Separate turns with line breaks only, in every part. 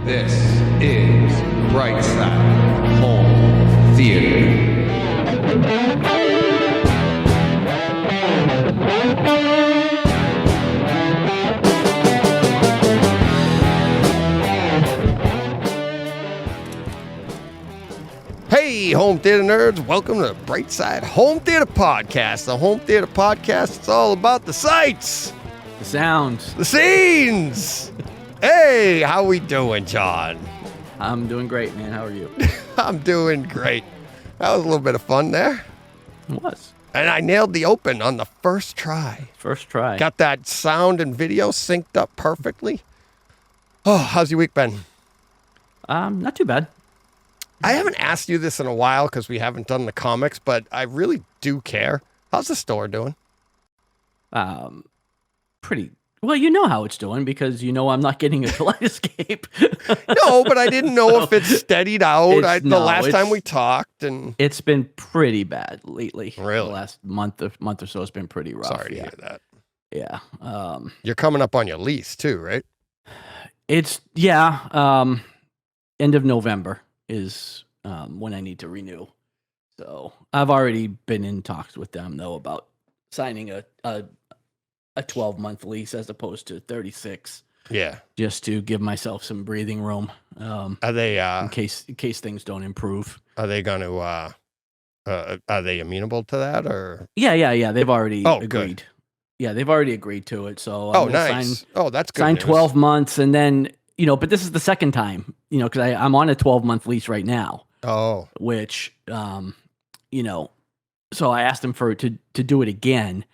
This is Bright Side Home Theater. Hey, home theater nerds, welcome to the Bright Side Home Theater Podcast. The Home Theater Podcast, it's all about the sights,
the sounds,
the scenes. Hey, how we doing, John?
I'm doing great, man. How are you?
I'm doing great. That was a little bit of fun there.
It was.
And I nailed the open on the first try.
First try.
Got that sound and video synced up perfectly. Oh, how's your week been?
Not too bad.
I haven't asked you this in a while because we haven't done the comics, but I really do care. How's the store doing?
Pretty well. You know how it's doing because you know I'm not getting a Kaleidescape.
No, but I didn't know if it's steadied out. The last time we talked, and
it's been pretty bad lately.
Really,
the last month or so has been pretty rough.
Sorry to hear that.
Yeah.
You're coming up on your lease too, right?
It's end of November is when I need to renew. So I've already been in talks with them though about signing a 12-month lease as opposed to 36.
Yeah.
Just to give myself some breathing room.
Are they
in case things don't improve?
Are they going to are they amenable to that or?
Yeah. They've already agreed.
Good.
Yeah, they've already agreed to it. So
I'm nice. That's good.
Sign
news.
12 months and then, but this is the second time, because I'm on a 12-month lease right now.
Oh.
Which, so I asked him to do it again.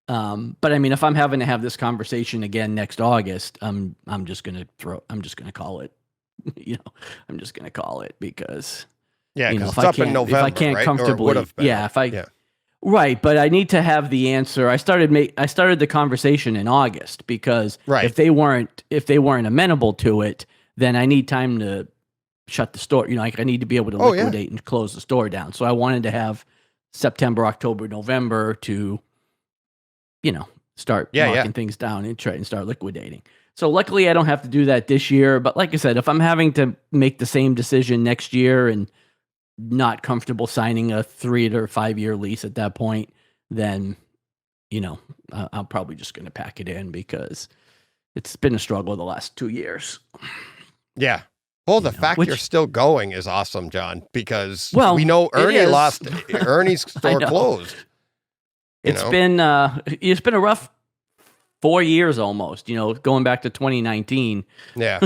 But I mean, if I'm having to have this conversation again next August, I'm just gonna call it. I'm just gonna call it because
it's up in November,
if I can't
right?
comfortably, right. But I need to have the answer. I started the conversation in August because if they weren't amenable to it, then I need time to shut the store. I need to be able to liquidate and close the store down. So I wanted to have September, October, November to start knocking things down and try and start liquidating. So luckily I don't have to do that this year. But like I said, if I'm having to make the same decision next year and not comfortable signing a 3 or 5 year lease at that point, then, I'm probably just going to pack it in because it's been a struggle the last 2 years.
Yeah. Well, the fact you're still going is awesome, John, because we know Ernie's store closed.
It's been a rough 4 years almost, going back to 2019.
Yeah.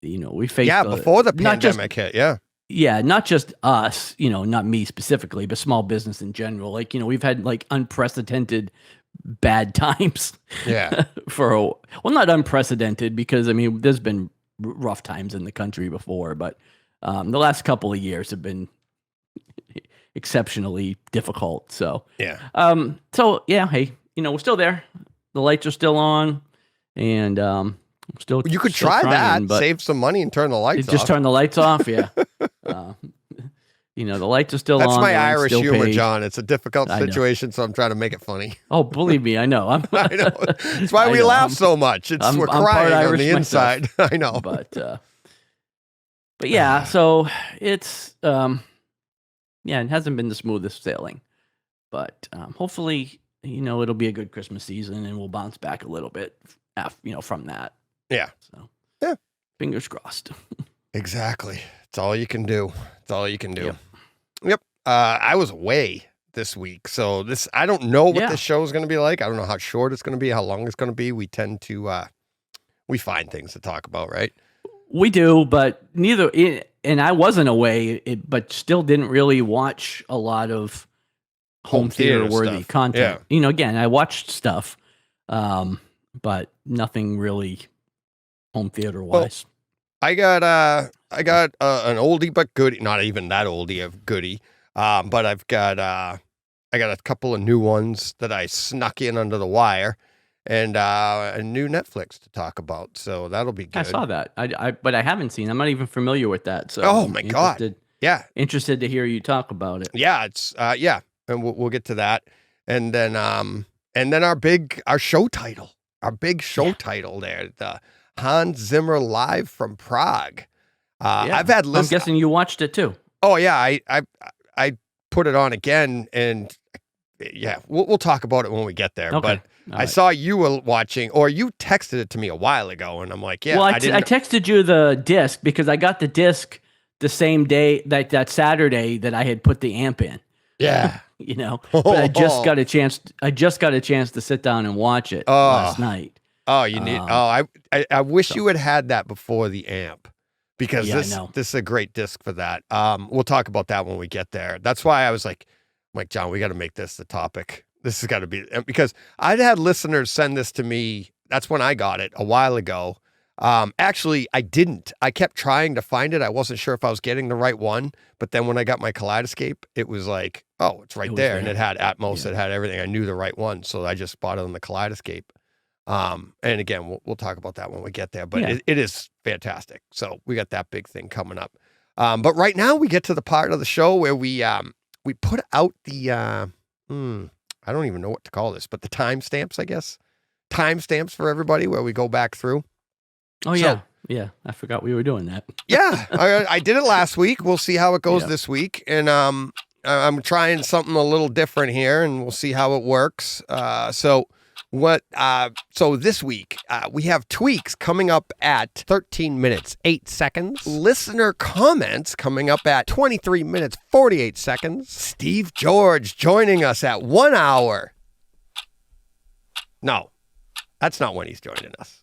We faced
before the pandemic hit. Yeah.
Yeah, not just us, not me specifically, but small business in general. We've had unprecedented bad times.
Yeah.
Not unprecedented because there's been rough times in the country before, but the last couple of years have been exceptionally difficult. So
yeah.
Hey, we're still there. The lights are still on, and still.
You could try that. Save some money and turn the lights off.
Just turn the lights off. Yeah. The lights are still on.
That's my Irish humor, John. It's a difficult situation, so I'm trying to make it funny.
Oh, believe me, I know.
I know. That's why we laugh so much. We're crying on the inside. I know.
But yeah, so it's it hasn't been the smoothest sailing, but hopefully, it'll be a good Christmas season and we'll bounce back a little bit, from that.
Yeah.
So
yeah,
fingers crossed.
Exactly. It's all you can do. Yep. I was away this week, so I don't know what this show is going to be like. I don't know how short it's going to be, how long it's going to be. We tend to we find things to talk about, right?
We do, but and I wasn't away, but still didn't really watch a lot of home theater worthy content.
Yeah.
Again, I watched stuff, but nothing really home theater wise.
Well, I got an oldie but goodie, not even that oldie of goodie. But I got a couple of new ones that I snuck in under the wire, and a new Netflix to talk about. So that'll be good.
I saw that. But I haven't seen. I'm not even familiar with that. So
oh my god, yeah,
interested to hear you talk about it.
Yeah, it's and we'll get to that, and then our show title. big show title there, the Hans Zimmer Live from Prague. I've had
I'm guessing you watched it too.
Oh yeah, I put it on again, and yeah, we'll talk about it when we get there.
Okay.
But I saw you were watching, or you texted it to me a while ago, and I'm like, yeah.
Well, I texted you the disc because I got the disc the same day that Saturday that I had put the amp in.
Yeah.
But I just got a chance. I just got a chance to sit down and watch it last night.
Oh, you need. I wish you had that before the amp, because this is a great disc for that. We'll talk about that when we get there. That's why I was like, John, we got to make this the topic. This has got to be, because I'd had listeners send this to me. That's when I got it a while ago. Actually, I didn't. I kept trying to find it. I wasn't sure if I was getting the right one, but then when I got my Kaleidescape, it was like, oh, it's right there. And it had Atmos, it had everything. I knew the right one. So I just bought it on the Kaleidescape. And again, we'll talk about that when we get there, but it is fantastic. So we got that big thing coming up. But right now we get to the part of the show where we put out the, I don't even know what to call this, but the timestamps, I guess. Timestamps for everybody, where we go back through.
Oh, yeah. Yeah. I forgot we were doing that.
Yeah. I did it last week. We'll see how it goes this week. And I'm trying something a little different here, and we'll see how it works. So this week, we have tweaks coming up at 13 minutes, 8 seconds. Listener comments coming up at 23 minutes, 48 seconds. Steve George joining us at 1 hour. No, that's not when he's joining us.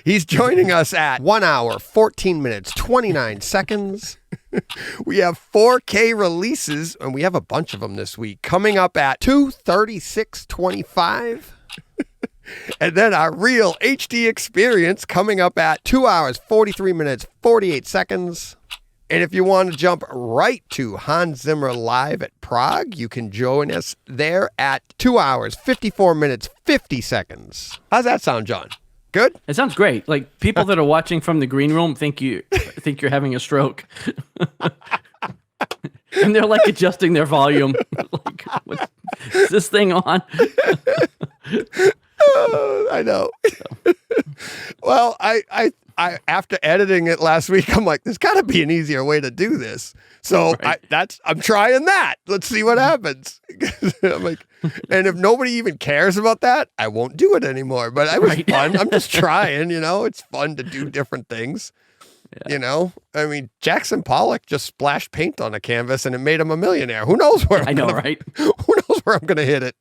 He's joining us at 1 hour, 14 minutes, 29 seconds. We have 4K releases, and we have a bunch of them this week, coming up at 2:36:25. And then our real HD experience coming up at 2 hours, 43 minutes, 48 seconds. And if you want to jump right to Hans Zimmer Live at Prague, you can join us there at 2 hours, 54 minutes, 50 seconds. How's that sound, John? Good?
It sounds great. Like, people that are watching from the green room think you're having a stroke. And they're like adjusting their volume. Like, is this thing on?
I know. Well, I after editing it last week, I'm like, there's got to be an easier way to do this. So I'm trying that. Let's see what happens. I'm like, and if nobody even cares about that, I won't do it anymore. But it was fun. I'm just trying. It's fun to do different things. Yeah. I mean, Jackson Pollock just splashed paint on a canvas and it made him a millionaire. Who knows where
I know, right?
Who knows where I'm going to hit it?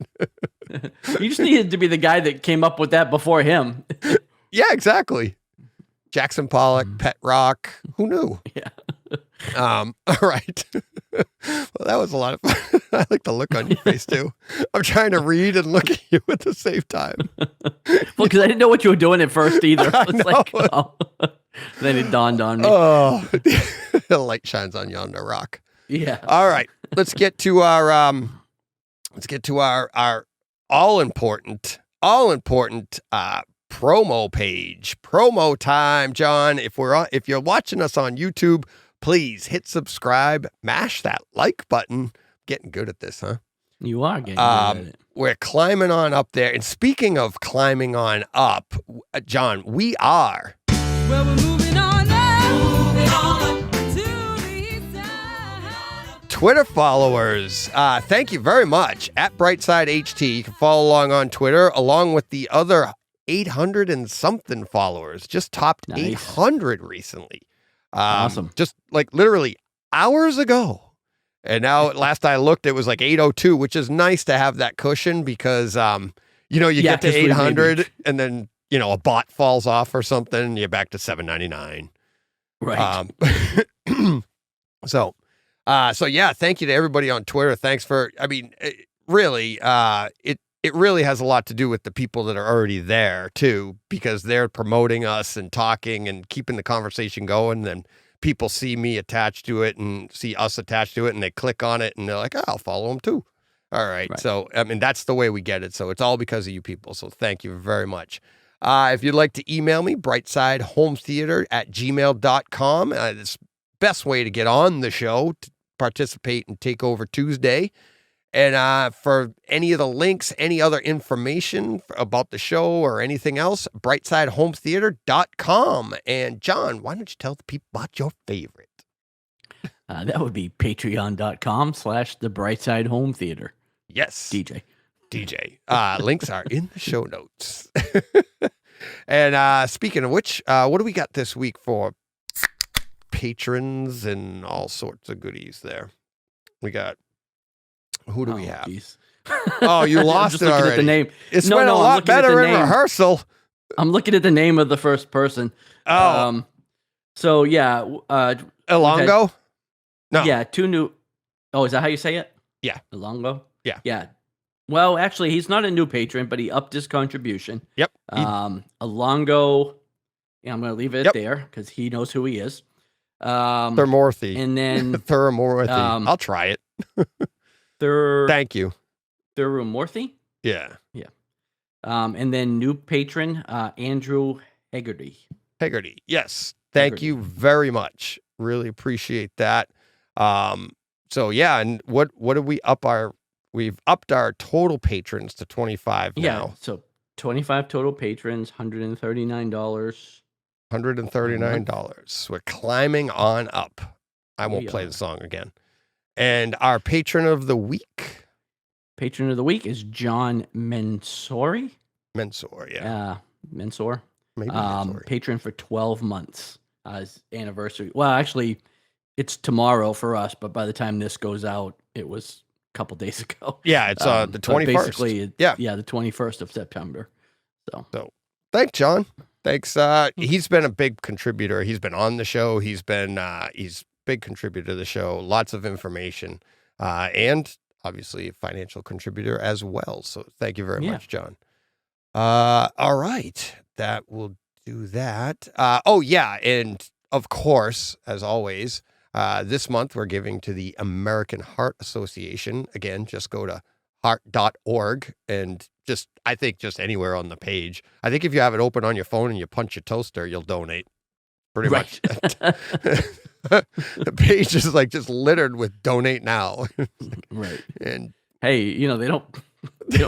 You just needed to be the guy that came up with that before him.
Yeah, exactly. Jackson Pollock, Pet Rock. Who knew?
Yeah.
All right. Well, that was a lot of fun. I like the look on your face too. I'm trying to read and look at you at the same time.
Well, because I didn't know what you were doing at first either. It's like, oh. Then it dawned on me.
Oh, the light shines on yonder rock.
Yeah.
All right. Let's get to our all important promo page. Promo time, John. If you're watching us on YouTube, please hit subscribe, mash that like button. Getting good at this, huh?
You are getting good at it.
We're climbing on up there. And speaking of climbing on up, John, we are.
Well, we're moving on up to the side.
Twitter followers, thank you very much. At Brightside HT, you can follow along on Twitter, along with the other 800 and something followers. Just topped 800 recently.
Awesome.
Just like literally hours ago. And now, last I looked, it was like 802, which is nice to have that cushion because, you get to 800 and then, a bot falls off or something, and you're back to 799.
Right.
So yeah, thank you to everybody on Twitter. Thanks for, it really has a lot to do with the people that are already there too, because they're promoting us and talking and keeping the conversation going. And people see me attached to it and see us attached to it, and they click on it and they're like, oh, I'll follow them too. All right. So, that's the way we get it. So it's all because of you people. So thank you very much. If you'd like to email me, brightsidehometheater@gmail.com. It's the best way to get on the show, to participate and take over Tuesday. And for any of the links, any other information about the show or anything else, brightsidehometheater.com. And John, why don't you tell the people about your favorite?
That would be patreon.com/the Brightside Home Theater.
Yes.
DJ.
Links are in the show notes. And speaking of which, what do we got this week for patrons and all sorts of goodies there? We got, who do we have?
Geez.
Oh, you lost
just
it
looking
already.
at the name.
It's
No,
been
no,
a
I'm
lot
looking at
better
the
in
name.
rehearsal.
I'm looking at the name of the first person.
Oh,
So yeah,
Elongo? No.
yeah, two new. Oh, is that how you say it?
Yeah.
Elongo.
Yeah.
Yeah. Well, actually, he's not a new patron, but he upped his contribution.
Yep.
Elongo. Yeah, I'm going to leave it
Yep.
there because he knows who he is.
Thermorthy.
And then
Thermorthy. I'll try it. Thank you.
Thurumorthy.
Yeah.
And then new patron Andrew Hegarty.
Hegarty. Yes. Thank
Hegarty.
you very much. Really appreciate that. So yeah, and what did we up our? We've upped our total patrons to 25
Yeah.
now.
So 25 total patrons, $139.
$139. We're climbing on up. I won't
We
play
are.
the song again. And our patron of the week,
Patron of the week is John Mensori.
Mensor. Yeah,
Mensor.
maybe Mensor.
Patron for 12 months. His anniversary. Well, actually, it's tomorrow for us, but by the time this goes out, it was a couple days ago.
Yeah, it's the
But
21st.
basically,
Yeah.
the 21st of September. So
Thanks, John. Thanks. He's been a big contributor. He's been on the show. He's big contributor to the show. Lots of information, and obviously a financial contributor as well. So thank you very much, John. All right, that will do that. Oh yeah, and of course, as always, this month we're giving to the American Heart Association. Again, just go to heart.org and I think just anywhere on the page. I think if you have it open on your phone and you punch your toaster, you'll donate. Pretty much. The page is like just littered with donate now.
Right.
And
hey, they don't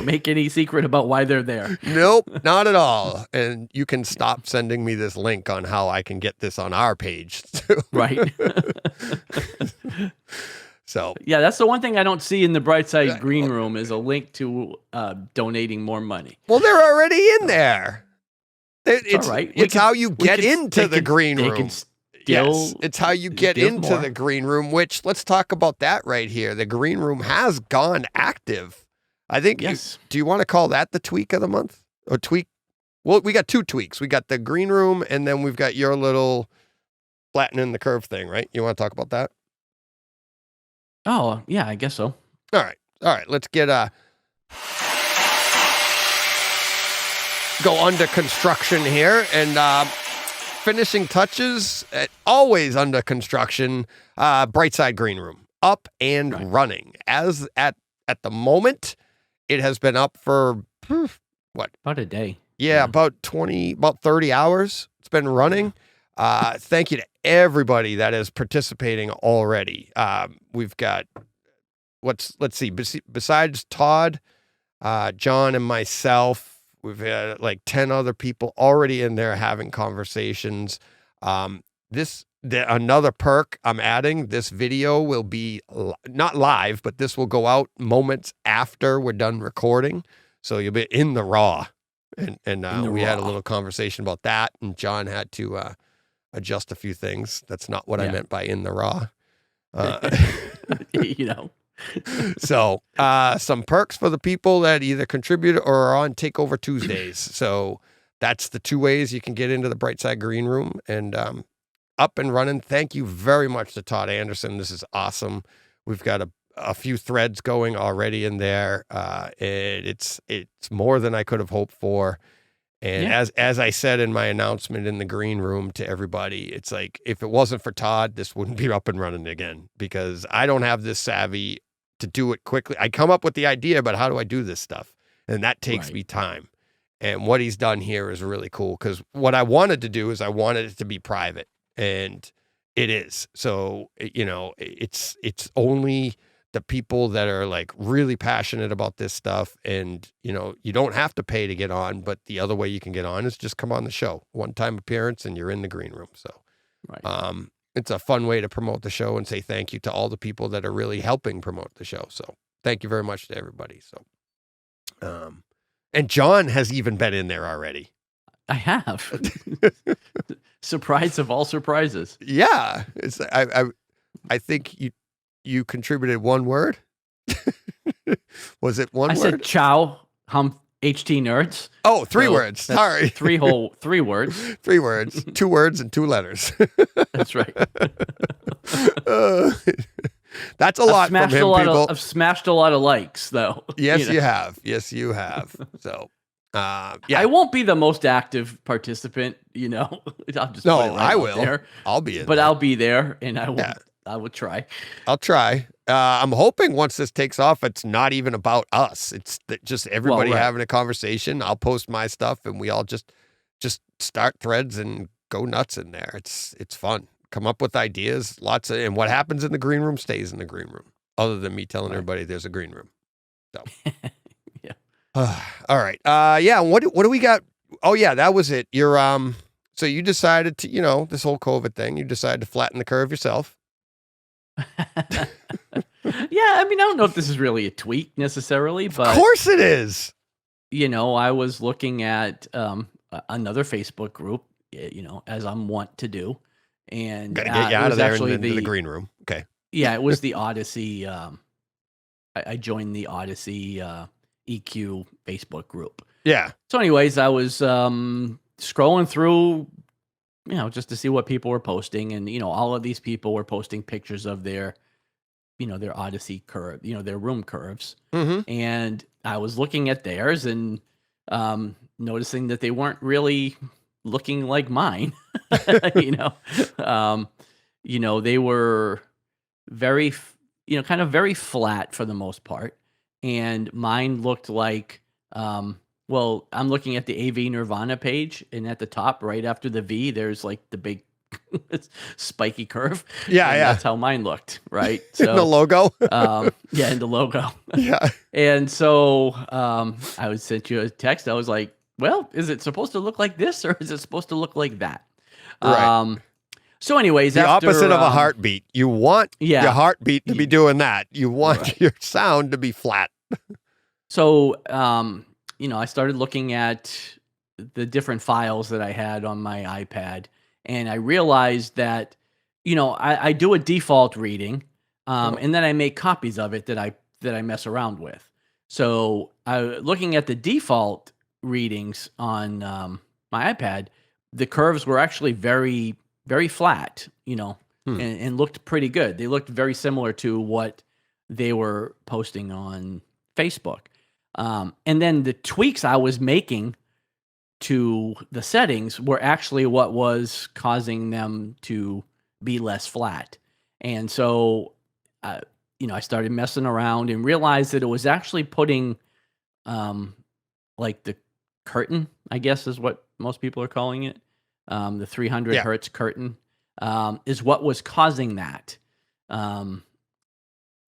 make any secret about why they're there.
nope, not at all. And you can stop sending me this link on how I can get this on our page.
Right.
So
Yeah, that's the one thing I don't see in the Brightside Green Room is a link to donating more money.
well, they're already in there. It's
all right.
It's how you get into the green
They
room.
can still
Yes, it's how you get
give
into
more.
the green room, which let's talk about that right here. The green room has gone active. I think,
Yes.
do you want to call that the tweak of the month? Or tweak? Well, we got two tweaks. We got the green room, and then we've got your little flattening the curve thing, right? You want to talk about that?
Oh, yeah, I guess so.
All right. Let's get go under construction here, and finishing touches. Always under construction. Brightside Green Room up and
Right.
running. As at the moment, it has been up for what?
About a day.
Yeah, about 30 hours. It's been running. Thank you to everybody that is participating already. We've got let's see, besides Todd, John and myself, we've had like 10 other people already in there having conversations. Another perk I'm adding, this video will be not live, but this will go out moments after we're done recording. So you'll be in the raw. And we had a little conversation about that, and John had to adjust a few things. That's not what I meant by in the raw. So some perks for the people that either contribute or are on Takeover Tuesdays. So that's the two ways you can get into the Brightside Green Room and up and running. Thank you very much to Todd Anderson. This is awesome. We've got a few threads going already in there. And it's more than I could have hoped for. And as I said in my announcement in the green room to everybody, it's like, if it wasn't for Todd, this wouldn't be up and running again, because I don't have this savvy to do it quickly. I come up with the idea, but how do I do this stuff? And that takes me time. And what he's done here is really cool, because what I wanted to do is I wanted it to be private, and it is. So, it's only the people that are like really passionate about this stuff. And, you know, you don't have to pay to get on, but the other way you can get on is just come on the show. One-time appearance and you're in the green room. So,
Right.
it's a fun way to promote the show and say thank you to all the people that are really helping promote the show. So thank you very much to everybody. So, and John has even been in there already.
I have. Surprise of all surprises.
Yeah. I think you contributed one word. Was it one
I
word?
said ciao, HT nerds.
Oh, three
So
words.
that's
Sorry.
Three words.
3 words. 2 words and 2 letters.
That's right.
That's a lot from him, people.
I've smashed a lot of likes, though.
Yes,
know.
you have. Yes, you have. So, yeah.
I won't be the most active participant, you know. I'll just
No,
put it right
I
out
will.
there.
I'll be in
But
there.
I'll be there, and I will.
Yeah.
I will try.
I'll try. I'm hoping once this takes off, it's not even about us. It's just everybody
right.
having a conversation. I'll post my stuff, and we all just start threads and go nuts in there. It's fun. Come up with ideas. And what happens in the green room stays in the green room. Other than me telling everybody there's a green room. So,
Yeah.
all right. Yeah. What do we got? Oh yeah, that was it. You're So you decided to, you know, this whole COVID thing. You decided to flatten the curve yourself.
Yeah, I mean, I don't know if this is really a tweak necessarily, but
Of course it is.
you know, I was looking at another Facebook group, you know, as I'm wont to do, and
Gotta get you
it
out
was
of there
actually
and into the green room. Okay.
Yeah, it was the Odyssey. I joined the Odyssey EQ Facebook group.
Yeah.
So, anyways, I was scrolling through, you know, just to see what people were posting, and you know, all of these people were posting pictures of their, you know, their Odyssey curve, you know, their room curves,
Mm-hmm.
and I was looking at theirs and noticing that they weren't really looking like mine. you know, they were very, kind of very flat for the most part, and mine looked like, well, I'm looking at the AV Nirvana page, and at the top, right after the V, there's like the big spiky curve.
Yeah,
and
yeah.
that's how mine looked, right?
In the logo.
Yeah, in the logo.
Yeah.
And so I would send you a text. I was like, well, is it supposed to look like this or is it supposed to look like that?
Right.
So anyways,
The
after,
opposite of a heartbeat. You want
yeah.
your heartbeat to be doing that. You want
Right.
your sound to be flat.
So, you know, I started looking at the different files that I had on my iPad, and I realized that, you know, I do a default reading, and then I make copies of it that I mess around with. So, looking at the default readings on my iPad, the curves were actually very, very flat, you know, and looked pretty good. They looked very similar to what they were posting on Facebook. And then the tweaks I was making to the settings were actually what was causing them to be less flat. And so, you know, I started messing around and realized that it was actually putting, like the curtain, I guess is what most people are calling it. The 300 hertz curtain, is what was causing that,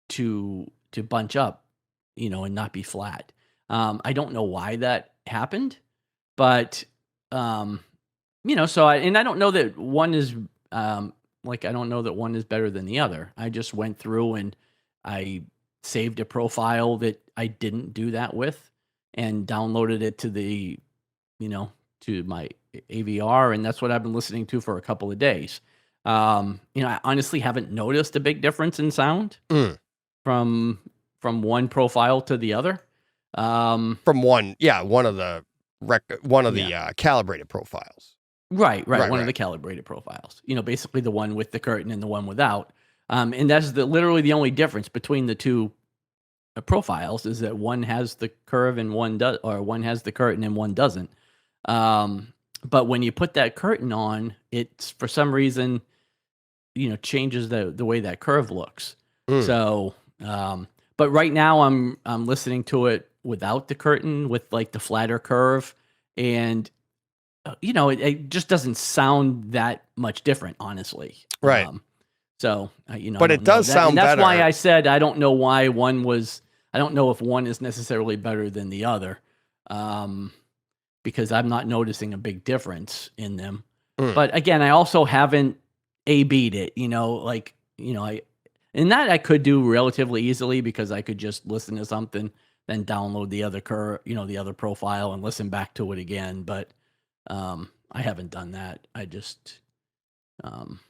to bunch up, you know, and not be flat. I don't know why that happened, but, you know, so I don't know that one is, I don't know that one is better than the other. I just went through and I saved a profile that I didn't do that with and downloaded it to the, you know, to my AVR. And that's what I've been listening to for a couple of days. You know, I honestly haven't noticed a big difference in sound from one profile to the other.
From one of the calibrated profiles.
Right. One of the calibrated profiles. You know, basically the one with the curtain and the one without. And that's literally the only difference between the two profiles is that one has the curve and one does, or one has the curtain and one doesn't. But when you put that curtain on, it's for some reason, you know, changes the way that curve looks. So, but right now I'm listening to it without the curtain, with like the flatter curve, and you know, it just doesn't sound that much different, honestly.
Right.
So, you know,
But
I
it
don't know
does
that.
sound
And that's why
better.
I said I don't know why one was. I don't know if one is necessarily better than the other, because I'm not noticing a big difference in them.
Mm.
But again, I also haven't A/B'd it. You know, like and that I could do relatively easily because I could just listen to something, then download the other the other profile and listen back to it again. But I haven't done that. I just I'm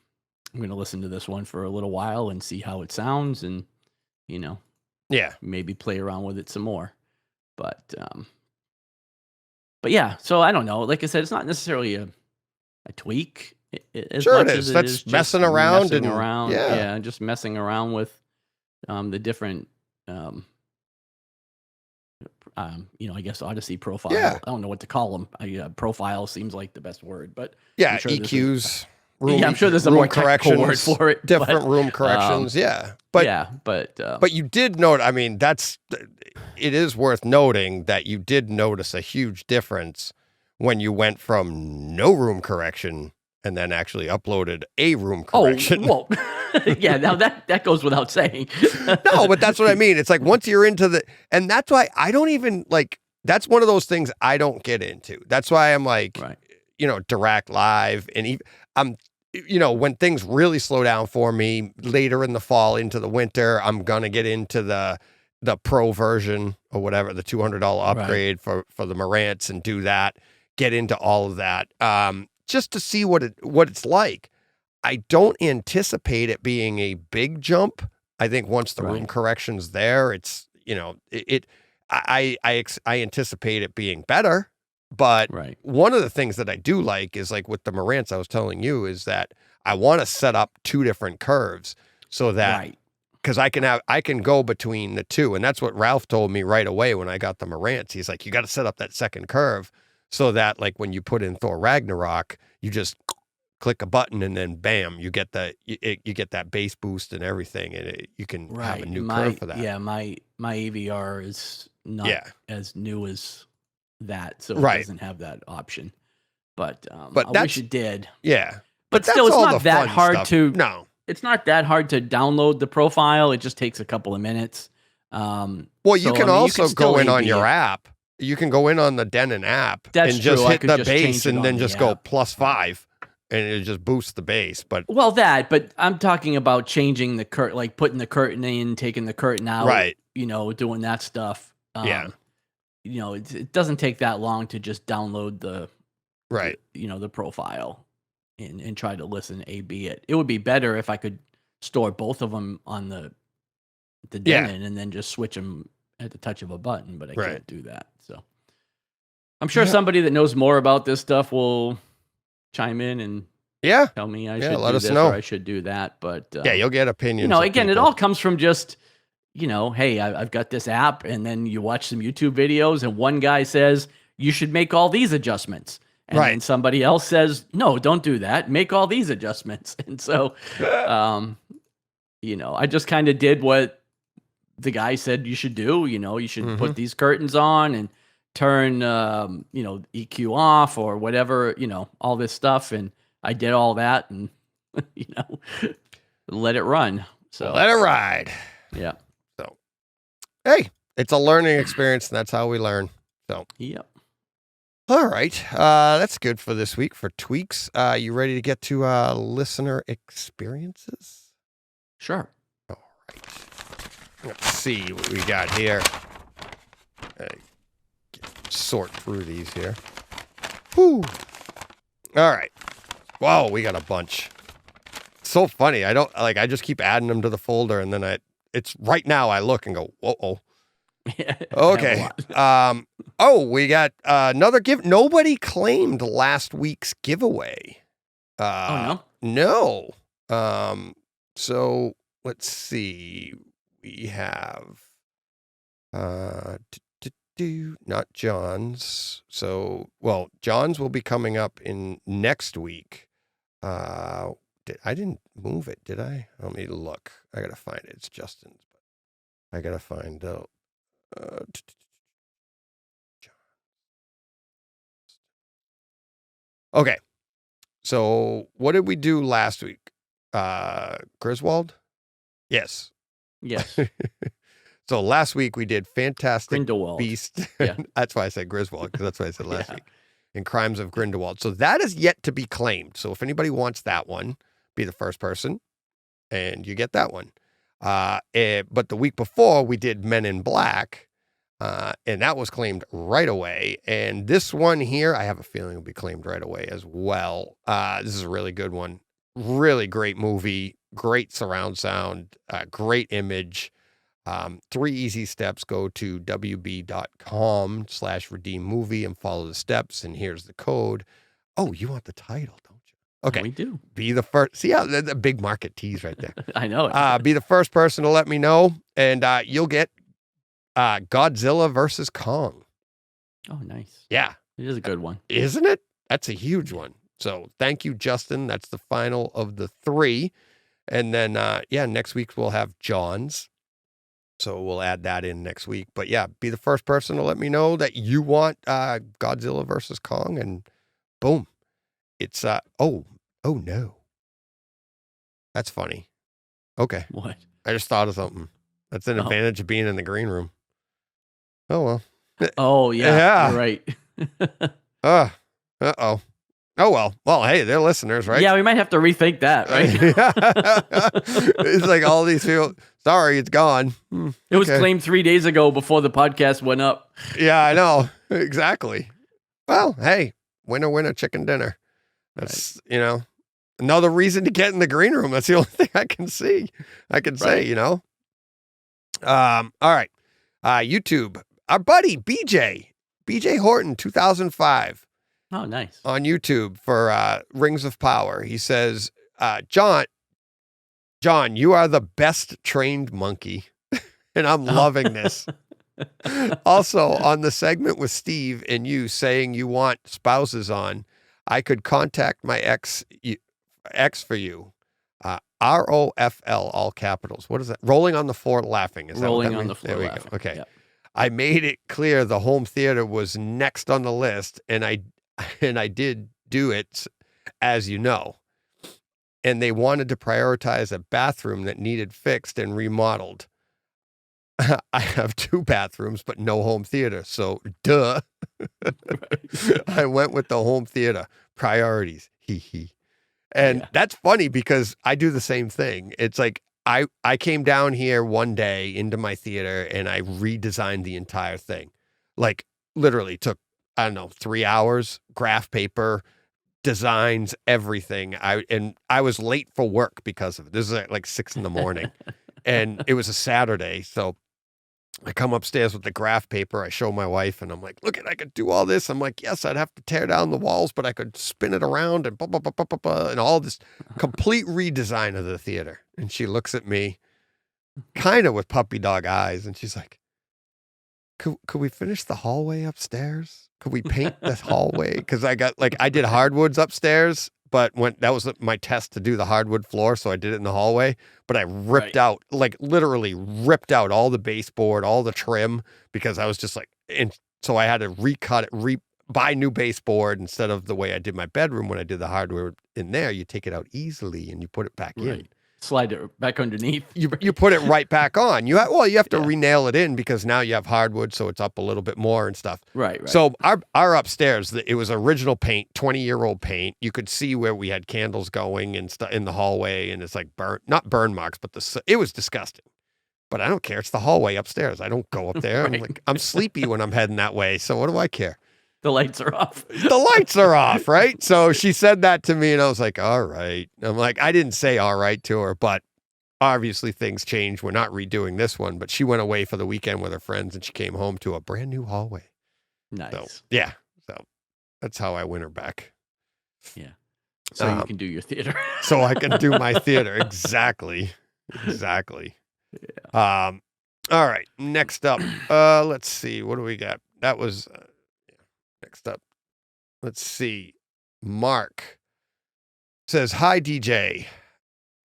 going to listen to this one for a little while and see how it sounds, and
Yeah.
maybe play around with it some more. But yeah, so I don't know. Like I said, it's not necessarily a tweak as
Sure
much
it
as
is.
it
That's
is just
messing around
messing
and
around.
yeah.
Just messing around with the different I guess Odyssey profile.
Yeah.
I don't know what to call them. Profile seems like the best word, but
Yeah,
I'm sure
EQs,
I'm sure there's a
room
more technical word
corrections,
for it.
different
but,
room corrections. Yeah. But
yeah, but
you did note, I mean, it is worth noting that you did notice a huge difference when you went from no room correction and then actually uploaded a room correction.
Oh, well, yeah, now that goes without saying.
No, but that's what I mean. It's like once you're into and that's why I don't even that's one of those things I don't get into. That's why I'm like,
Right.
direct live and I'm, when things really slow down for me later in the fall into the winter, I'm going to get into the pro version or whatever, the $200 upgrade for the Marantz and do that, get into all of that. Just to see what it's like. I don't anticipate it being a big jump. I think once the room correction's there, it's, I anticipate it being better. But one of the things that I do like is like with the Marantz I was telling you is that I want to set up two different curves so that because I can go between the two. And that's what Ralph told me right away when I got the Marantz. He's like, you got to set up that second curve so that like when you put in Thor Ragnarok, you just click a button and then bam, you get you get that bass boost and everything, and you can have a new curve for that.
Yeah, my AVR is not as new as that, so it doesn't have that option. But I wish it did.
Yeah,
but still, it's not that hard to.
No,
it's not that hard to download the profile. It just takes a couple of minutes.
Well, you can also go in on your app. You can go in on the Denon app and just hit the bass and then just go +5. And it just boosts the bass, but
I'm talking about changing the curtain, like putting the curtain in, taking the curtain out, doing that stuff. It doesn't take that long to just download the profile and try to listen A/B it. It would be better if I could store both of them on the Denon and then just switch them at the touch of a button, but I can't do that. So I'm sure somebody that knows more about this stuff will chime in and tell me I should
let
do
us
this
know.
or I should do that. But
you'll get opinions.
Again, it all comes from just hey, I've got this app, and then you watch some YouTube videos, and one guy says you should make all these adjustments, and then somebody else says no, don't do that. Make all these adjustments, and so I just kind of did what the guy said you should do. You should put these curtains on and turn EQ off or whatever, all this stuff, and I did all that and let it run. So
let it ride.
Yeah.
So hey, it's a learning experience, and that's how we learn. So all right, that's good for this week for tweaks. You ready to get to listener experiences?
Sure.
All right, let's see what we got here. Sort through these here. Whew. All right. Whoa, we got a bunch. It's so funny. I just keep adding them to the folder, and then it's right now I look and go, whoa. Okay. We got another nobody claimed last week's giveaway. No. So let's see. We have not John's. So, John's will be coming up in next week. I didn't move it, did I? Let me look. I gotta find it. It's Justin's, but I gotta find out. Okay. So, what did we do last week? Griswold. Yes.
Yes.
So last week we did Fantastic
Grindelwald.
Beast.
Yeah.
That's why I said Griswold, because that's what I said last
Yeah.
week. And Crimes of Grindelwald. So that is yet to be claimed. So if anybody wants that one, be the first person, and you get that one. But the week before we did Men in Black, and that was claimed right away. And this one here, I have a feeling will be claimed right away as well. This is a really good one. Really great movie, great surround sound, great image. 3 easy steps. Go to wb.com/redeem movie and follow the steps. And here's the code. Oh, you want the title, don't you? Okay.
We do.
Be the first. See how the big market tease right there.
I know it.
Be the first person to let me know, and you'll get Godzilla versus Kong.
Oh, nice.
Yeah.
It is a good one.
Isn't it? That's a huge one. So thank you, Justin. That's the final of the 3. And then, next week we'll have John's. So we'll add that in next week. But yeah, be the first person to let me know that you want Godzilla versus Kong, and boom. It's, oh no. That's funny. Okay.
What?
I just thought of something. That's an
Oh.
advantage of being in the green room. Oh, well.
Oh, yeah.
Yeah.
You're right.
Uh-oh. Oh, well. Well, hey, they're listeners, right?
Yeah, we might have to rethink that, right?
It's like all these people, sorry, it's gone.
It was
Okay.
claimed 3 days ago before the podcast went up.
Yeah, I know. Exactly. Well, hey, winner, winner, chicken dinner. That's, another reason to get in the green room. That's the only thing I can see. I can say,
Right.
All right. YouTube. Our buddy, BJ Horton, 2005.
Oh, nice.
On YouTube for Rings of Power. He says, John, you are the best trained monkey. And I'm loving this. Also, on the segment with Steve and you saying you want spouses on, I could contact my ex for you. ROFL, all capitals. What is that? Rolling on the floor laughing. Is
Rolling
that what that
on
means?
the floor
There we
laughing.
go. Okay.
Yep.
I made it clear the home theater was next on the list, and I did do it, as you know. And they wanted to prioritize a bathroom that needed fixed and remodeled. I have 2 bathrooms, but no home theater. So, duh. I went with the home theater. Priorities. Hee hee. And
Yeah.
that's funny because I do the same thing. It's like I came down here one day into my theater and I redesigned the entire thing. Like literally took, I don't know, 3 hours, graph paper, designs, everything. I was late for work because of it. This is at like 6 a.m. and it was a Saturday. So I come upstairs with the graph paper. I show my wife and I'm like, look, I could do all this. I'm like, yes, I'd have to tear down the walls, but I could spin it around and blah, blah, blah, blah, blah, blah, and all this complete redesign of the theater. And she looks at me kind of with puppy dog eyes. And she's like, could we finish the hallway upstairs? Could we paint this hallway? Cause I did hardwoods upstairs, but that was my test to do the hardwood floor. So I did it in the hallway, but I ripped out, like literally ripped out all the baseboard, all the trim, because I was just like, and so I had to recut it, buy new baseboard instead of the way I did my bedroom. When I did the hardwood in there, you take it out easily and you put it back in.
Right. Slide it back underneath.
You put it right back on. You have to re-nail it in because now you have hardwood, so it's up a little bit more and stuff.
Right.
So our upstairs, it was original paint, 20-year-old paint. You could see where we had candles going and stuff in the hallway, and it's like not burn marks, but it was disgusting. But I don't care. It's the hallway upstairs. I don't go up there.
Right.
I'm sleepy when I'm heading that way, so what do I care?
The lights are off.
The lights are off, right? So she said that to me, and I was like, all right. I'm like, I didn't say all right to her, but obviously things changed. We're not redoing this one, but she went away for the weekend with her friends, and she came home to a brand new hallway.
Nice.
So, yeah. So that's how I win her back.
Yeah. So you can do your theater.
So I can do my theater. Exactly. Yeah. All right. Next up, let's see. What do we got? That was... Next up, let's see. Mark says, hi, DJ.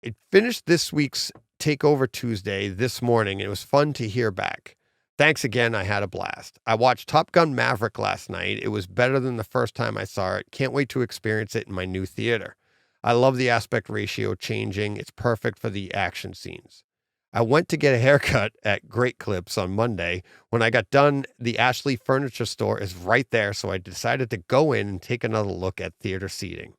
It finished this week's Takeover Tuesday this morning. It was fun to hear back. Thanks again. I had a blast. I watched Top Gun Maverick last night. It was better than the first time I saw it. Can't wait to experience it in my new theater. I love the aspect ratio changing. It's perfect for the action scenes. I went to get a haircut at Great Clips on Monday. When I got done, the Ashley Furniture Store is right there, so I decided to go in and take another look at theater seating.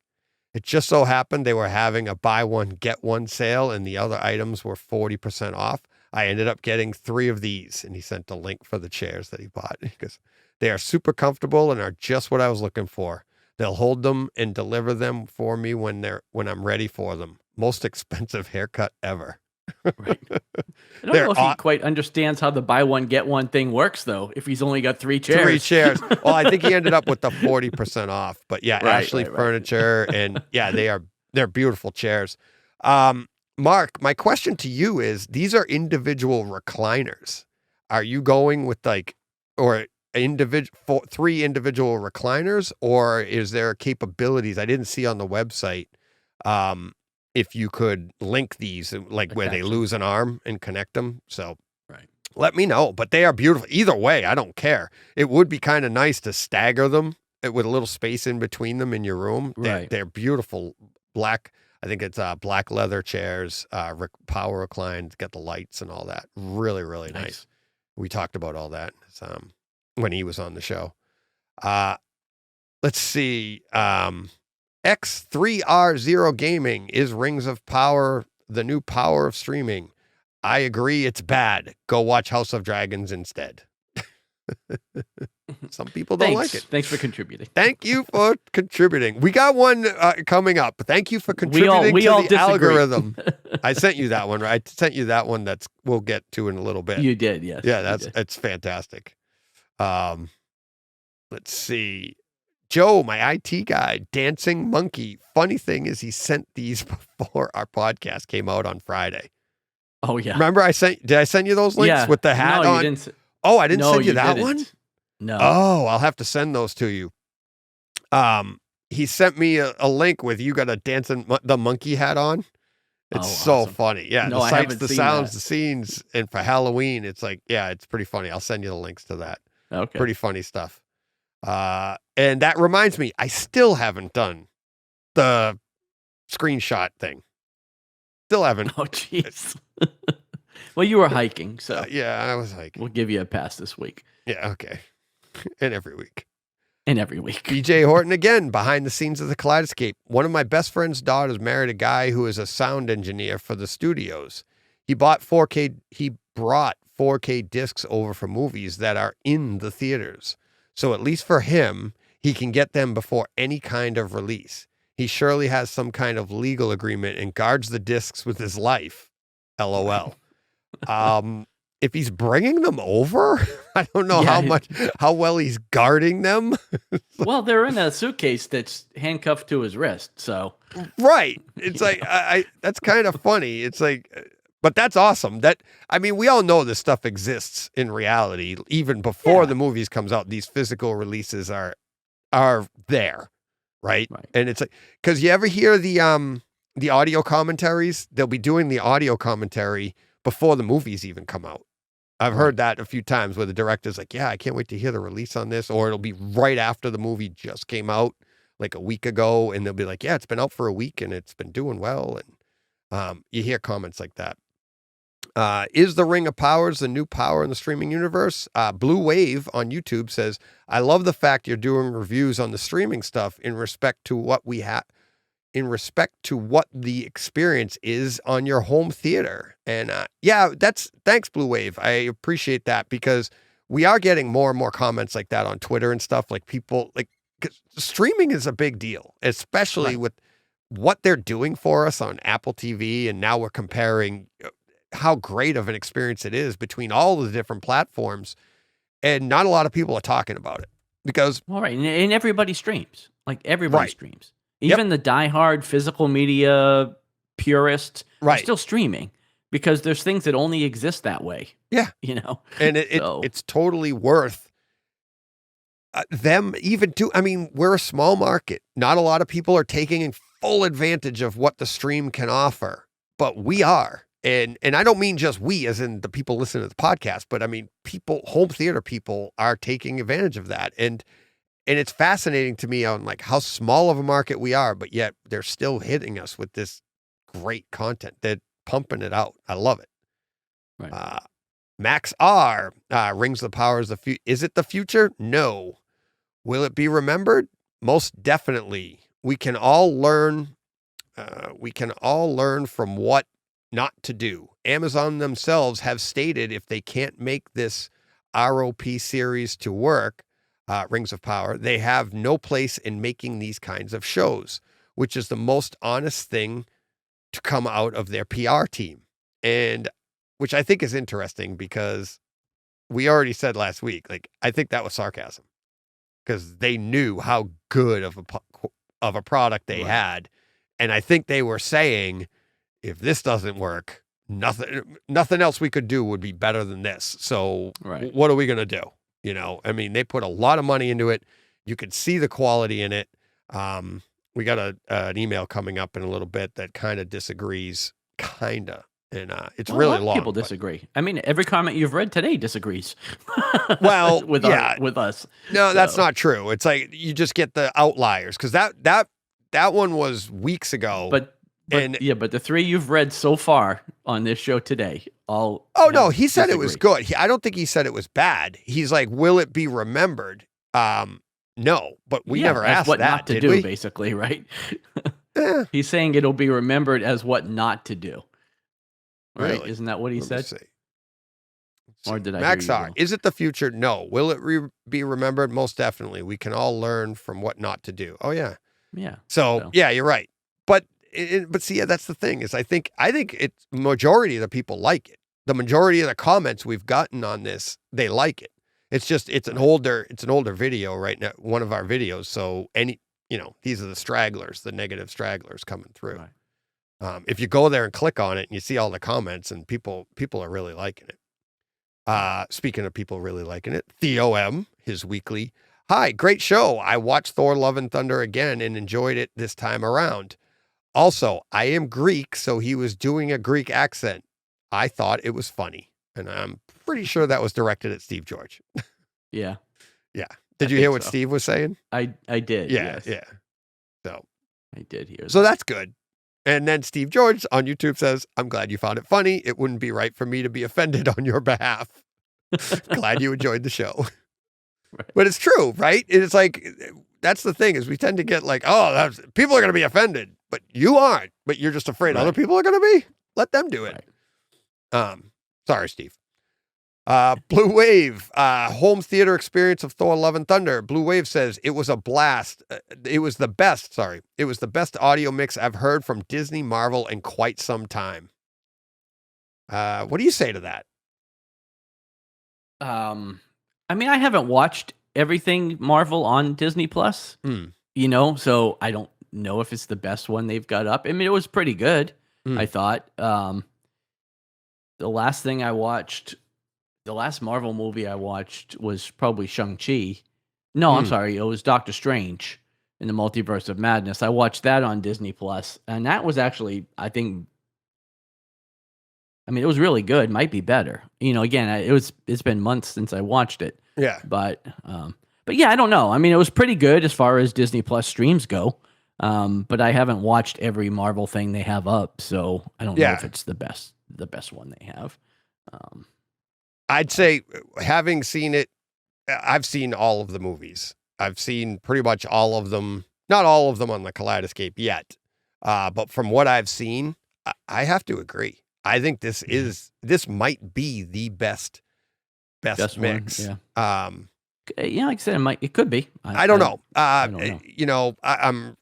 It just so happened they were having a buy one, get one sale, and the other items were 40% off. I ended up getting 3 of these, and he sent a link for the chairs that he bought because they are super comfortable and are just what I was looking for. They'll hold them and deliver them for me when I'm ready for them. Most expensive haircut ever.
Right. I don't know if he quite understands how the buy one get one thing works though. If he's only got 3 chairs.
3 chairs. Well, I think he ended up with the 40% off. But yeah,
Right,
Ashley
right.
Furniture, and yeah, they're beautiful chairs. Mark, my question to you is: these are individual recliners. Are you going with or 3 individual recliners, or is there capabilities I didn't see on the website? If you could link these, like where they lose an arm and connect them. So
Right.
let me know, but they are beautiful. Either way, I don't care. It would be kind of nice to stagger them with a little space in between them in your room.
Right.
They're beautiful black. I think it's black leather chairs, power reclined, got the lights and all that. Really, really nice. We talked about all that when he was on the show. Let's see. X3R0 Gaming is Rings of Power, the new power of streaming. I agree it's bad. Go watch House of Dragons instead. Some people don't like it.
Thanks for contributing.
Thank you for contributing. We got one coming up. Thank you for contributing
we
to
all
the
disagree.
algorithm. I sent you that one, right? I sent you that one we'll get to in a little bit.
You did, yes.
Yeah, it's fantastic. Let's see. Joe, my IT guy, Dancing Monkey. Funny thing is he sent these before our podcast came out on Friday.
Oh, yeah.
Remember did I send you those links with the hat
no,
on?
You didn't.
Oh, I didn't
No,
send you
you
that
didn't.
one?
No.
Oh, I'll have to send those to you. He sent me a link with you got a the monkey hat on. It's so
awesome.
funny. Yeah,
No,
the
I
sights,
haven't
the
seen
sounds,
that.
the scenes, and for Halloween, it's it's pretty funny. I'll send you the links to that.
Okay.
Pretty funny stuff. And that reminds me, I still haven't done the screenshot thing. Still haven't.
Oh, jeez. Well, you were hiking, so
Yeah, I was like,
we'll give you a pass this week
yeah, okay. And every week.
and every week.
BJ Horton again, behind the scenes of the Kaleidescape. One of my best friend's daughters married a guy who is a sound engineer for the studios. He brought 4K discs over for movies that are in the theaters. So at least for him, he can get them before any kind of release. He surely has some kind of legal agreement and guards the discs with his life. LOL. If he's bringing them over, I don't know how well he's guarding them.
Well, they're in a suitcase that's handcuffed to his wrist, so
Right. It's like, that's kind of funny. It's like, but that's awesome. We all know this stuff exists in reality. Even before the movies comes out, these physical releases are there. Right. And it's like, cause you ever hear the audio commentaries? They'll be doing the audio commentary before the movies even come out. I've heard that a few times where the director's like, yeah, I can't wait to hear the release on this. Or it'll be right after the movie just came out, like a week ago. And they'll be like, yeah, it's been out for a week and it's been doing well. And you hear comments like that. Is the Ring of Powers the new power in the streaming universe? Blue Wave on YouTube says, I love the fact you're doing reviews on the streaming stuff in respect to what the experience is on your home theater. And thanks, Blue Wave. I appreciate that because we are getting more and more comments like that on Twitter and stuff. Like people, cause streaming is a big deal, especially with what they're doing for us on Apple TV. And now we're comparing how great of an experience it is between all the different platforms. And not a lot of people are talking about it because.
All right. And everybody streams. Like everybody
Right.
streams. Even the diehard physical media purists are
Right.
still streaming because there's things that only exist that way.
Yeah.
You know?
And
So-
it's totally worth them even to, we're a small market. Not a lot of people are taking full advantage of what the stream can offer, but we are. And I don't mean just we as in the people listening to the podcast, but home theater people are taking advantage of that. And And it's fascinating to me on like how small of a market we are, but yet they're still hitting us with this great content. They're pumping it out. I love it.
Right.
Max R, Rings of the Power is the future. Is it the future? No. Will it be remembered? Most definitely. We can all learn. We can all learn from what not to do. Amazon themselves have stated if they can't make this ROP series to work, Rings of Power, they have no place in making these kinds of shows, which is the most honest thing to come out of their PR team. And which I think is interesting because we already said last week, like, I think that was sarcasm because they knew how good of a product they had. And I think they were saying, if this doesn't work, nothing else we could do would be better than this. So what are we going to do? You know, I mean, they put a lot of money into it. You could see the quality in it. We got an email coming up in a little bit that kind of disagrees, and it's really long.
People disagree. I mean, every comment you've read today disagrees.
Well,
with us.
No, that's not true. It's like you just get the outliers because that one was weeks ago.
But the three you've read so far on this show today, all.
Oh no, he said it was good. I don't think he said it was bad. He's like, will it be remembered? No, but we never asked
what
that,
not to
did
do,
we?
basically, right? He's saying it'll be remembered as what not to do. Right?
Really?
Isn't that what he said? Or did I
Max
hear you
R,
wrong?
is it the future? No. Will it be remembered? Most definitely. We can all learn from what not to do. Oh yeah.
Yeah.
So yeah, you're right. But see, yeah, that's the thing is I think it's majority of the people like it. The majority of the comments we've gotten on this, they like it. It's just it's an older video right now, one of our videos. So these are the stragglers, the negative stragglers coming through.
Right.
If you go there and click on it and you see all the comments and people are really liking it. Speaking of people really liking it, Theo M, his weekly, hi, great show. I watched Thor Love and Thunder again and enjoyed it this time around. Also, I am Greek, so he was doing a Greek accent. I thought it was funny. And I'm pretty sure that was directed at Steve George.
Yeah.
Yeah. Did you hear what Steve was saying?
I did.
Yeah.
Yes.
Yeah. So
I did hear that.
So that's good. And then Steve George on YouTube says, I'm glad you found it funny. It wouldn't be right for me to be offended on your behalf. Glad you enjoyed the show.
Right.
But it's true, right? It's like, that's the thing is we tend to get like, people are going to be offended, but you aren't, but you're just afraid other people are going to be. Let them do it. Right. Sorry, Steve. Blue Wave, home theater experience of Thor Love and Thunder. Blue Wave says it was a blast. It was the best audio mix I've heard from Disney Marvel in quite some time. What do you say to that?
I mean, I haven't watched everything Marvel on Disney Plus, so I don't know if it's the best one they've got up. I mean, it was pretty good, I thought. The last Marvel movie I watched was probably Shang-Chi. No, I'm sorry. It was Doctor Strange in the Multiverse of Madness. I watched that on Disney Plus, and that was actually, I mean, it was really good. Might be better. Again, it's been months since I watched it.
Yeah.
But yeah, I don't know. I mean, it was pretty good as far as Disney Plus streams go. But I haven't watched every Marvel thing they have up, so I don't know if it's the best one they have.
I'd say having seen it, I've seen all of the movies. I've seen pretty much all of them, not all of them on the Kaleidescape yet. But from what I've seen, I have to agree. I think this might be the best mix.
One, yeah. Like I said, it could be.
I don't know.
I don't know.
I'm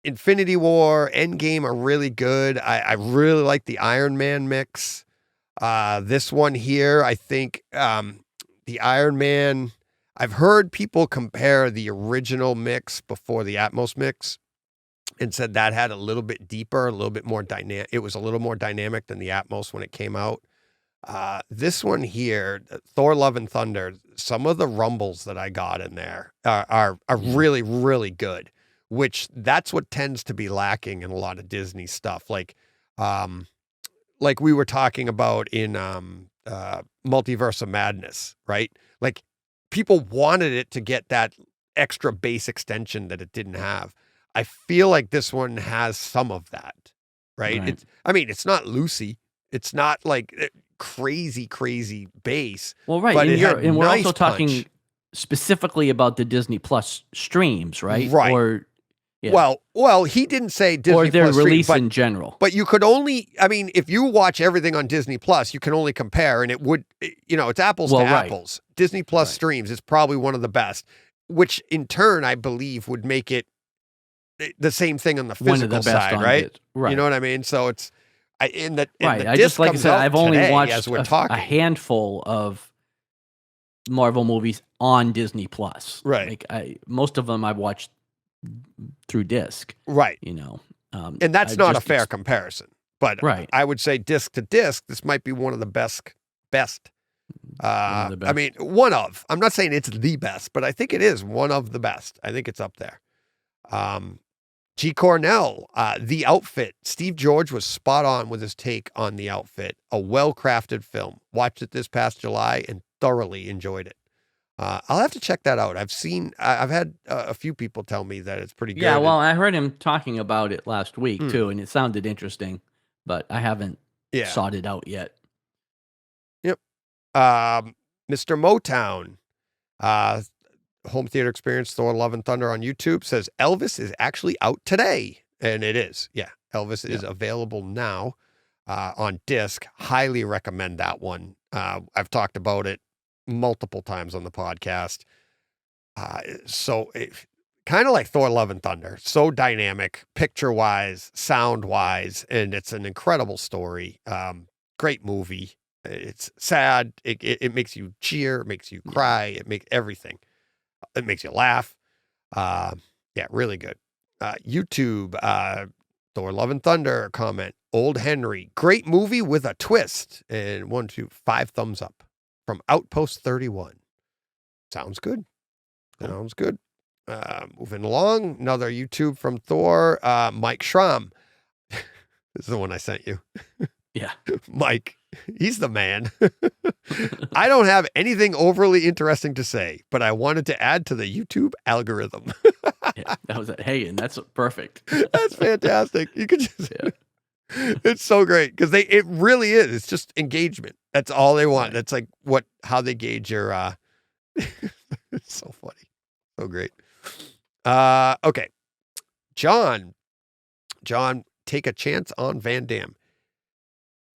Infinity War, Endgame are really good. I really like the Iron Man mix. This one here, I think the Iron Man, I've heard people compare the original mix before the Atmos mix and said that had a little bit deeper, a little bit more dynamic. It was a little more dynamic than the Atmos when it came out. This one here, Thor Love and Thunder, some of the rumbles that I got in there are really, really good, which that's what tends to be lacking in a lot of Disney stuff. Like we were talking about in Multiverse of Madness, right? Like people wanted it to get that extra bass extension that it didn't have. I feel like this one has some of that, right?
Right.
It's not Lucy. It's not like crazy bass.
Well, right,
but
and
it had
we're
nice
also talking
punch.
specifically about the Disney Plus streams, right?
Right.
Or yeah.
Well, he didn't say Disney
or their
Plus stream,
release
but
in general.
But you could only, if you watch everything on Disney Plus, you can only compare, and it would, it's apples to
Right.
apples. Disney Plus
Right.
streams is probably one of the best, which in turn, I believe, would make it the same thing on the
One of the
physical
best
side,
on
right?
it. Right.
You know what I mean? So it's, the
Right. I
disc
just, like I
comes
said,
out
I've only
today
watched
as we're
a
talking.
handful of Marvel movies on Disney Plus.
Right.
Like most of them I've watched through disc.
Right. And that's
I
not a
just
fair comparison, but
Right.
I would say disc to disc, this might be one of the best.
One of the best.
One of. I'm not saying it's the best, but I think it is one of the best. I think it's up there. G. Cornell, The Outfit. Steve George was spot on with his take on The Outfit. A well-crafted film. Watched it this past July and thoroughly enjoyed it. I'll have to check that out. I've had a few people tell me that it's pretty good.
Yeah, well, I heard him talking about it last week
Hmm.
too, and it sounded interesting, but I haven't sought it out yet.
Yep. Mr. Motown, Home Theater Experience, Thor Love and Thunder on YouTube says Elvis is actually out today. And it is. Yeah. Elvis is available now on disc. Highly recommend that one. I've talked about it multiple times on the podcast. So kind of like Thor Love and Thunder. So dynamic, picture-wise, sound-wise, and it's an incredible story. Great movie. It's sad. It makes you cheer. It makes you cry. It makes everything. It makes you laugh. Really good. YouTube, Thor Love and Thunder comment. Old Henry. Great movie with a twist. And 5 thumbs up from Outpost 31. Sounds good. Sounds good. Moving along. Another YouTube from Thor. Mike Schramm. This is the one I sent you.
Yeah.
Mike, he's the man. I don't have anything overly interesting to say, but I wanted to add to the YouTube algorithm.
Yeah, that was it. Hey, and that's perfect.
That's fantastic. You could just, it's so great because it really is. It's just engagement. That's all they want.
Right.
That's like how they gauge your, it's so funny. So great. Okay. John, take a chance on Van Damme.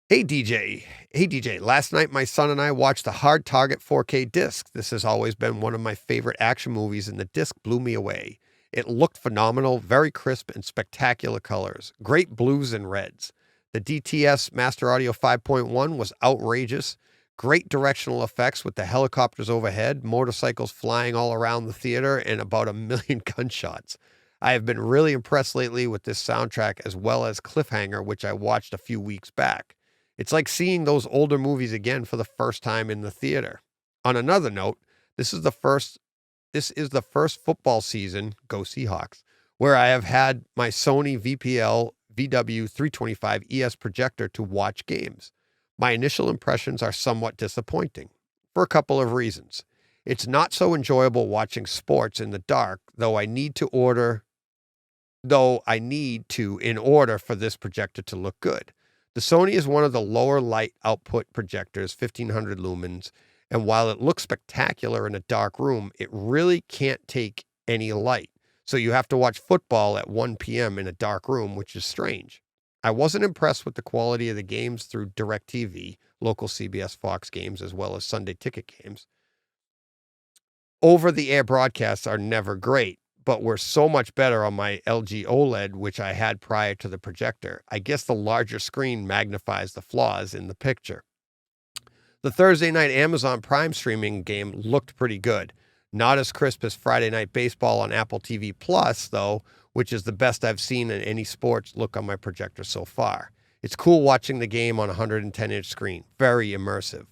Hey DJ, last night my son and I watched the Hard Target 4K disc. This has always been one of my favorite action movies, and the disc blew me away. It looked phenomenal, very crisp and spectacular colors. Great blues and reds. The DTS Master Audio 5.1 was outrageous. Great directional effects with the helicopters overhead, motorcycles flying all around the theater, and about 1 million gunshots. I have been really impressed lately with this soundtrack as well as Cliffhanger, which I watched a few weeks back. It's like seeing those older movies again for the first time in the theater. On another note, this is the first football season, go Seahawks, where I have had my Sony VPL VW325 ES projector to watch games. My initial impressions are somewhat disappointing for a couple of reasons. It's not so enjoyable watching sports in the dark, though I need to in order for this projector to look good. The Sony is one of the lower light output projectors, 1500 lumens, and while it looks spectacular in a dark room, it really can't take any light. So you have to watch football at 1 p.m. in a dark room, which is strange. I wasn't impressed with the quality of the games through DirecTV, local CBS Fox games, as well as Sunday ticket games. Over-the-air broadcasts are never great, but were so much better on my LG OLED, which I had prior to the projector. I guess the larger screen magnifies the flaws in the picture. The Thursday night Amazon Prime streaming game looked pretty good. Not as crisp as Friday Night Baseball on Apple TV Plus, though, which is the best I've seen in any sports look on my projector so far. It's cool watching the game on a 110-inch screen. Very immersive.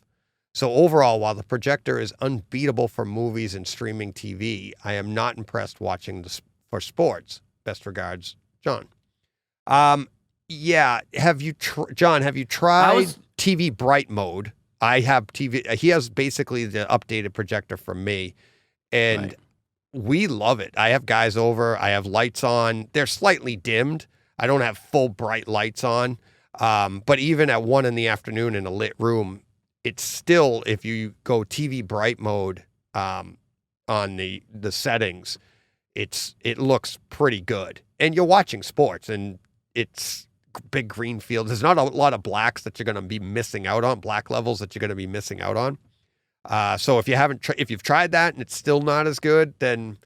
So overall, while the projector is unbeatable for movies and streaming TV, I am not impressed watching for sports. Best regards, John. Yeah. Have you tried TV bright mode? I have TV. He has basically the updated projector from me, and we love it. I have guys over. I have lights on. They're slightly dimmed. I don't have full bright lights on. But even at 1 p.m. in a lit room, it's still, if you go TV bright mode on the settings, it looks pretty good. And you're watching sports, and it's big green field. There's not a lot of blacks that you're going to be missing out on, black levels that you're going to be missing out on. So if you've tried that and it's still not as good, then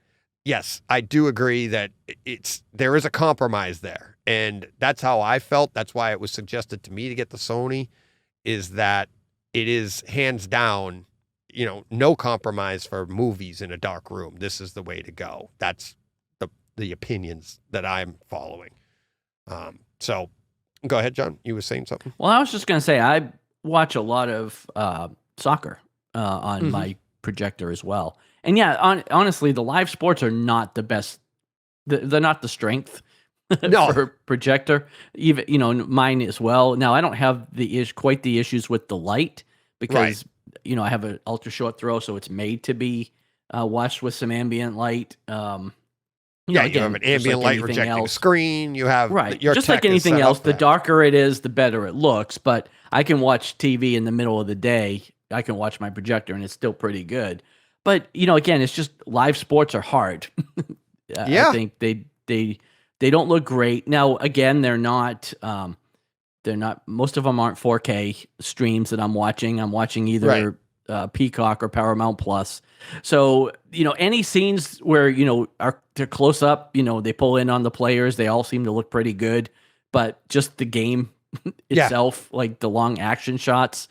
yes, I do agree that there is a compromise there. And that's how I felt. That's why it was suggested to me to get the Sony, is that it is hands down, no compromise for movies in a dark room. This is the way to go. That's the opinions that I'm following. So go ahead, John. You were saying something?
Well, I was just going to say, I watch a lot of soccer on my projector as well. And yeah, honestly, the live sports are not the best. They're not the strength for projector. Even, mine as well. Now, I don't have quite the issues with the light because, I have an ultra short throw, so it's made to be watched with some ambient light.
You have an ambient light projecting screen. You have
just like anything else. The darker it is, the better it looks. But I can watch TV in the middle of the day. I can watch my projector, and it's still pretty good. But again, it's just live sports are hard. I think they don't look great. Now, again, they're not. Most of them aren't 4K streams that I'm watching. I'm watching either Peacock or Paramount Plus. So, any scenes where, they're close up, they pull in on the players, they all seem to look pretty good, but just the game itself, like the long action shots,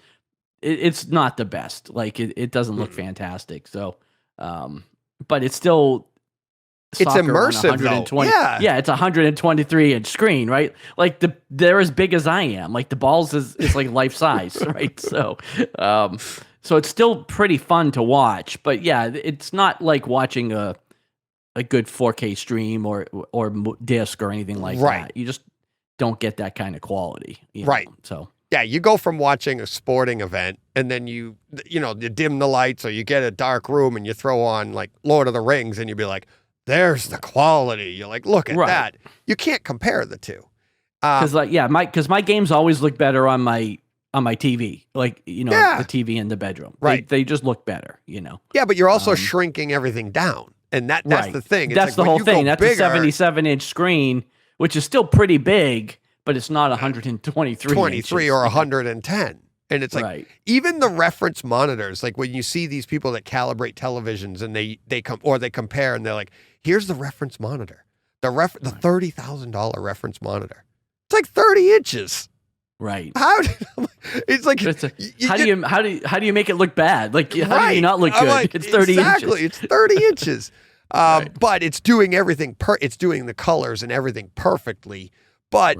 it's not the best. Like it doesn't look fantastic. So, but it's still,
it's immersive though.
Yeah, it's a 123-inch screen, right? Like they're as big as I am. Like the balls is like life size, right? So, so it's still pretty fun to watch. But yeah, it's not like watching a good 4K stream or disc or anything like that. You just don't get that kind of quality, know? So
yeah, you go from watching a sporting event and then you dim the lights, or you get a dark room and you throw on like Lord of the Rings and you'd be like, there's the quality. You're like, look at that. You can't compare the two.
Because my games always look better on my TV, like the TV in the bedroom. They just look better,
Yeah, but you're also shrinking everything down, and that's the thing. It's
that's the whole thing. That's a 77-inch screen, which is still pretty big, but it's not 123 inches.
Or 110. And it's like, even the reference monitors, like when you see these people that calibrate televisions and they compare and they're like, here's the reference monitor, the $30,000 reference monitor. It's like 30 inches.
Right.
It's like,
how do you make it look bad? Like, how do you not look good? Like, it's 30 inches.
Exactly. It's 30 inches. But it's doing everything. It's doing the colors and everything perfectly. But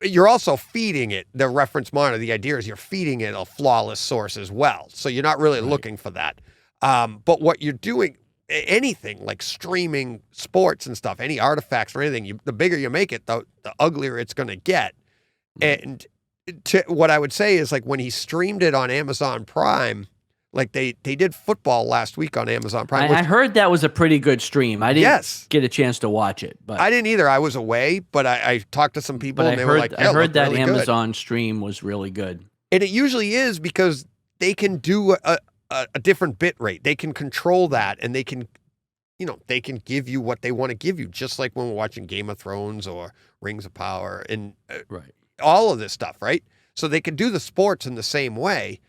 you're also feeding it the reference monitor. The idea is you're feeding it a flawless source as well. So you're not really looking for that. But what you're doing, anything like streaming sports and stuff, any artifacts or anything, the bigger you make it, the uglier it's going to get. And what I would say is, like, when he streamed it on Amazon Prime, like they did football last week on Amazon Prime.
I heard that was a pretty good stream. I didn't get a chance to watch it, but
I didn't either. I was away, but I talked to some people and they were like,
I heard that really Amazon stream was really good.
And it usually is, because they can do a different bit rate. They can control that, and they can give you what they want to give you, just like when we're watching Game of Thrones or Rings of Power and all of this stuff, right? So they can do the sports in the same way.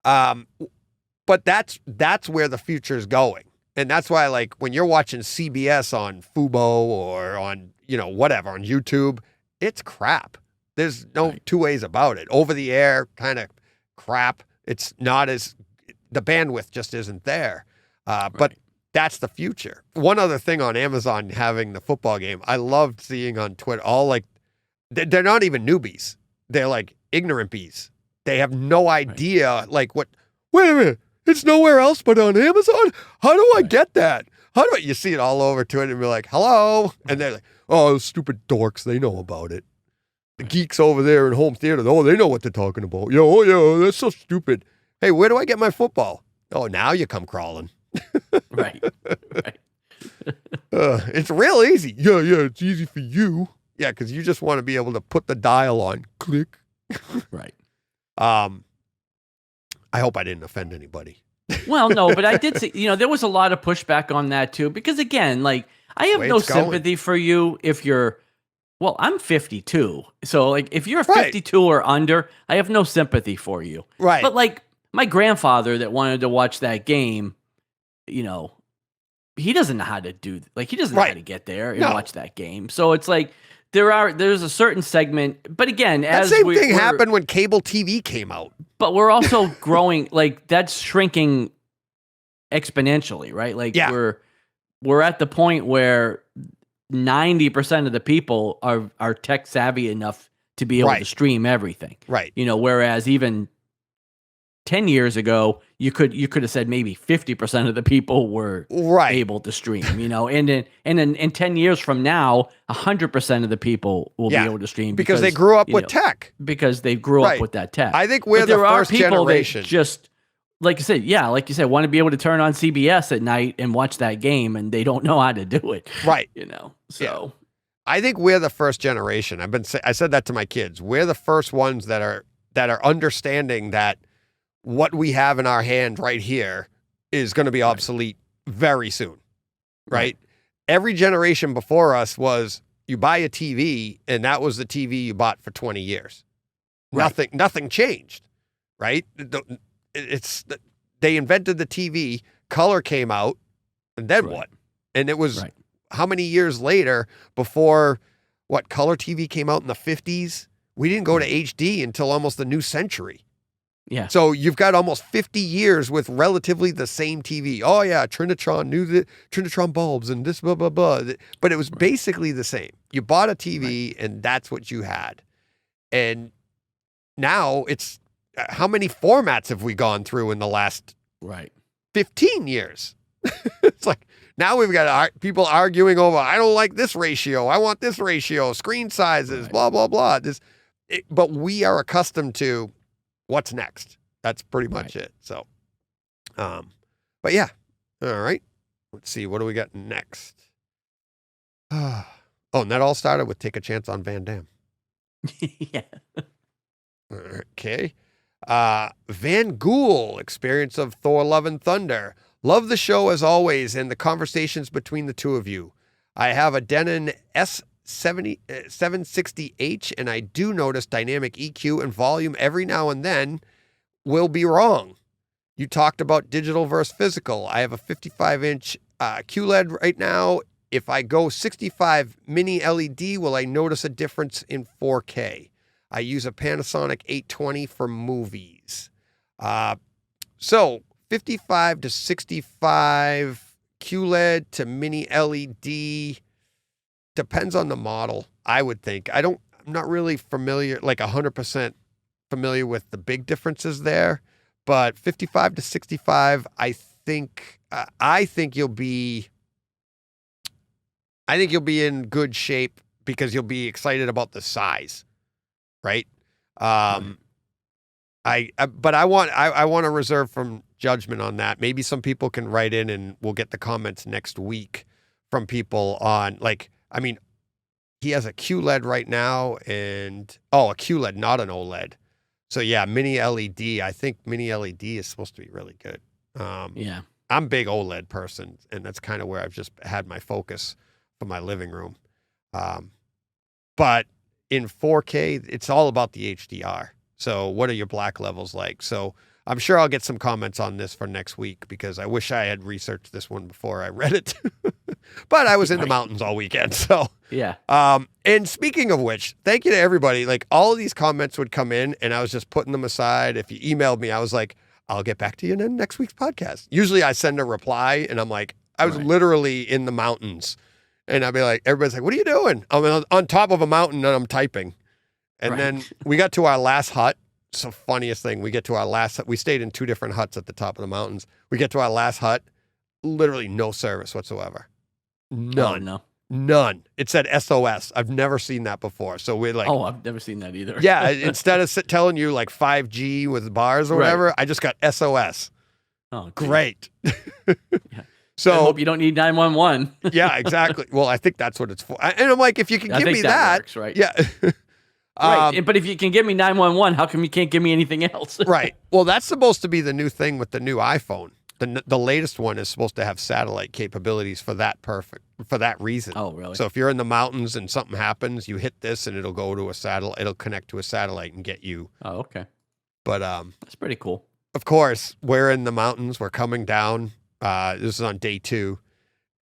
But that's where the future is going. And that's why, like, when you're watching CBS on Fubo or on, whatever, on YouTube, it's crap. There's no two ways about it. Over the air, kind of crap. It's not the bandwidth just isn't there. But that's the future. One other thing on Amazon having the football game, I loved seeing on Twitter, all like, they're not even newbies. They're like ignorant bees. They have no idea, like, wait a minute. It's nowhere else but on Amazon? How do I get that? You see it all over Twitter and be like, hello? And they're like, oh, those stupid dorks, they know about it. The geeks over there in home theater, they know what they're talking about. That's so stupid. Hey, where do I get my football? Oh, now you come crawling.
Right. Right.
It's real easy. Yeah, it's easy for you. Yeah, because you just want to be able to put the dial on, click.
Right.
I hope I didn't offend anybody.
Well, no, but I did see, there was a lot of pushback on that too, because again, like I have
Way
no
it's going.
sympathy for you if you're, well, I'm 52. So like if you're
Right.
52 or under, I have no sympathy for you.
Right.
But like my grandfather that wanted to watch that game, he doesn't know how to he doesn't know how
Right.
to get there and
No.
watch that game. So it's like there's a certain segment, but again,
That
as
same
we're,
thing happened when cable TV came out.
but we're also growing, like that's shrinking exponentially, right? Like
Yeah.
we're at the point where 90% of the people are tech savvy enough to be able to
Right.
stream everything.
Right.
Whereas even 10 years ago, you could have said maybe 50% of the people were
Right.
able to stream, and in 10 years from now, 100% of the people will
Yeah,
be able to stream
because they grew up with tech.
because they grew
Right.
up with that tech.
I think we're
But
the
there are
first
people
generation.
that just, like you said, want to be able to turn on CBS at night and watch that game, and they don't know how to do it.
Right.
So
I think we're the first generation. I said that to my kids. We're the first ones that are understanding that what we have in our hand right here is going to be obsolete very soon. Right? Every generation before us was you buy a TV and that was the TV you bought for 20 years.
Right.
Nothing changed. Right? They invented the TV, color came out, and then
Right.
what? And it was
Right.
how many years later before color TV came out in the 50s? We didn't go to HD until almost the new century.
Yeah.
So you've got almost 50 years with relatively the same TV. Oh yeah, Trinitron knew the Trinitron bulbs and this blah blah blah. But it was basically the same. You bought a TV and that's what you had. And now it's how many formats have we gone through in the last
Right.
15 years? It's like now we've got people arguing over, I don't like this ratio. I want this ratio, screen sizes,
Right.
blah, blah, blah. But we are accustomed to what's next. That's pretty much it. So, but yeah. All right. Let's see. What do we got next? Oh, and that all started with Take a Chance on Van Damme.
Yeah.
Okay. Van Gool, Experience of Thor Love and Thunder. Love the show as always and the conversations between the two of you. I have a Denon S760H and I do notice dynamic EQ and volume every now and then will be wrong. You talked about digital versus physical. I have a 55-inch QLED right now. If I go 65 mini LED, will I notice a difference in 4K? I use a Panasonic 820 for movies. So 55 to 65 QLED to mini LED depends on the model, I would think. I'm not really familiar, like 100% familiar with the big differences there, but 55 to 65, I think you'll be in good shape because you'll be excited about the size. Right. But I want to reserve from judgment on that. Maybe some people can write in and we'll get the comments next week from people on he has a QLED right now and a QLED, not an OLED. So yeah, mini LED. I think mini LED is supposed to be really good.
Yeah.
I'm a big OLED person and that's kind of where I've just had my focus for my living room. But in 4K, it's all about the HDR. So what are your black levels like? So I'm sure I'll get some comments on this for next week because I wish I had researched this one before I read it. But I was in the mountains all weekend. So
Yeah.
and speaking of which, thank you to everybody. Like all of these comments would come in and I was just putting them aside. If you emailed me, I was like, I'll get back to you in next week's podcast. Usually I send a reply and I'm like, I was literally in the mountains. And I'd be like, everybody's like, what are you doing? I'm on top of a mountain and I'm typing. And then we got to our last hut. It's the funniest thing. We stayed in two different huts at the top of the mountains. We get to our last hut, literally no service whatsoever. None.
Oh, no.
None. It said SOS. I've never seen that before. So we're like,
Oh, I've never seen that either.
yeah, instead of telling you like 5G with bars or whatever, I just got SOS.
Oh, geez.
Great. So
hope you don't need 911.
yeah, exactly. Well, I think that's what it's for. And I'm like, if you can
I
give
think
me
that
that,
works, right?
yeah.
Right. But if you can give me 911, how come you can't give me anything else?
Right. Well, that's supposed to be the new thing with the new iPhone. The latest one is supposed to have satellite capabilities for that reason.
Oh, really?
So if you're in the mountains and something happens, you hit this and it'll go to a satellite. It'll connect to a satellite and get you.
Oh, okay.
But
That's pretty cool.
of course, we're in the mountains. We're coming down. This is on day 2,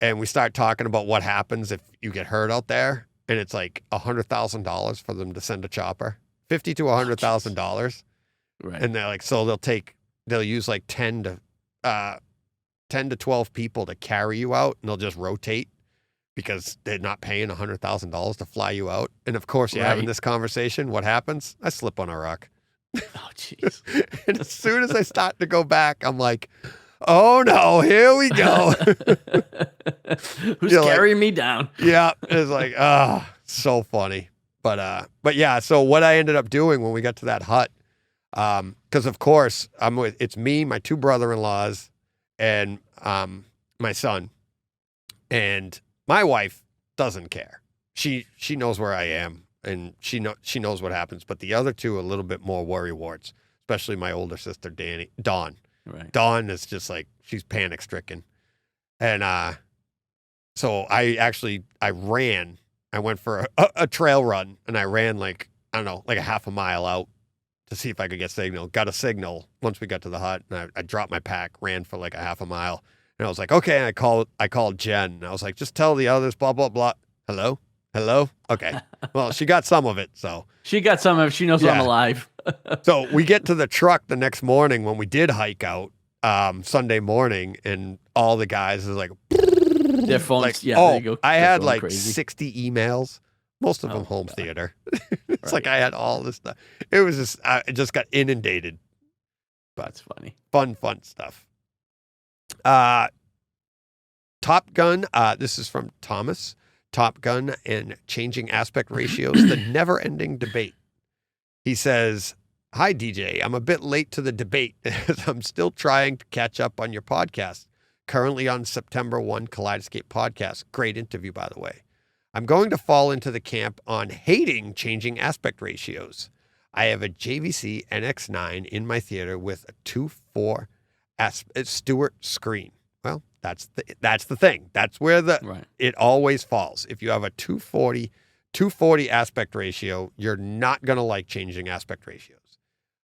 and we start talking about what happens if you get hurt out there, and it's like $100,000 for them to send a chopper, $50,000 to $100,000,
Right.
and they're like, so they'll use like 10 to 12 people to carry you out, and they'll just rotate because they're not paying $100,000 to fly you out. And of course, you're having
Right.
this conversation. What happens? I slip on a rock.
Oh, jeez.
And as soon as I start to go back, I'm like, oh no, here we go.
Who's
You're like-
carrying me down?
Yeah. It's like, so funny. But yeah, so what I ended up doing when we got to that hut, because of course it's me, my 2 brother-in-laws, and my son, and my wife doesn't care. She knows where I am, and she knows what happens. But the other 2 are a little bit more worrywarts, especially my older sister Dawn.
Right.
Dawn is just like, she's panic stricken, and so I ran. I went for a trail run, and I ran like, I don't know, like a half a mile out to see if I could get signal. Got a signal once we got to the hut, and I dropped my pack, ran for like a half a mile, and I was like, okay. And I called Jen, and I was like, just tell the others, blah blah blah. Hello, okay. Well, she got some of it, so
She got some of. She knows I'm
Yeah.
alive.
so we get to the truck the next morning when we did hike out Sunday morning, and all the guys is like,
Their phones.
like,
yeah.
oh,
They go,
I
they're
had
going
like
crazy.
60 emails, most of them
Oh,
home
God.
theater. It's like I had all this stuff. It was just, I just got inundated.
That's funny.
Fun stuff. Top Gun, this is from Thomas. Top Gun and changing aspect ratios, the never-ending debate. He says, hi, DJ. I'm a bit late to the debate as I'm still trying to catch up on your podcast. Currently on September 1 Kaleidescape podcast. Great interview, by the way. I'm going to fall into the camp on hating changing aspect ratios. I have a JVC NX9 in my theater with a 2.4 Stewart screen. Well, that's the thing. That's where
Right.
it always falls. If you have a 240 aspect ratio, you're not going to like changing aspect ratios.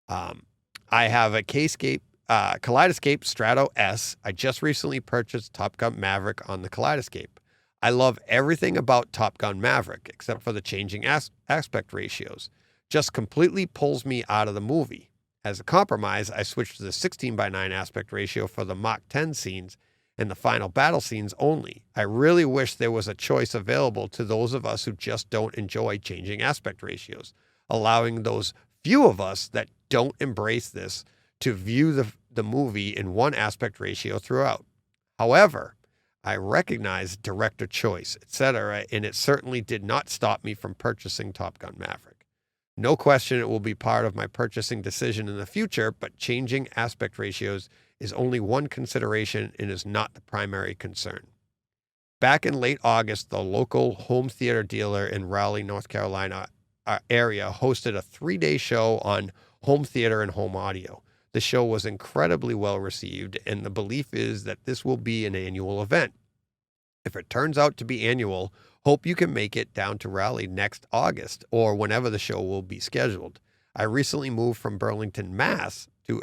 I have a Kaleidescape Strato S. I just recently purchased Top Gun Maverick on the Kaleidescape. I love everything about Top Gun Maverick except for the changing aspect ratios. Just completely pulls me out of the movie. As a compromise, I switched to the 16:9 aspect ratio for the Mach 10 scenes and the final battle scenes only. I really wish there was a choice available to those of us who just don't enjoy changing aspect ratios, allowing those few of us that don't embrace this to view the movie in one aspect ratio throughout. However, I recognize director choice, etc., and it certainly did not stop me from purchasing Top Gun Maverick. No question it will be part of my purchasing decision in the future, but changing aspect ratios is only one consideration and is not the primary concern. Back in late August, the local home theater dealer in Raleigh, North Carolina area hosted a 3-day show on home theater and home audio. The show was incredibly well received, and the belief is that this will be an annual event. If it turns out to be annual, hope you can make it down to Raleigh next August or whenever the show will be scheduled. I recently moved from Burlington, Mass. to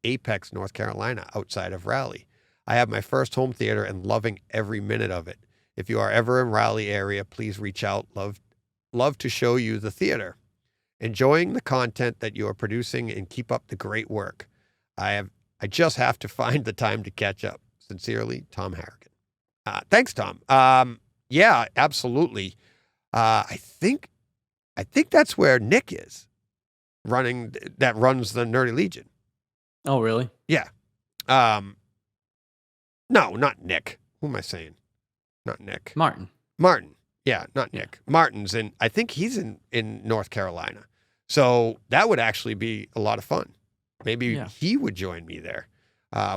Apex, North Carolina, outside of Raleigh. I have my first home theater and loving every minute of it. If you are ever in Raleigh area, please reach out. Love to show you the theater. Enjoying the content that you are producing and keep up the great work. I just have to find the time to catch up. Sincerely, Tom Harrigan. Thanks, Tom. Yeah, absolutely. I think that's where Nick is that runs the Nerdy Legion.
Oh, really?
Yeah. No, not Nick. Who am I saying? Not Nick.
Martin.
Martin. Yeah, not
Yeah.
Nick. Martin's I think he's in North Carolina. So that would actually be a lot of fun. Maybe
Yeah.
he would join me there.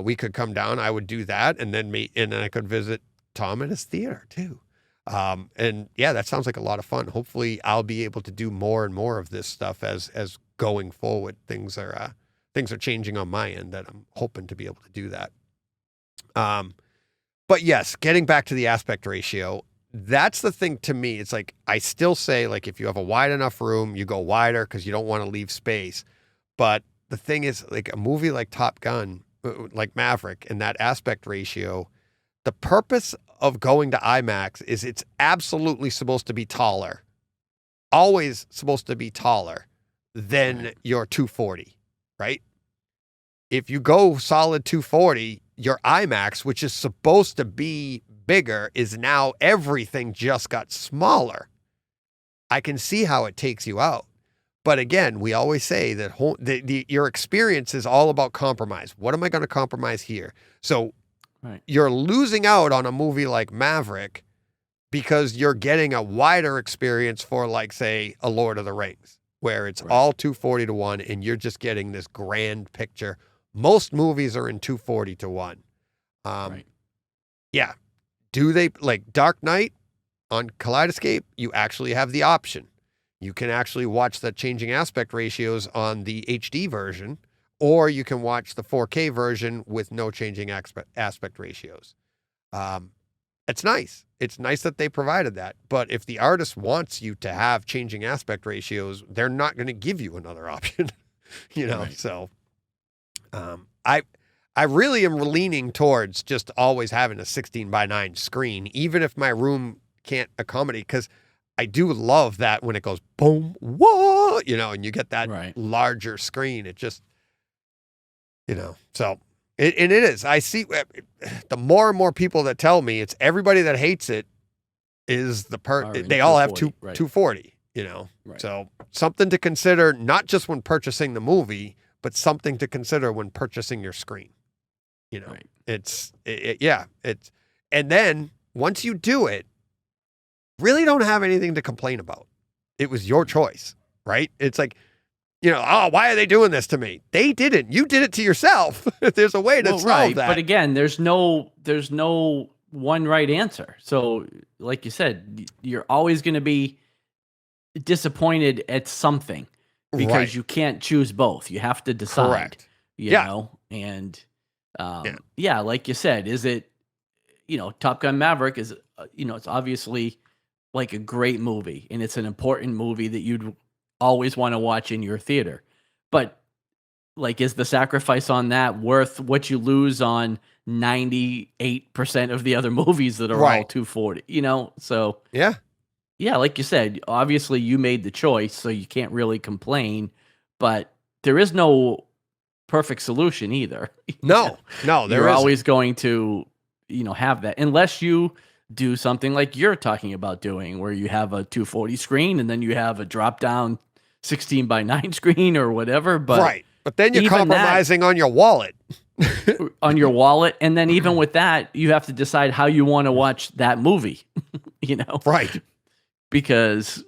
we could come down. I would do that, and then I could visit Tom at his theater too. And yeah, that sounds like a lot of fun. Hopefully, I'll be able to do more and more of this stuff as going forward. Things are changing on my end that I'm hoping to be able to do that. But yes, getting back to the aspect ratio, that's the thing to me. It's like, I still say, like, if you have a wide enough room, you go wider because you don't want to leave space. But the thing is, like, a movie like Top Gun, like Maverick, and that aspect ratio, the purpose of going to IMAX is it's absolutely supposed to be taller, always supposed to be taller than your 240, right? If you go solid 240, your IMAX, which is supposed to be bigger, is now everything just got smaller. I can see how it takes you out. But again, we always say that your experience is all about compromise. What am I going to compromise here? So you're losing out on a movie like Maverick because you're getting a wider experience for, like, say, a Lord of the Rings, where it's all 240 to 1, and you're just getting this grand picture. Most movies are in 240 to 1. Yeah. Do they, like Dark Knight on Kaleidescape? You actually have the option. You can actually watch the changing aspect ratios on the HD version, or you can watch the 4K version with no changing aspect ratios. It's nice. It's nice that they provided that. But if the artist wants you to have changing aspect ratios, they're not going to give you another option, So I really am leaning towards just always having a 16:9 screen, even if my room can't accommodate, because I do love that when it goes boom, whoa, and you get that larger screen. It just, so it is. I see the more and more people that tell me it's everybody that hates it is they all have 240, So something to consider, not just when purchasing the movie, but something to consider when purchasing your screen. And then once you do it, really don't have anything to complain about. It was your choice, right? It's like, why are they doing this to me? They didn't. You did it to yourself. There's a way to solve that.
But again, there's no one right answer. So, like you said, you're always going to be disappointed at something because you can't choose both. You have to decide.
Correct.
You know, and like you said, is it, Top Gun Maverick is, it's obviously like a great movie, and it's an important movie that you'd always want to watch in your theater. But, like, is the sacrifice on that worth what you lose on 98% of the other movies that are all 240? So yeah, like you said, obviously you made the choice, so you can't really complain. But there is no perfect solution either.
No,
you're always going to, have that, unless you do something like you're talking about doing, where you have a 240 screen and then you have a drop down 16:9 screen or whatever. But
but then you're compromising on your wallet.
And then even with that, you have to decide how you want to watch that movie. Because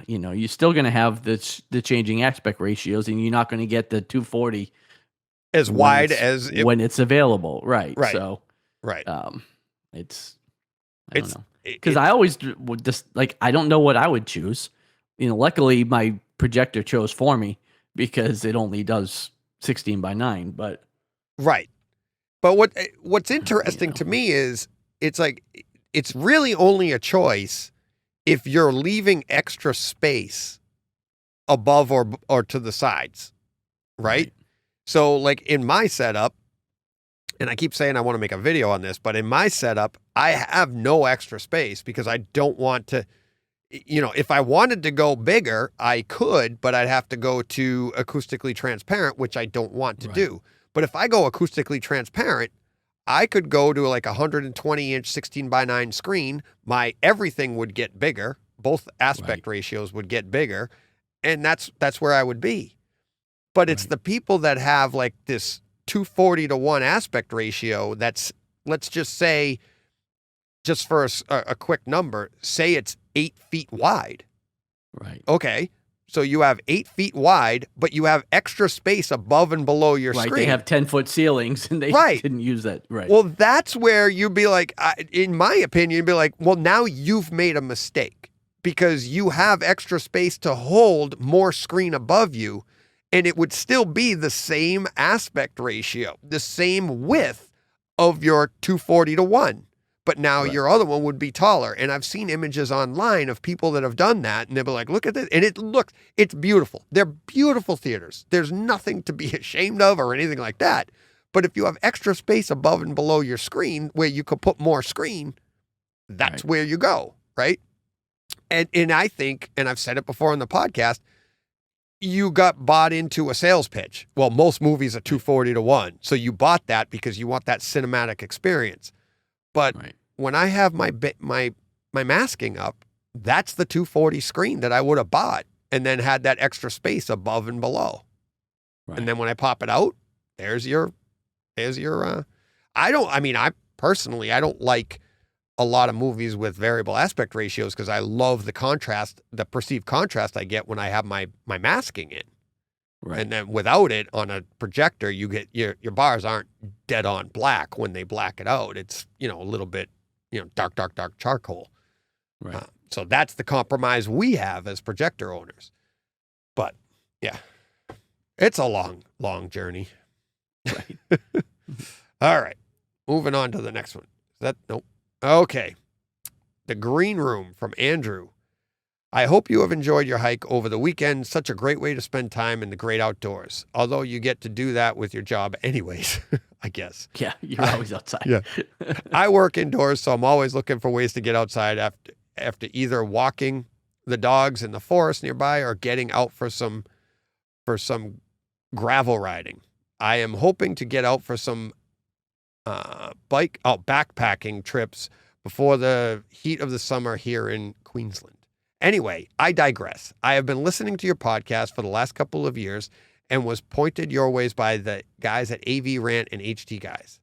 you're still going to have the changing aspect ratios, and you're not going to get the 240
as wide as
when it's available. Right. So, I don't know. Because I always would just, like, I don't know what I would choose. Luckily my projector chose for me because it only does 16:9, but.
Right. But what's interesting to me is it's like, it's really only a choice if you're leaving extra space above or to the sides, right? So, like, in my setup, and I keep saying I want to make a video on this, but in my setup, I have no extra space because I don't want to, if I wanted to go bigger, I could, but I'd have to go to acoustically transparent, which I don't want to do. But if I go acoustically transparent, I could go to like a 120-inch 16:9 screen. My everything would get bigger. Both aspect ratios would get bigger. And that's where I would be. But it's the people that have like this 240 to 1 aspect ratio that's, let's just say, just for a quick number, say it's 8 feet wide.
Right.
Okay. So you have 8 feet wide, but you have extra space above and below your
Right.
screen.
They have 10-foot ceilings and they
Right.
didn't use that. Right.
Well, that's where you'd be like, in my opinion, you'd be like, well, now you've made a mistake because you have extra space to hold more screen above you, and it would still be the same aspect ratio, the same width of your 240:1. But now
Right.
your other one would be taller. And I've seen images online of people that have done that, and they'll be like, look at this. And it's beautiful. They're beautiful theaters. There's nothing to be ashamed of or anything like that. But if you have extra space above and below your screen where you could put more screen, that's
Right.
where you go, right? And I think, and I've said it before on the podcast, you got bought into a sales pitch. Well, most movies are 240:1. So you bought that because you want that cinematic experience. But
Right.
when I have my masking up, that's the 240 screen that I would have bought and then had that extra space above and below.
Right.
And then when I pop it out, there's your I personally, I don't like a lot of movies with variable aspect ratios because I love the contrast, the perceived contrast I get when I have my masking in.
Right.
And then without it on a projector, you get your bars aren't dead on black when they black it out. It's, a little bit, dark charcoal.
Right.
So that's the compromise we have as projector owners. But yeah, it's a long, long journey.
Right.
All right. Moving on to the next one. Nope. Okay. The Green Room from Andrew. I hope you have enjoyed your hike over the weekend. Such a great way to spend time in the great outdoors. Although you get to do that with your job anyways, I guess.
Yeah. You're always outside.
Yeah. I work indoors, so I'm always looking for ways to get outside after either walking the dogs in the forest nearby or getting out for some gravel riding. I am hoping to get out for some backpacking trips before the heat of the summer here in Queensland. Anyway, I digress. I have been listening to your podcast for the last couple of years and was pointed your ways by the guys at AV Rant and HT Guys.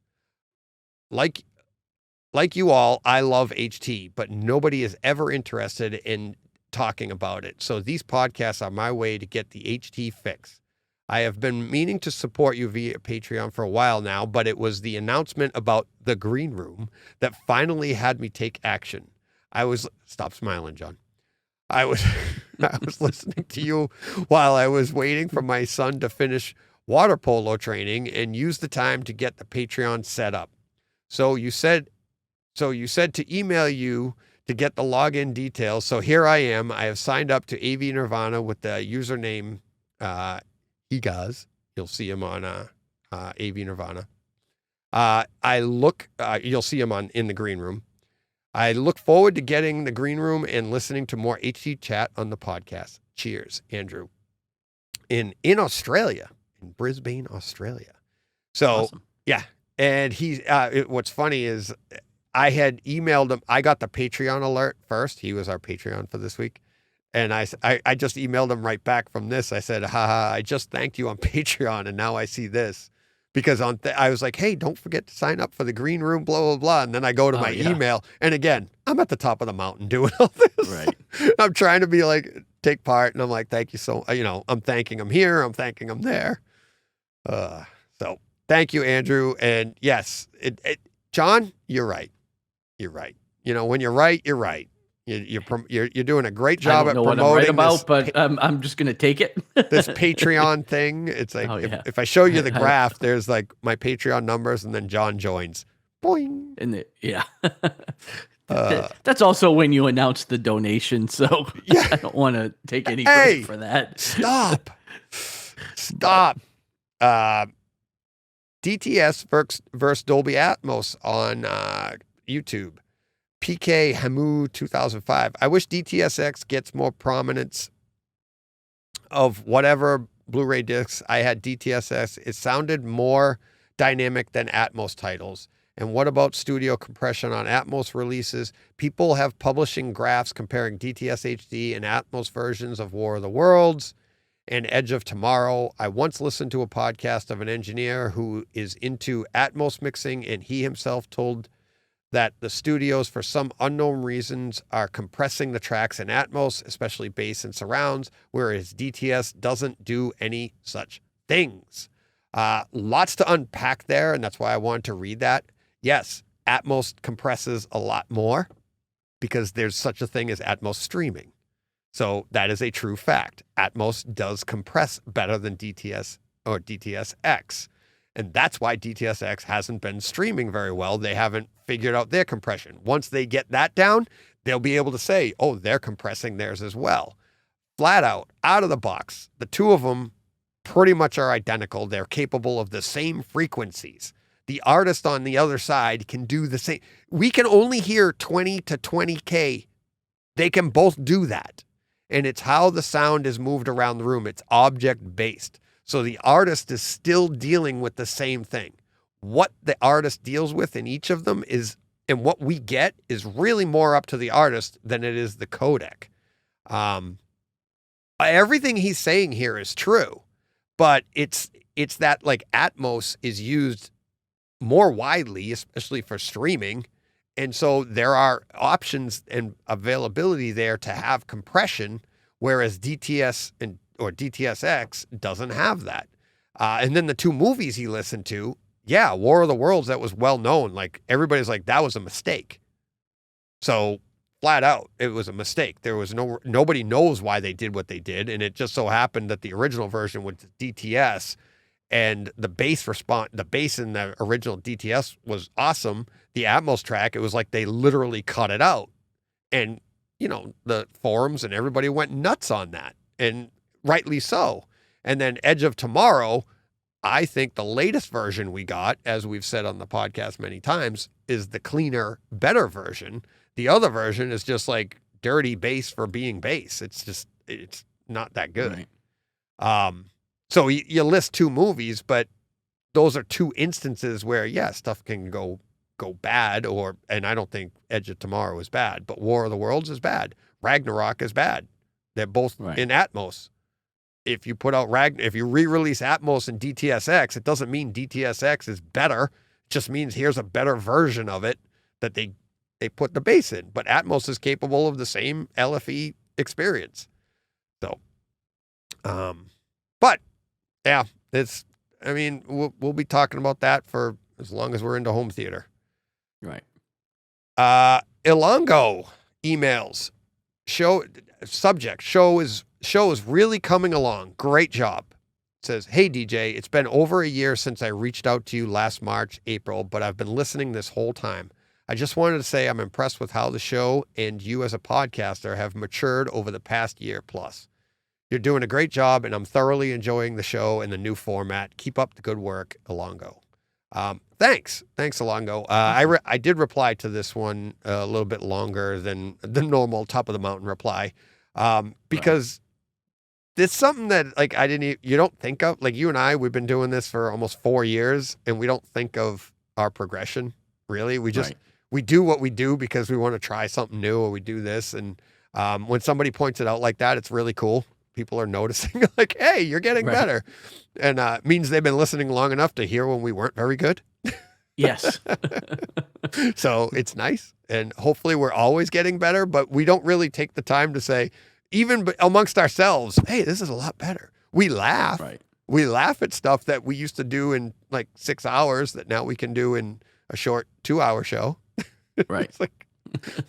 Like you all, I love HT, but nobody is ever interested in talking about it. So these podcasts are my way to get the HT fix. I have been meaning to support you via Patreon for a while now, but it was the announcement about the Green Room that finally had me take action. Stop smiling, John. I was listening to you while I was waiting for my son to finish water polo training and use the time to get the Patreon set up. So you said to email you to get the login details. So here I am. I have signed up to AV Nirvana with the username Egaz. You'll see him on AV Nirvana. You'll see him in the Green Room. I look forward to getting the Green Room and listening to more HT chat on the podcast. Cheers, Andrew. In Australia, in Brisbane, Australia. So,
Awesome.
yeah. And what's funny is I had emailed him. I got the Patreon alert first. He was our Patreon for this week. And I just emailed him right back from this. I said, haha, I just thanked you on Patreon and now I see this. Because I was like, hey, don't forget to sign up for the Green Room, blah, blah, blah. And then I go to my email. And again, I'm at the top of the mountain doing all this.
Right.
I'm trying to be like, take part. And I'm like, thank you so, I'm thanking him here. I'm thanking him there. So thank you, Andrew. And yes, John, you're right. You're right. When you're right, you're right. You're doing a great job at promoting
what I'm right about,
this,
but I'm just going to take it.
this Patreon thing. It's like, if I show you the graph, there's like my Patreon numbers and then John joins. Boing.
And that's also when you announce the donation. So
Yeah.
I don't want to take any
Hey,
credit for that.
Stop. DTS versus Dolby Atmos on YouTube. PK Hamu 2005. I wish DTSX gets more prominence of whatever Blu-ray discs. I had DTSX. It sounded more dynamic than Atmos titles. And what about studio compression on Atmos releases? People have publishing graphs comparing DTS HD and Atmos versions of War of the Worlds and Edge of Tomorrow. I once listened to a podcast of an engineer who is into Atmos mixing, and he himself told that the studios, for some unknown reasons, are compressing the tracks in Atmos, especially bass and surrounds, whereas DTS doesn't do any such things. Lots to unpack there, and that's why I wanted to read that. Yes, Atmos compresses a lot more because there's such a thing as Atmos streaming. So that is a true fact. Atmos does compress better than DTS or DTS-X. And that's why DTS-X hasn't been streaming very well. They haven't figured out their compression. Once they get that down, they'll be able to say, oh, they're compressing theirs as well. Flat out of the box, the two of them pretty much are identical. They're capable of the same frequencies. The artist on the other side can do the same. We can only hear 20 to 20K. They can both do that. And it's how the sound is moved around the room. It's object-based. So the artist is still dealing with the same thing. What the artist deals with in each of them is, and what we get is really more up to the artist than it is the codec. Everything he's saying here is true, but it's that like Atmos is used more widely, especially for streaming. And so there are options and availability there to have compression, whereas DTS or DTS-X doesn't have that. And then the two movies he listened to, yeah, War of the Worlds, that was well known. Like everybody's like, that was a mistake. So flat out, it was a mistake. There was nobody knows why they did what they did. And it just so happened that the original version was DTS, and the bass in the original DTS was awesome. The Atmos track, it was like they literally cut it out. And, you know, the forums and everybody went nuts on that. And rightly so. And then Edge of Tomorrow, I think the latest version we got, as we've said on the podcast many times, is the cleaner, better version. The other version is just like dirty bass for being bass. It's not that good. Right. So you list two movies, but those are two instances where, yeah, stuff can go bad, and I don't think Edge of Tomorrow is bad, but War of the Worlds is bad. Ragnarok is bad. They're both in Atmos. If you if you re-release Atmos and DTS-X, it doesn't mean DTS-X is better. It just means here's a better version of it that they put the bass in. But Atmos is capable of the same LFE experience. So, but yeah, we'll be talking about that for as long as we're into home theater.
Right.
Ilongo emails. Show is really coming along. Great job. It says, hey DJ, it's been over a year since I reached out to you last March, April, but I've been listening this whole time. I just wanted to say I'm impressed with how the show and you as a podcaster have matured over the past year plus. You're doing a great job, and I'm thoroughly enjoying the show and the new format. Keep up the good work, Ilongo. Thanks, Ilongo. I did reply to this one a little bit longer than the normal top of the mountain reply, because it's something that like you don't think of. Like you and I, we've been doing this for almost 4 years, and we don't think of our progression really. We just we do what we do because we want to try something new, or we do this, and when somebody points it out like that, it's really cool. People are noticing, like, hey, you're getting better. And it means they've been listening long enough to hear when we weren't very good.
Yes.
So it's nice. And hopefully we're always getting better, but we don't really take the time to say, even amongst ourselves, hey, this is a lot better. We laugh.
Right.
We laugh at stuff that we used to do in like 6 hours that now we can do in a short 2-hour show.
Right.
It's like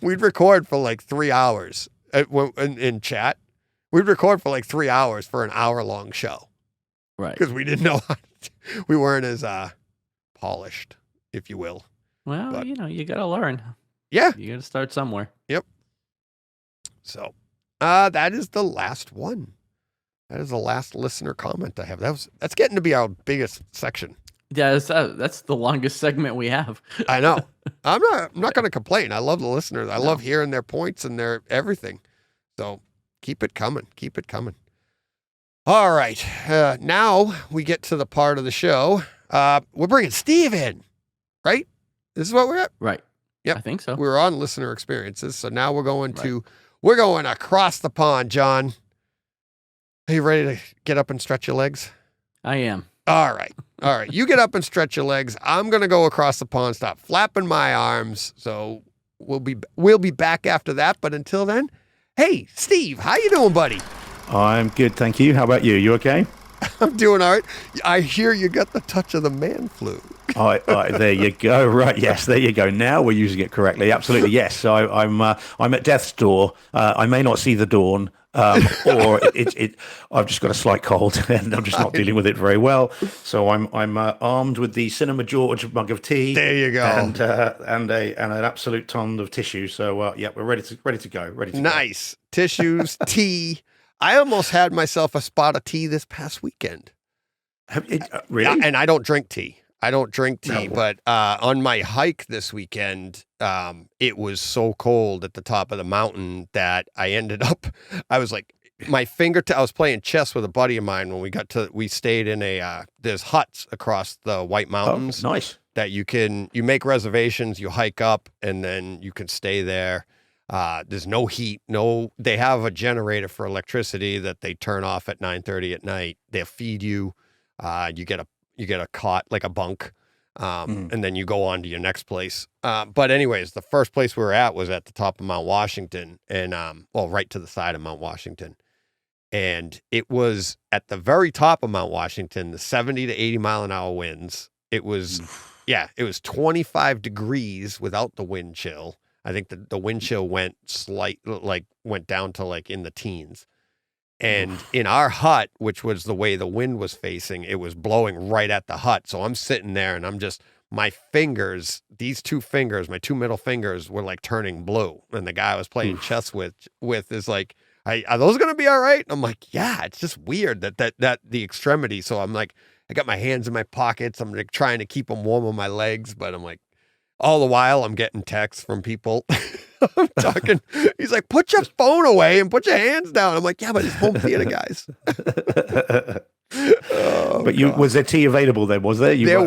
we'd record for like 3 hours in chat. We'd record for like 3 hours for an hour-long show.
Right.
Because we didn't know we weren't as polished, if you will.
Well,
But-
you got to learn.
Yeah.
You got to start somewhere.
So that is the last one. That is the last listener comment I have. That's getting to be our biggest section.
Yeah, that's the longest segment we have.
I know. I'm not going to complain. I love the listeners. I love hearing their points and their everything. So keep it coming. Keep it coming. All right. Now we get to the part of the show. We're bringing Steve in, right? This is what we're at?
Right.
Yep.
I think so.
We're on listener experiences. So now we're going across the pond, John. Are you ready to get up and stretch your legs?
I am.
All right. All right. You get up and stretch your legs. I'm going to go across the pond, stop flapping my arms. So we'll be back after that. But until then, hey, Steve, how you doing, buddy?
I'm good, thank you. How about you? You okay?
I'm doing all right. I hear you got the touch of the man flu.
There you go. Right, yes, there you go. Now we're using it correctly. Absolutely, yes. So I'm at death's door. I may not see the dawn, or I've just got a slight cold, and I'm just not dealing with it very well. So I'm armed with the Cinema George mug of tea.
There you go.
And an absolute ton of tissue. So yeah, we're ready to go.
Nice tissues, tea. I almost had myself a spot of tea this past weekend.
Really?
And I don't drink tea.
No.
But on my hike this weekend, it was so cold at the top of the mountain that I ended up, I was like, I was playing chess with a buddy of mine when we stayed in there's huts across the White Mountains.
Oh, nice.
That you make reservations, you hike up, and then you can stay there. There's no heat. They have a generator for electricity that they turn off at 9:30 at night. They'll feed you. You get a cot, like a bunk, and then you go on to your next place. But anyways, the first place we were at was at the top of Mount Washington, and right to the side of Mount Washington. And it was at the very top of Mount Washington, the 70 to 80 mile an hour winds. It was 25 degrees without the wind chill. I think the wind chill went down to like in the teens. And in our hut, which was the way the wind was facing, it was blowing right at the hut. So I'm sitting there and my fingers, these two fingers, my two middle fingers were like turning blue. And the guy I was playing chess with is like, are those going to be all right? And I'm like, yeah, it's just weird that the extremity. So I'm like, I got my hands in my pockets. I'm like trying to keep them warm on my legs, but I'm like, all the while I'm getting texts from people. I'm talking. He's like, put your phone away and put your hands down. I'm like, yeah, but it's home theater, guys.
Was there tea available then? Was there?
There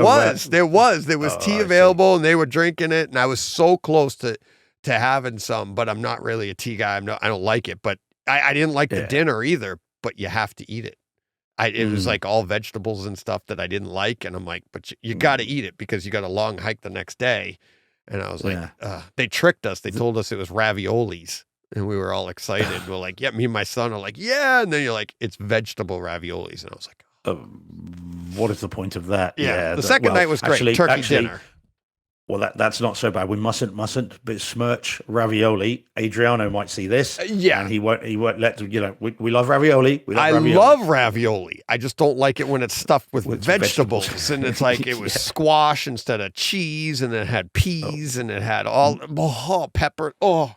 was tea available, and they were drinking it. And I was so close to having some, but I'm not really a tea guy. I don't like it, but I didn't like the dinner either. But you have to eat it. It was like all vegetables and stuff that I didn't like. And I'm like, but you got to eat it because you got a long hike the next day. And I was like, they tricked us. They told us it was raviolis. And we were all excited. We're like, yeah, me and my son are like, yeah. And then you're like, it's vegetable raviolis. And I was like,
what is the point of that?
Yeah. The second night was great. Turkey dinner.
Well, that's not so bad. We mustn't besmirch ravioli. Adriano might see this.
Yeah.
And he won't let, we love ravioli.
I love ravioli. I just don't like it when it's stuffed with vegetables. And it's like, it was squash instead of cheese. And it had peas and it had all pepper. Oh,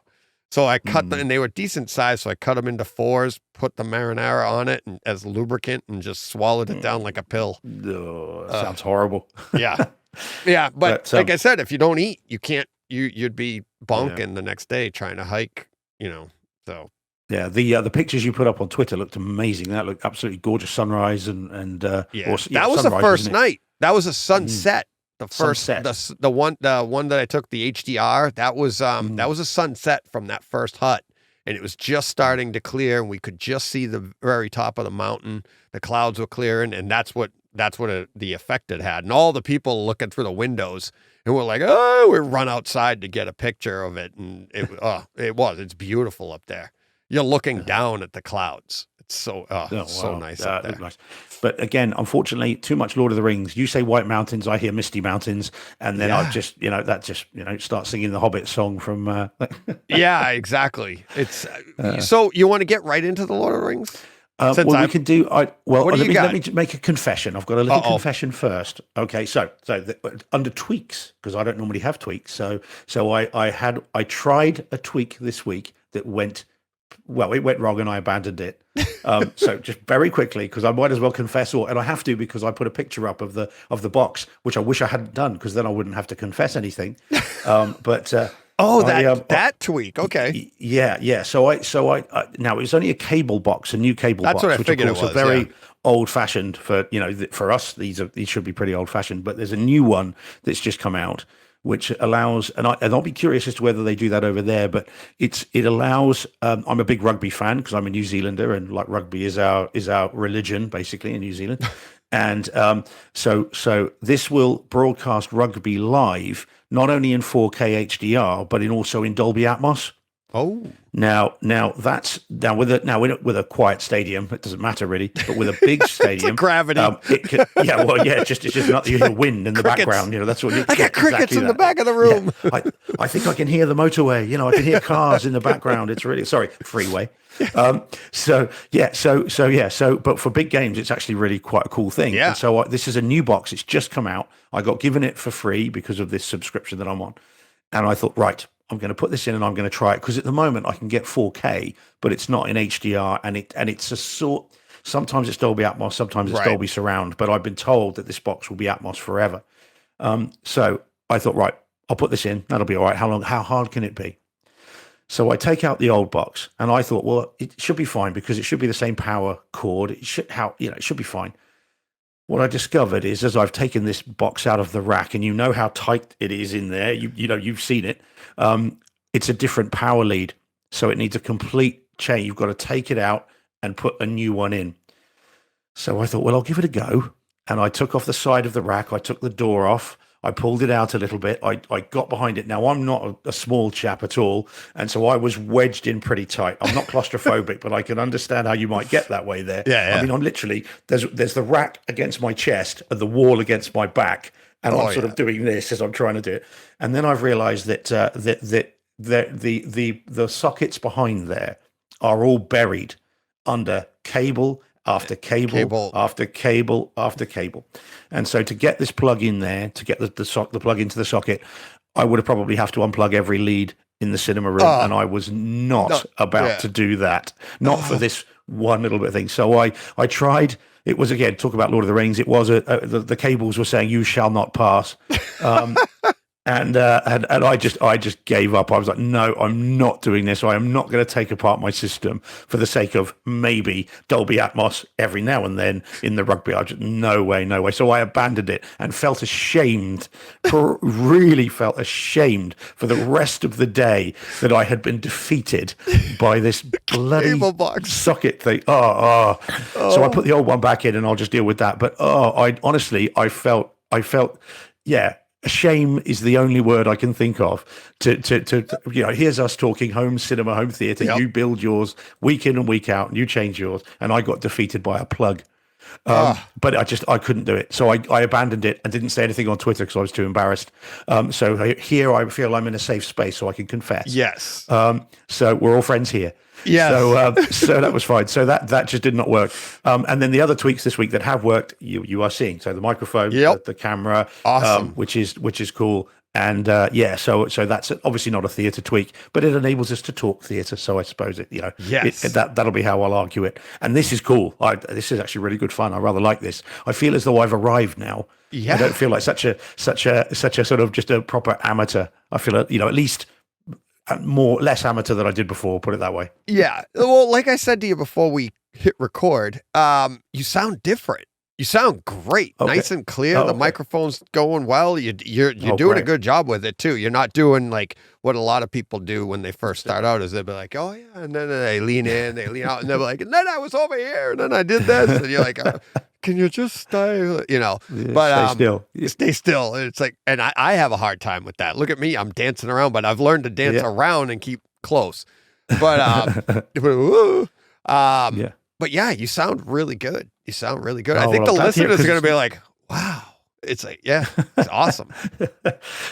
so I cut them and they were decent size. So I cut them into fours, put the marinara on it and, as lubricant and just swallowed it down like a pill.
Sounds horrible.
Yeah. Yeah, but like I said, if you don't eat, you can't. You'd be bonking the next day trying to hike. So
yeah. The pictures you put up on Twitter looked amazing. That looked absolutely gorgeous. Sunrise and
that was the first night. That was a sunset. The first
sunset.
the one that I took the HDR. That was a sunset from that first hut, and it was just starting to clear, and we could just see the very top of the mountain. The clouds were clearing, and that's what the effect it had. And all the people looking through the windows and we're like, oh, we run outside to get a picture of it. And it's beautiful up there. You're looking down at the clouds. It's so nice up there.
Nice. But again, unfortunately, too much Lord of the Rings. You say White Mountains, I hear Misty Mountains. And then I just, start singing the Hobbit song from.
Yeah, exactly. It's so you want to get right into the Lord of the Rings?
We can do. Let me make a confession. I've got a little confession first. Okay, so under tweaks, because I don't normally have tweaks. So I tried a tweak this week that went wrong and I abandoned it. So just very quickly, because I might as well confess, and I have to because I put a picture up of the box, which I wish I hadn't done because then I wouldn't have to confess anything.
That tweak. Okay.
Yeah. So I now it's only a cable box, a new cable box.
That's what I figured it was.
Very old fashioned for us. These should be pretty old fashioned, but there's a new one that's just come out, which allows, and I'll be curious as to whether they do that over there, but it allows, I'm a big rugby fan because I'm a New Zealander and like rugby is our religion basically in New Zealand. And so this will broadcast rugby live, not only in 4K HDR, but also in Dolby Atmos.
Oh,
now with a quiet stadium, it doesn't matter really. But with a big stadium,
gravity.
It's just not you hear wind in the background. That's what
I got crickets in the back of the room.
Yeah. I think I can hear the motorway. I can hear cars in the background. It's really freeway. But for big games, it's actually really quite a cool thing.
Yeah.
And so this is a new box. It's just come out. I got given it for free because of this subscription that I'm on, and I thought, right, I'm going to put this in and I'm going to try it because at the moment I can get 4K, but it's not in HDR, and it's a sort. Sometimes it's Dolby Atmos, sometimes it's Dolby Surround, but I've been told that this box will be Atmos forever. So I thought, right, I'll put this in. That'll be all right. How hard can it be? So I take out the old box, and I thought, well, it should be fine because it should be the same power cord. It should be fine. What I discovered is, as I've taken this box out of the rack, and how tight it is in there, you've seen it. It's a different power lead, so it needs a complete change. You've got to take it out and put a new one in. So I thought, well, I'll give it a go. And I took off the side of the rack. I took the door off. I pulled it out a little bit. I got behind it. Now, I'm not a small chap at all, and so I was wedged in pretty tight. I'm not claustrophobic, but I can understand how you might get that way there.
Yeah.
I mean, I'm literally, there's the rack against my chest and the wall against my back, and I'm sort of doing this as I'm trying to do it. And then I've realized that the sockets behind there are all buried under cable after cable after cable after cable. And so to get this plug in there, to get the plug into the socket, I would have probably have to unplug every lead in the cinema room. And I was not about to do that. Not for this one little bit of thing. So I tried. It was, again, talk about Lord of the Rings. It was the cables were saying, "You shall not pass." And I just gave up. I was like, no, I'm not doing this. I am not going to take apart my system for the sake of maybe Dolby Atmos every now and then in the rugby. I just, no way. So I abandoned it and felt ashamed, really felt ashamed for the rest of the day that I had been defeated by this bloody socket thing. So I put the old one back in and I'll just deal with that. But I felt, yeah. Shame is the only word I can think of to here's us talking home cinema, home theater. Yep. You build yours week in and week out and you change yours. And I got defeated by a plug. But I couldn't do it. So I abandoned it and didn't say anything on Twitter because I was too embarrassed. So here I feel I'm in a safe space so I can confess.
Yes.
So we're all friends here.
Yeah.
So that was fine. So that just did not work. And then the other tweaks this week that have worked, you are seeing. So the microphone, the camera,
awesome,
which is cool. And so that's obviously not a theatre tweak, but it enables us to talk theatre. So I suppose that'll be how I'll argue it. And this is cool. This is actually really good fun. I rather like this. I feel as though I've arrived now.
Yeah.
I don't feel like such a sort of just a proper amateur. I feel at least less amateur than I did before, put it that way.
Yeah. Well, like I said to you before we hit record, you sound different. You sound great. Okay. Nice and clear. The microphone's going well. You're doing a good job with it too. You're not doing like what a lot of people do when they first start out, is they'll be like, oh yeah, and then they lean in, they lean out, and they're like, and then I was over here, and then I did this, and you're like, can you just stay, but stay still. And it's like, and I have a hard time with that. Look at me, I'm dancing around, but I've learned to dance around and keep close. But but yeah, you sound really good. You sound really good. I think the listeners are going to be like, wow. It's like, yeah, it's awesome.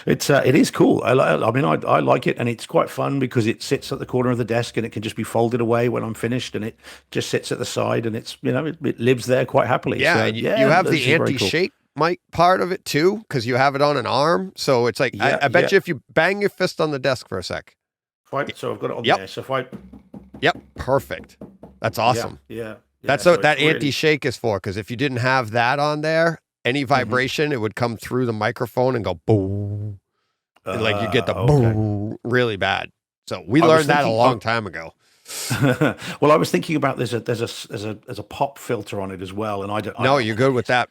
It is cool. I like it, and it's quite fun because it sits at the corner of the desk and it can just be folded away when I'm finished, and it just sits at the side, and it's it lives there quite happily.
Yeah, so, and you have the anti-shake mic part of it too, because you have it on an arm, so it's like I bet you if you bang your fist on the desk for a sec.
So I've got it on there. So if I,
perfect. That's awesome.
Yeah.
That's what that anti-shake is for, because if you didn't have that on there, any vibration, it would come through the microphone and go boom. Like you get the boom really bad. So we learned that a long time ago.
Well, I was thinking about there's a pop filter on it as well, and I don't.
No, you're good with that.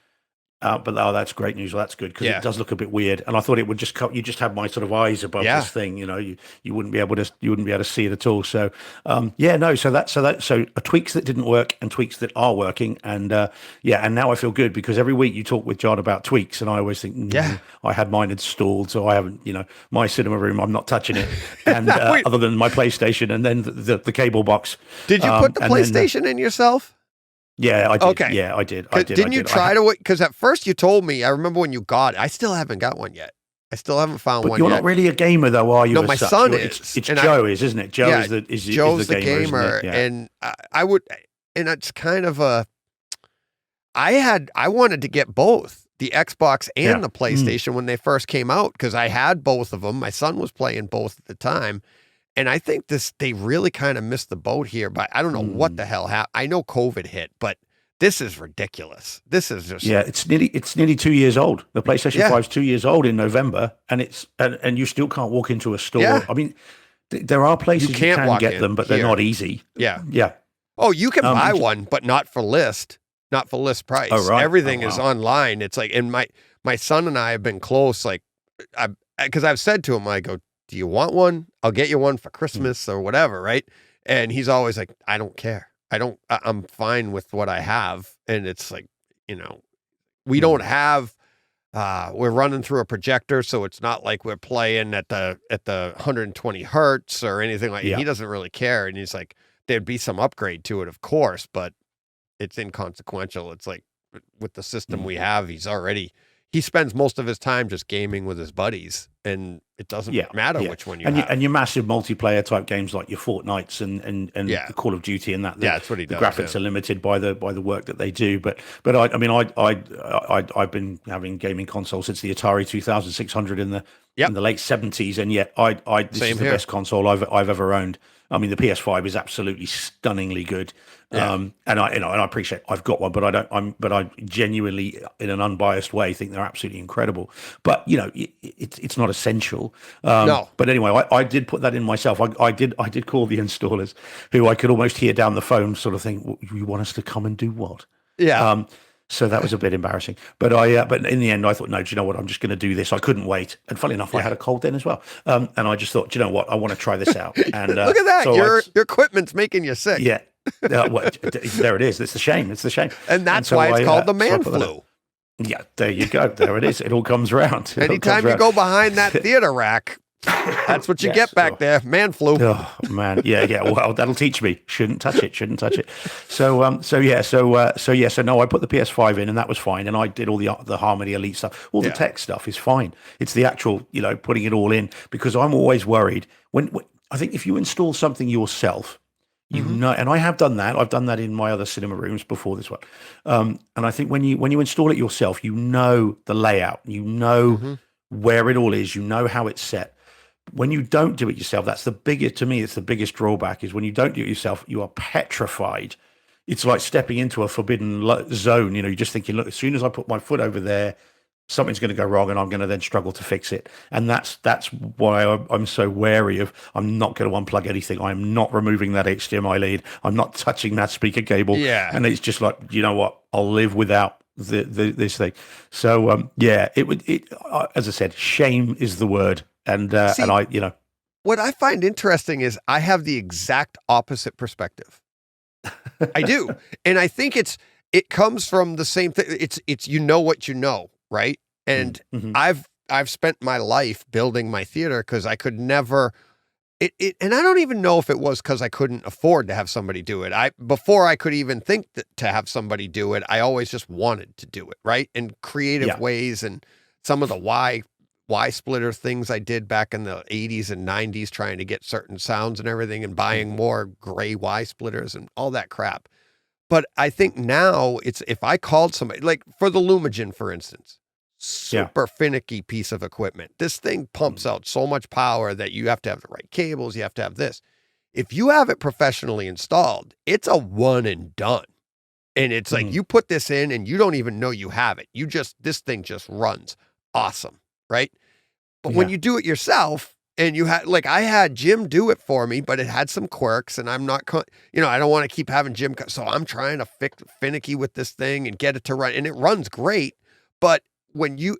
But that's great news. Well, that's good because it does look a bit weird. And I thought it would just you just have my sort of eyes above this thing. You wouldn't be able to see it at all. So no. So tweaks that didn't work and tweaks that are working. And and now I feel good because every week you talk with John about tweaks, and I always think, I had mine installed, so I haven't. My cinema room, I'm not touching it, and other than my PlayStation and then the cable box.
Did you put the PlayStation in yourself?
Yeah, I did.
Okay.
Yeah, I did.
Didn't you try to? Because at first you told me. I remember when you got it. I still haven't got one yet. I still haven't found one.
You're
yet.
not really a gamer, though, are you?
No, my son is.
It's Joe, isn't it? Joe is the
Joe's the gamer,
yeah.
and I would, and it's kind of a. I wanted to get both the Xbox and the PlayStation when they first came out because I had both of them. My son was playing both at the time. And I think they really kind of missed the boat here, but I don't know what the hell happened. I know COVID hit, but this is ridiculous. This is just
it's nearly 2 years old. The PlayStation 5 is 2 years old in November, and and you still can't walk into a store.
Yeah.
I mean, there are places you can get them, but they're not easy.
Yeah. Oh, you can buy one, but not for list price.
Oh, right.
Everything is online. It's like, and my son and I have been close. Like, because I've said to him, I go, do you want one? I'll get you one for Christmas or whatever, right? And he's always like, I don't care. I'm fine with what I have. And it's like, we don't have, we're running through a projector, so it's not like we're playing at the 120 hertz or anything like that. He doesn't really care. And he's like, there'd be some upgrade to it, of course, but it's inconsequential. It's like with the system we have, he spends most of his time just gaming with his buddies, and it doesn't matter which one you have.
And your massive multiplayer type games like your Fortnites and the Call of Duty and that.
That's what he does.
The graphics are limited by the work that they do. But I've been having gaming consoles since the Atari 2600 in the late 70s, and yet this is the best console I've ever owned. I mean, the PS5 is absolutely stunningly good. And I appreciate I've got one, but I genuinely, in an unbiased way, think they're absolutely incredible. But it's not essential.
No.
But anyway, I did put that in myself. I did call the installers, who I could almost hear down the phone, sort of think, "You want us to come and do what?"
Yeah.
So that was a bit embarrassing, but but in the end, I thought, no, do you know what? I'm just going to do this. I couldn't wait, and funny enough, I had a cold then as well, and I just thought, do you know what? I want to try this out. And
look at that, so your equipment's making you sick.
Yeah, there it is. It's the shame.
And that's why it's called the man flu.
Yeah, there you go. There it is. It all comes around.
Anytime you go behind that theater rack, that's what you get back there. Man flu.
Oh man, yeah. Well, that'll teach me. Shouldn't touch it. So no, I put the PS5 in, and that was fine. And I did all the Harmony Elite stuff. All the tech stuff is fine. It's the actual, putting it all in, because I'm always worried when I think if you install something yourself, and I have done that. I've done that in my other cinema rooms before this one. And I think when you install it yourself, the layout, where it all is, how it's set. When you don't do it yourself, it's the biggest drawback is when you don't do it yourself, you are petrified. It's like stepping into a forbidden zone. You're just thinking, look, as soon as I put my foot over there, something's going to go wrong, and I'm going to then struggle to fix it. And that's why I'm so wary of. I'm not going to unplug anything. I'm not removing that HDMI lead. I'm not touching that speaker cable.
Yeah.
And it's just like, you know what? I'll live without this thing. So as I said, shame is the word. And
what I find interesting is I have the exact opposite perspective. I do. And I think it comes from the same thing. It's what you know, right? And I've spent my life building my theater because I could never and I don't even know if it was because I couldn't afford to have somebody do it. Before I could even think to have somebody do it, I always just wanted to do it, right? In creative ways, and some of the Y splitter things I did back in the 80s and 90s, trying to get certain sounds and everything, and buying more gray Y splitters and all that crap. But I think now it's, if I called somebody, like for the Lumagen, for instance, super finicky piece of equipment. This thing pumps out so much power that you have to have the right cables. You have to have this. If you have it professionally installed, it's a one and done. And it's like, you put this in and you don't even know you have it. This thing just runs awesome. Right. But when you do it yourself, and I had Jim do it for me, but it had some quirks, and I'm not, I don't want to keep having Jim. So I'm trying to finicky with this thing and get it to run, and it runs great, But when you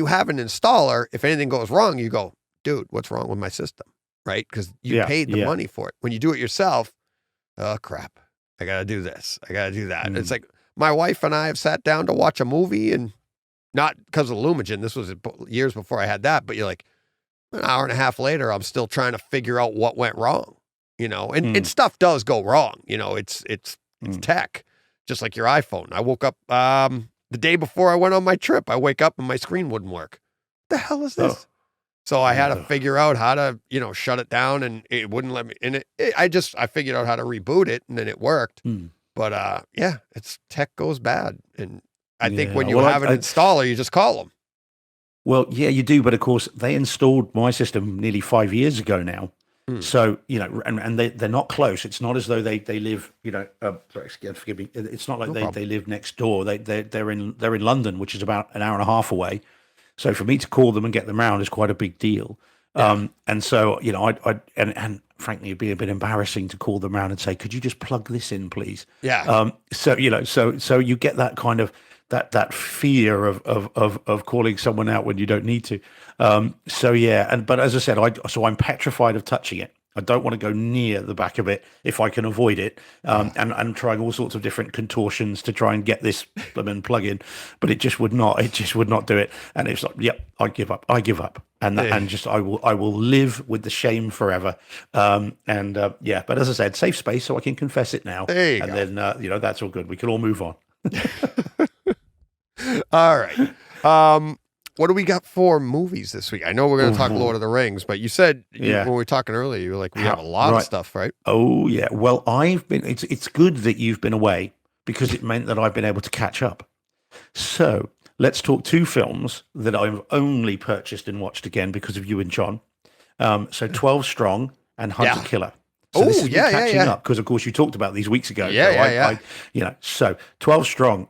have an installer, if anything goes wrong, you go, dude, what's wrong with my system? Right? Because you paid the money for it. When you do it yourself, oh crap, I got to do this. I got to do that. It's like my wife and I have sat down to watch a movie, and not because of Lumagen. This was years before I had that, but you're like, an hour and a half later, I'm still trying to figure out what went wrong, and stuff does go wrong. It's tech, just like your iPhone. I woke up, the day before I went on my trip, I wake up and my screen wouldn't work. What the hell is this? Oh. So I had to figure out how to, shut it down, and it wouldn't let me. And I figured out how to reboot it, and then it worked. But it's tech goes bad, and I think when you have an installer, you just call them.
Well, yeah, you do, but of course they installed my system nearly 5 years ago now. So and they're not close. It's not as though they live. Sorry, forgive me. It's not like they live next door. They're in London, which is about an hour and a half away. So for me to call them and get them around is quite a big deal. Yeah. And so and frankly, it'd be a bit embarrassing to call them around and say, "Could you just plug this in, please?"
Yeah.
So you get that kind of that fear of calling someone out when you don't need to. But as I said, I'm petrified of touching it. I don't want to go near the back of it if I can avoid it. And I'm trying all sorts of different contortions to try and get this plug in, but it just would not do it. And it's like, yep, I give up. And I will live with the shame forever. But as I said, safe space, so I can confess it now.
There you go.
Then, that's all good. We can all move on.
All right. What do we got for movies this week? I know we're going to talk Lord of the Rings, but you said when we were talking earlier, you were like, we have a lot of stuff, right?
Oh, yeah. Well, it's good that you've been away, because it meant that I've been able to catch up. So let's talk 2 films that I've only purchased and watched again because of you and John. So 12 Strong and Hunter Killer. So this is catching up, because of course you talked about these weeks ago. So 12 Strong.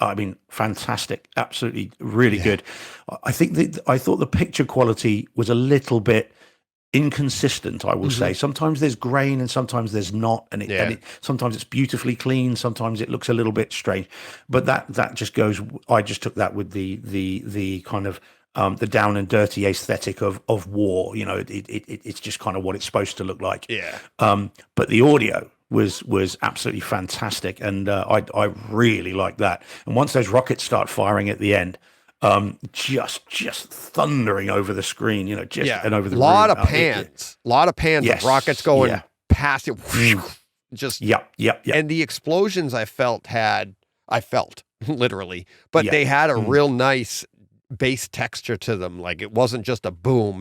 I mean, fantastic. Absolutely, really good. I thought the picture quality was a little bit inconsistent, I will say. Sometimes there's grain and sometimes there's not, and sometimes it's beautifully clean, sometimes it looks a little bit strange. But that just goes. I just took that with the kind of the down and dirty aesthetic of war. It's just kind of what it's supposed to look like.
Yeah.
But the audio was absolutely fantastic, and I really like that. And once those rockets start firing at the end, just thundering over the screen, and over the
lot of pans of rockets going past it. Just and the explosions I felt literally, but they had a real nice bass texture to them. Like, it wasn't just a boom,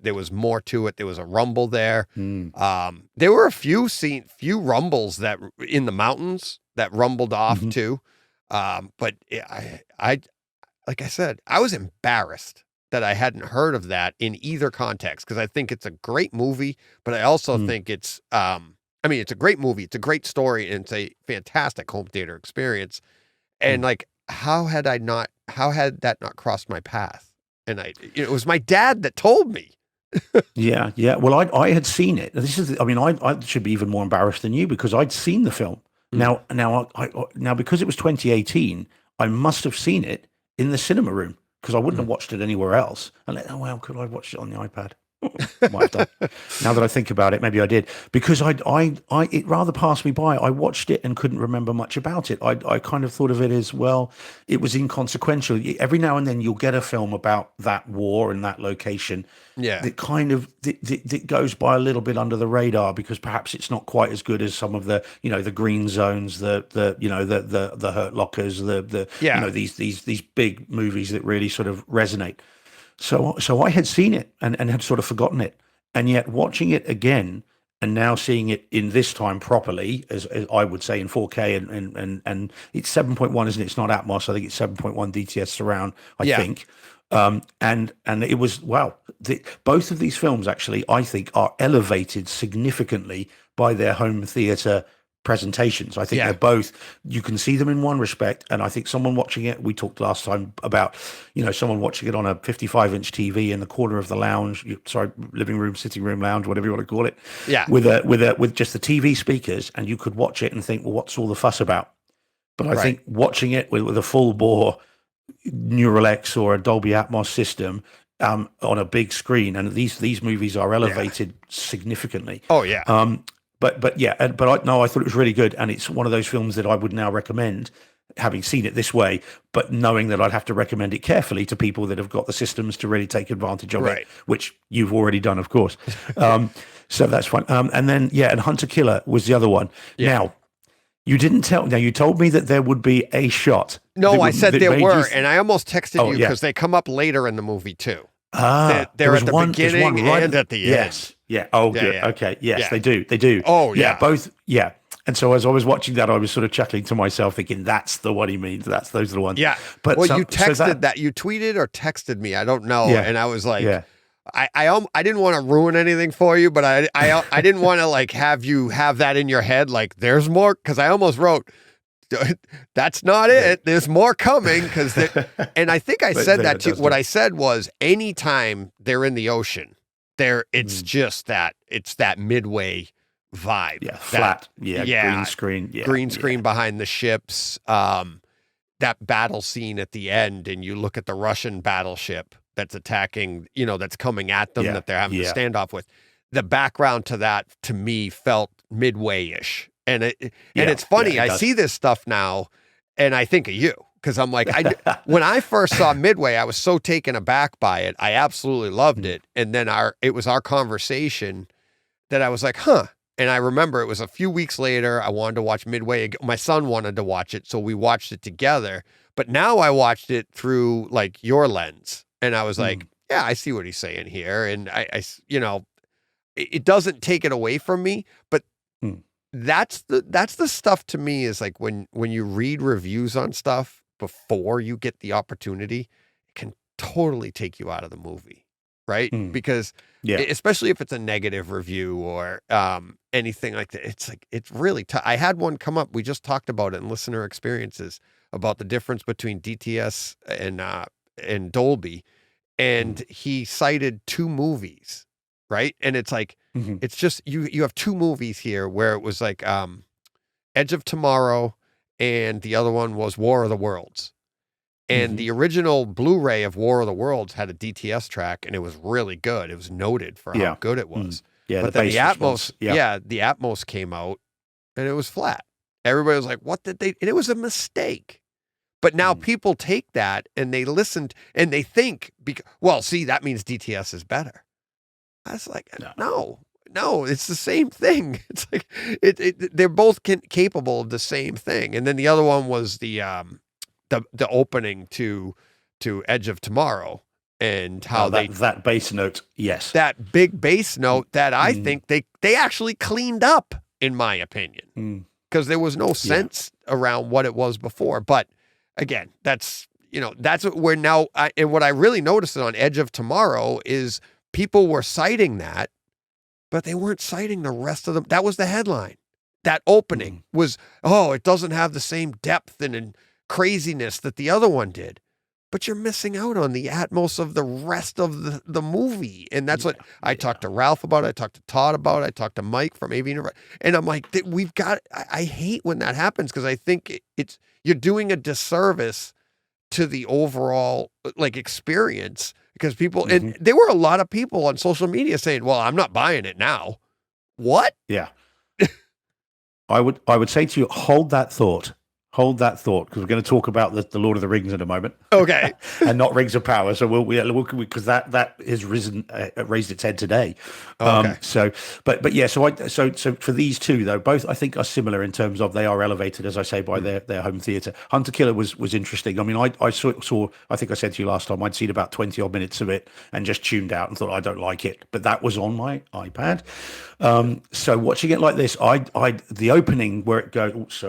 there was more to it. There was a rumble there. There were a few rumbles that in the mountains that rumbled off too. But I like I said, I was embarrassed that I hadn't heard of that in either context, because I think it's a great movie, but I also think it's it's a great movie, it's a great story, and it's a fantastic home theater experience. And like, how had that not crossed my path? And it was my dad that told me.
Yeah. Well, I had seen it. I should be even more embarrassed than you, because I'd seen the film. Now, because it was 2018, I must have seen it in the cinema room, because I wouldn't have watched it anywhere else. And could I watch it on the iPad? Might have done. Now that I think about it, maybe I did, because it rather passed me by. I watched it and couldn't remember much about it. I kind of thought of it as, well, it was inconsequential. Every now and then you'll get a film about that war and that location that kind of that goes by a little bit under the radar, because perhaps it's not quite as good as some of the the Green Zones, the Hurt Lockers, these big movies that really sort of resonate. So I had seen it and had sort of forgotten it, and yet watching it again and now seeing it in this time properly, as I would say, in 4K, and it's 7.1, isn't it? It's not Atmos. I think it's 7.1 DTS surround. I think, and it was both of these films actually, I think, are elevated significantly by their home theater presentations. I think they're both, you can see them in one respect, and I think someone watching it, we talked last time about someone watching it on a 55-inch TV in the corner of the lounge, living room, sitting room, lounge, whatever you want to call it, with just the TV speakers, and you could watch it and think, well, what's all the fuss about? But I think watching it with a full bore Neural X or a Dolby Atmos system on a big screen, and these movies are elevated significantly.
Oh yeah.
But I thought it was really good, and it's one of those films that I would now recommend, having seen it this way, but knowing that I'd have to recommend it carefully to people that have got the systems to really take advantage of it, which you've already done, of course. So that's fine. And then, and Hunter Killer was the other one. Yeah. Now, you didn't tell. Now, you told me that there would be a shot.
No, I said there were, and I almost texted you because they come up later in the movie, too. They're at the beginning and at the end.
Yes. Yeah. Oh, good. Yeah. Okay. Yes, they do. They do.
Oh, yeah.
Both. Yeah. And so as I was watching that, I was sort of chuckling to myself, thinking, "That's the one he means. Those are the ones."
Yeah.
But
you texted that. You tweeted or texted me. I don't know. Yeah. And I was like, I didn't want to ruin anything for you, but I didn't want to like have you have that in your head. Like, there's more, because I almost wrote, "That's not it. There's more coming." And I think I said that too. What I said was, anytime they're in the ocean, it's just that it's that midway vibe.
Yeah, flat. Green screen. Yeah,
green screen behind the ships. That battle scene at the end, and you look at the Russian battleship that's attacking, that's coming at them, that they're having to stand off with. The background to that, to me, felt midway-ish. And it's funny. I see this stuff now, and I think of you, because I'm like, when I first saw Midway, I was so taken aback by it. I absolutely loved it. And then it was our conversation that I was like, huh. And I remember it was a few weeks later, I wanted to watch Midway. My son wanted to watch it, so we watched it together. But now I watched it through like your lens. And I was like, yeah, I see what he's saying here. And it doesn't take it away from me, but that's the stuff to me is like when you read reviews on stuff before you get the opportunity, it can totally take you out of the movie. Right. Because especially if it's a negative review or anything like that, it's really tough. I had one come up. We just talked about it in listener experiences about the difference between DTS and Dolby. And he cited two movies, right? And it's like, it's just, you have two movies here where it was like Edge of Tomorrow and the other one was War of the Worlds. And the original Blu-ray of War of the Worlds had a DTS track, and it was really good. It was noted for how good it was. But then the Atmos, the Atmos came out, and it was flat. Everybody was like, what did they, and it was a mistake. But now people take that and they listened and they think, see, that means DTS is better. I was like, no, it's the same thing. It's like they're both capable of the same thing. And then the other one was the opening to Edge of Tomorrow and how
that bass note,
that big bass note that I think they actually cleaned up, in my opinion, because there was no sense around what it was before, but. Again, that's what we're now. And what I really noticed on Edge of Tomorrow is people were citing that, but they weren't citing the rest of them. That was the headline. That opening was, it doesn't have the same depth and craziness that the other one did. But you're missing out on the Atmos of the rest of the movie. And that's what I talked to Ralph about. I talked to Todd about. I talked to Mike from AV. And I'm like, I hate when that happens because I think you're doing a disservice to the overall like experience because people, and there were a lot of people on social media saying, well, I'm not buying it now. What?
Yeah. I would say to you, hold that thought. Hold that thought, because we're going to talk about the Lord of the Rings in a moment.
Okay,
and not Rings of Power. So we'll because that has raised its head today.
Okay.
So for these two though, both I think are similar in terms of they are elevated, as I say, by their home theater. Hunter Killer was interesting. I mean, I saw. I think I said to you last time I'd seen about 20 odd minutes of it and just tuned out and thought I don't like it. But that was on my iPad. So watching it like this, the opening where it goes.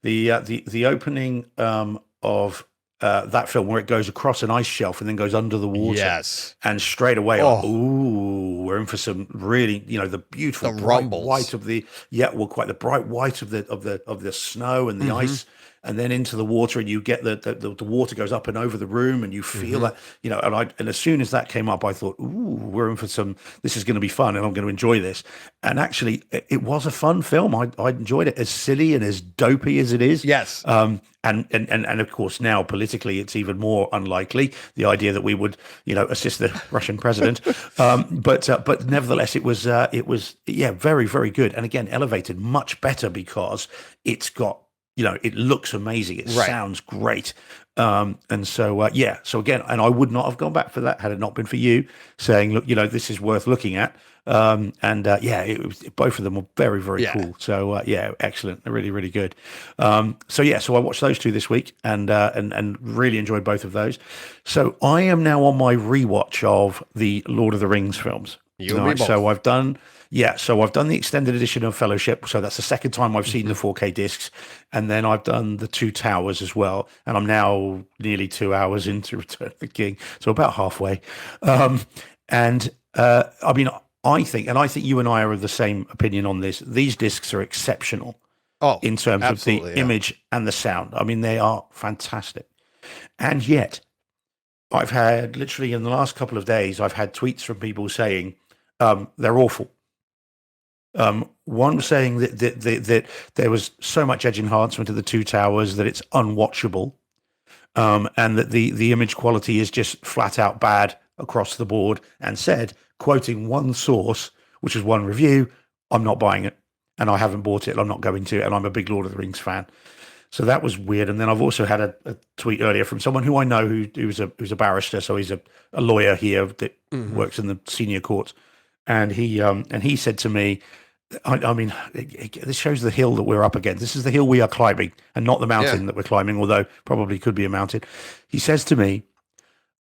The opening of that film where it goes across an ice shelf and then goes under the water.
Yes.
And straight away, we're in for some really, the beautiful
the
bright
rumbles.
white of the bright white of the snow and the ice. and then into the water, and you get the water goes up and over the room, and you feel that, and as soon as that came up, I thought, ooh, we're in for this is going to be fun, and I'm going to enjoy this. And actually, it was a fun film. I enjoyed it, as silly and as dopey as it is.
Yes.
And of course, now politically, it's even more unlikely, the idea that we would, assist the Russian president. But nevertheless, it was very, very good. And again, elevated much better because it's got, it looks amazing. It sounds great. And so again, and I would not have gone back for that had it not been for you saying, look, this is worth looking at. Both of them were very, very cool. So excellent. They're really, really good. So I watched those two this week and really enjoyed both of those. So I am now on my rewatch of the Lord of the Rings films. So I've done the extended edition of Fellowship. So that's the second time I've seen the 4K discs, and then I've done the Two Towers as well. And I'm now nearly 2 hours into Return of the King, so about halfway. I think you and I are of the same opinion on this. These discs are exceptional in terms of the image and the sound. I mean, they are fantastic. And yet, I've had, literally in the last couple of days, I've had tweets from people saying they're awful. One saying that there was so much edge enhancement of the Two Towers that it's unwatchable, and that the image quality is just flat out bad across the board, and said, quoting one source, which is one review, I'm not buying it, and I haven't bought it, and I'm not going to, and I'm a big Lord of the Rings fan. So that was weird. And then I've also had a tweet earlier from someone who I know who's a barrister, so he's a lawyer here that works in the senior courts, and he said to me, I mean, this shows the hill that we're up against. This is the hill we are climbing, and not the mountain that we're climbing, although probably could be a mountain. He says to me,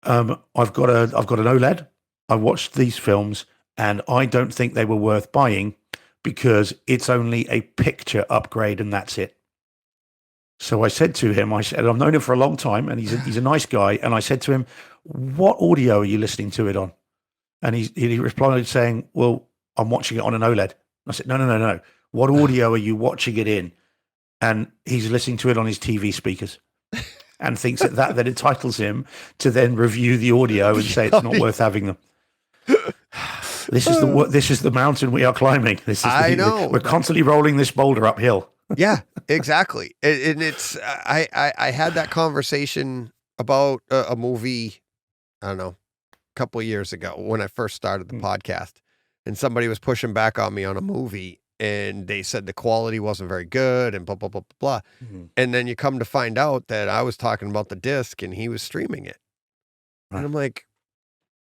I've got an OLED. I watched these films, and I don't think they were worth buying because it's only a picture upgrade, and that's it. So I said to him, I've known him for a long time, and he's a nice guy. And I said to him, what audio are you listening to it on? And he replied saying, well, I'm watching it on an OLED. I said, no. What audio are you watching it in? And he's listening to it on his TV speakers, and thinks that entitles him to then review the audio and say it's not worth having them. This is the mountain we are climbing. I know. We're constantly rolling this boulder uphill.
Yeah, exactly. And it's I had that conversation about a movie, I don't know, a couple of years ago when I first started the podcast, and somebody was pushing back on me on a movie, and they said the quality wasn't very good and blah, blah, blah, blah, blah. And then you come to find out that I was talking about the disc and he was streaming it. Right. And I'm like,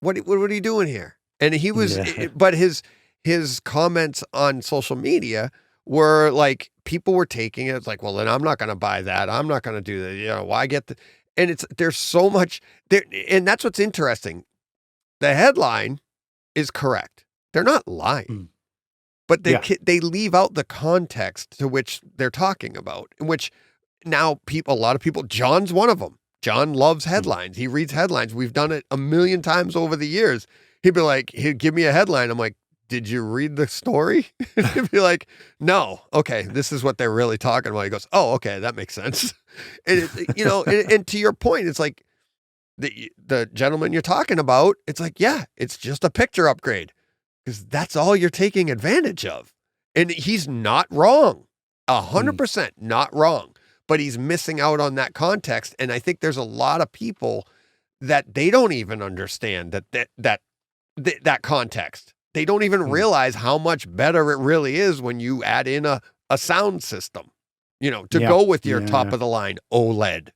what are you doing here? And he was, but his comments on social media were like, people were taking it. It's like, well, then I'm not going to buy that. I'm not going to do that. Why get the, and there's so much there. And that's what's interesting. The headline is correct. They're not lying, but they leave out the context to which they're talking about, in which now a lot of people, John's one of them. John loves headlines. He reads headlines. We've done it a million times over the years. He'd be like, he'd give me a headline. I'm like, did you read the story? He'd be like, no. Okay, this is what they're really talking about. He goes, oh, okay, that makes sense. And and to your point, it's like the gentleman you're talking about, it's like, yeah, it's just a picture upgrade because that's all you're taking advantage of. And he's not wrong. 100% not wrong. But he's missing out on that context. And I think there's a lot of people that they don't even understand that context. They don't even realize how much better it really is when you add in a sound system, to go with your top of the line OLED.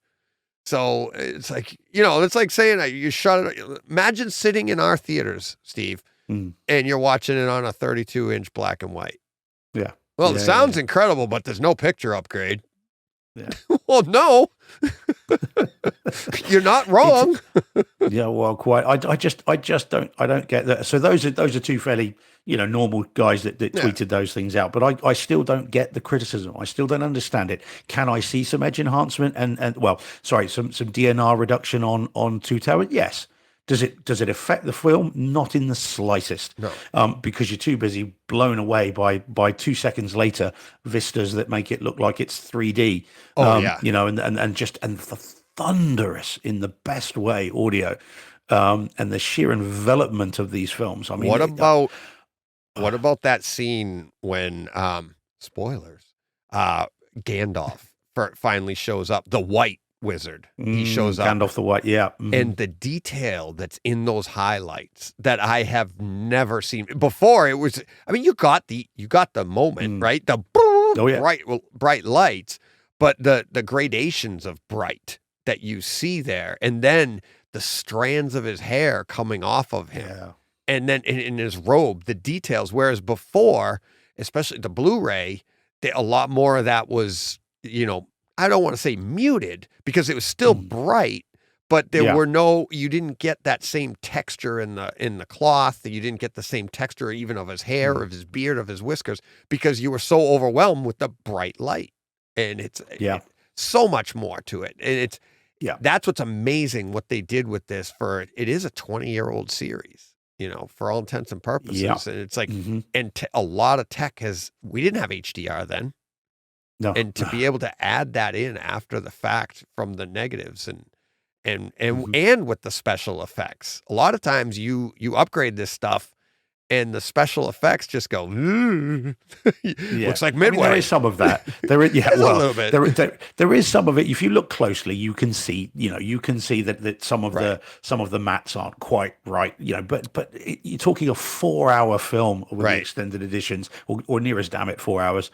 So it's like, it's like saying you shut it. Imagine sitting in our theaters, Steve, and you're watching it on a 32-inch black and white.
Yeah.
Well, the sound's incredible, but there's no picture upgrade.
Yeah.
Well, no, you're not wrong.
Well, quite. I don't get that. So those are two fairly, normal guys that tweeted those things out. But I still don't get the criticism. I still don't understand it. Can I see some edge enhancement some DNR reduction on Two Towers? Yes. Does it affect the film? Not in the slightest.
No.
Because you're too busy blown away by 2 seconds later vistas that make it look like it's 3D.
Oh yeah.
You know, and the thunderous in the best way audio, and the sheer envelopment of these films. I mean,
what about that scene when spoilers? Gandalf finally shows up, the white wizard. He shows up.
Gandalf the White, yeah.
And the detail that's in those highlights that I have never seen before. It was, I mean, you got the moment, right? The bright lights, but the gradations of bright that you see there, and then the strands of his hair coming off of him.
Yeah.
And then in his robe, the details. Whereas before, especially the Blu-ray, a lot more of that was, you know, I don't want to say muted because it was still bright, but there were you didn't get that same texture in the cloth. You didn't get the same texture even of his hair, of his beard, of his whiskers, because you were so overwhelmed with the bright light. And it's so much more to it. And that's what's amazing what they did with this it is a 20-year-old series, you know, for all intents and purposes.
Yeah.
And it's like, and a lot of tech we didn't have HDR then.
No.
And to be able to add that in after the fact from the negatives and with the special effects, a lot of times you upgrade this stuff and the special effects just go, looks like Midway.
I mean, there is some of that. There is,
a little bit.
There is some of it. If you look closely, you can see, that some of the mats aren't quite right, but you're talking a 4-hour film with the extended editions, or nearest damn it 4 hours.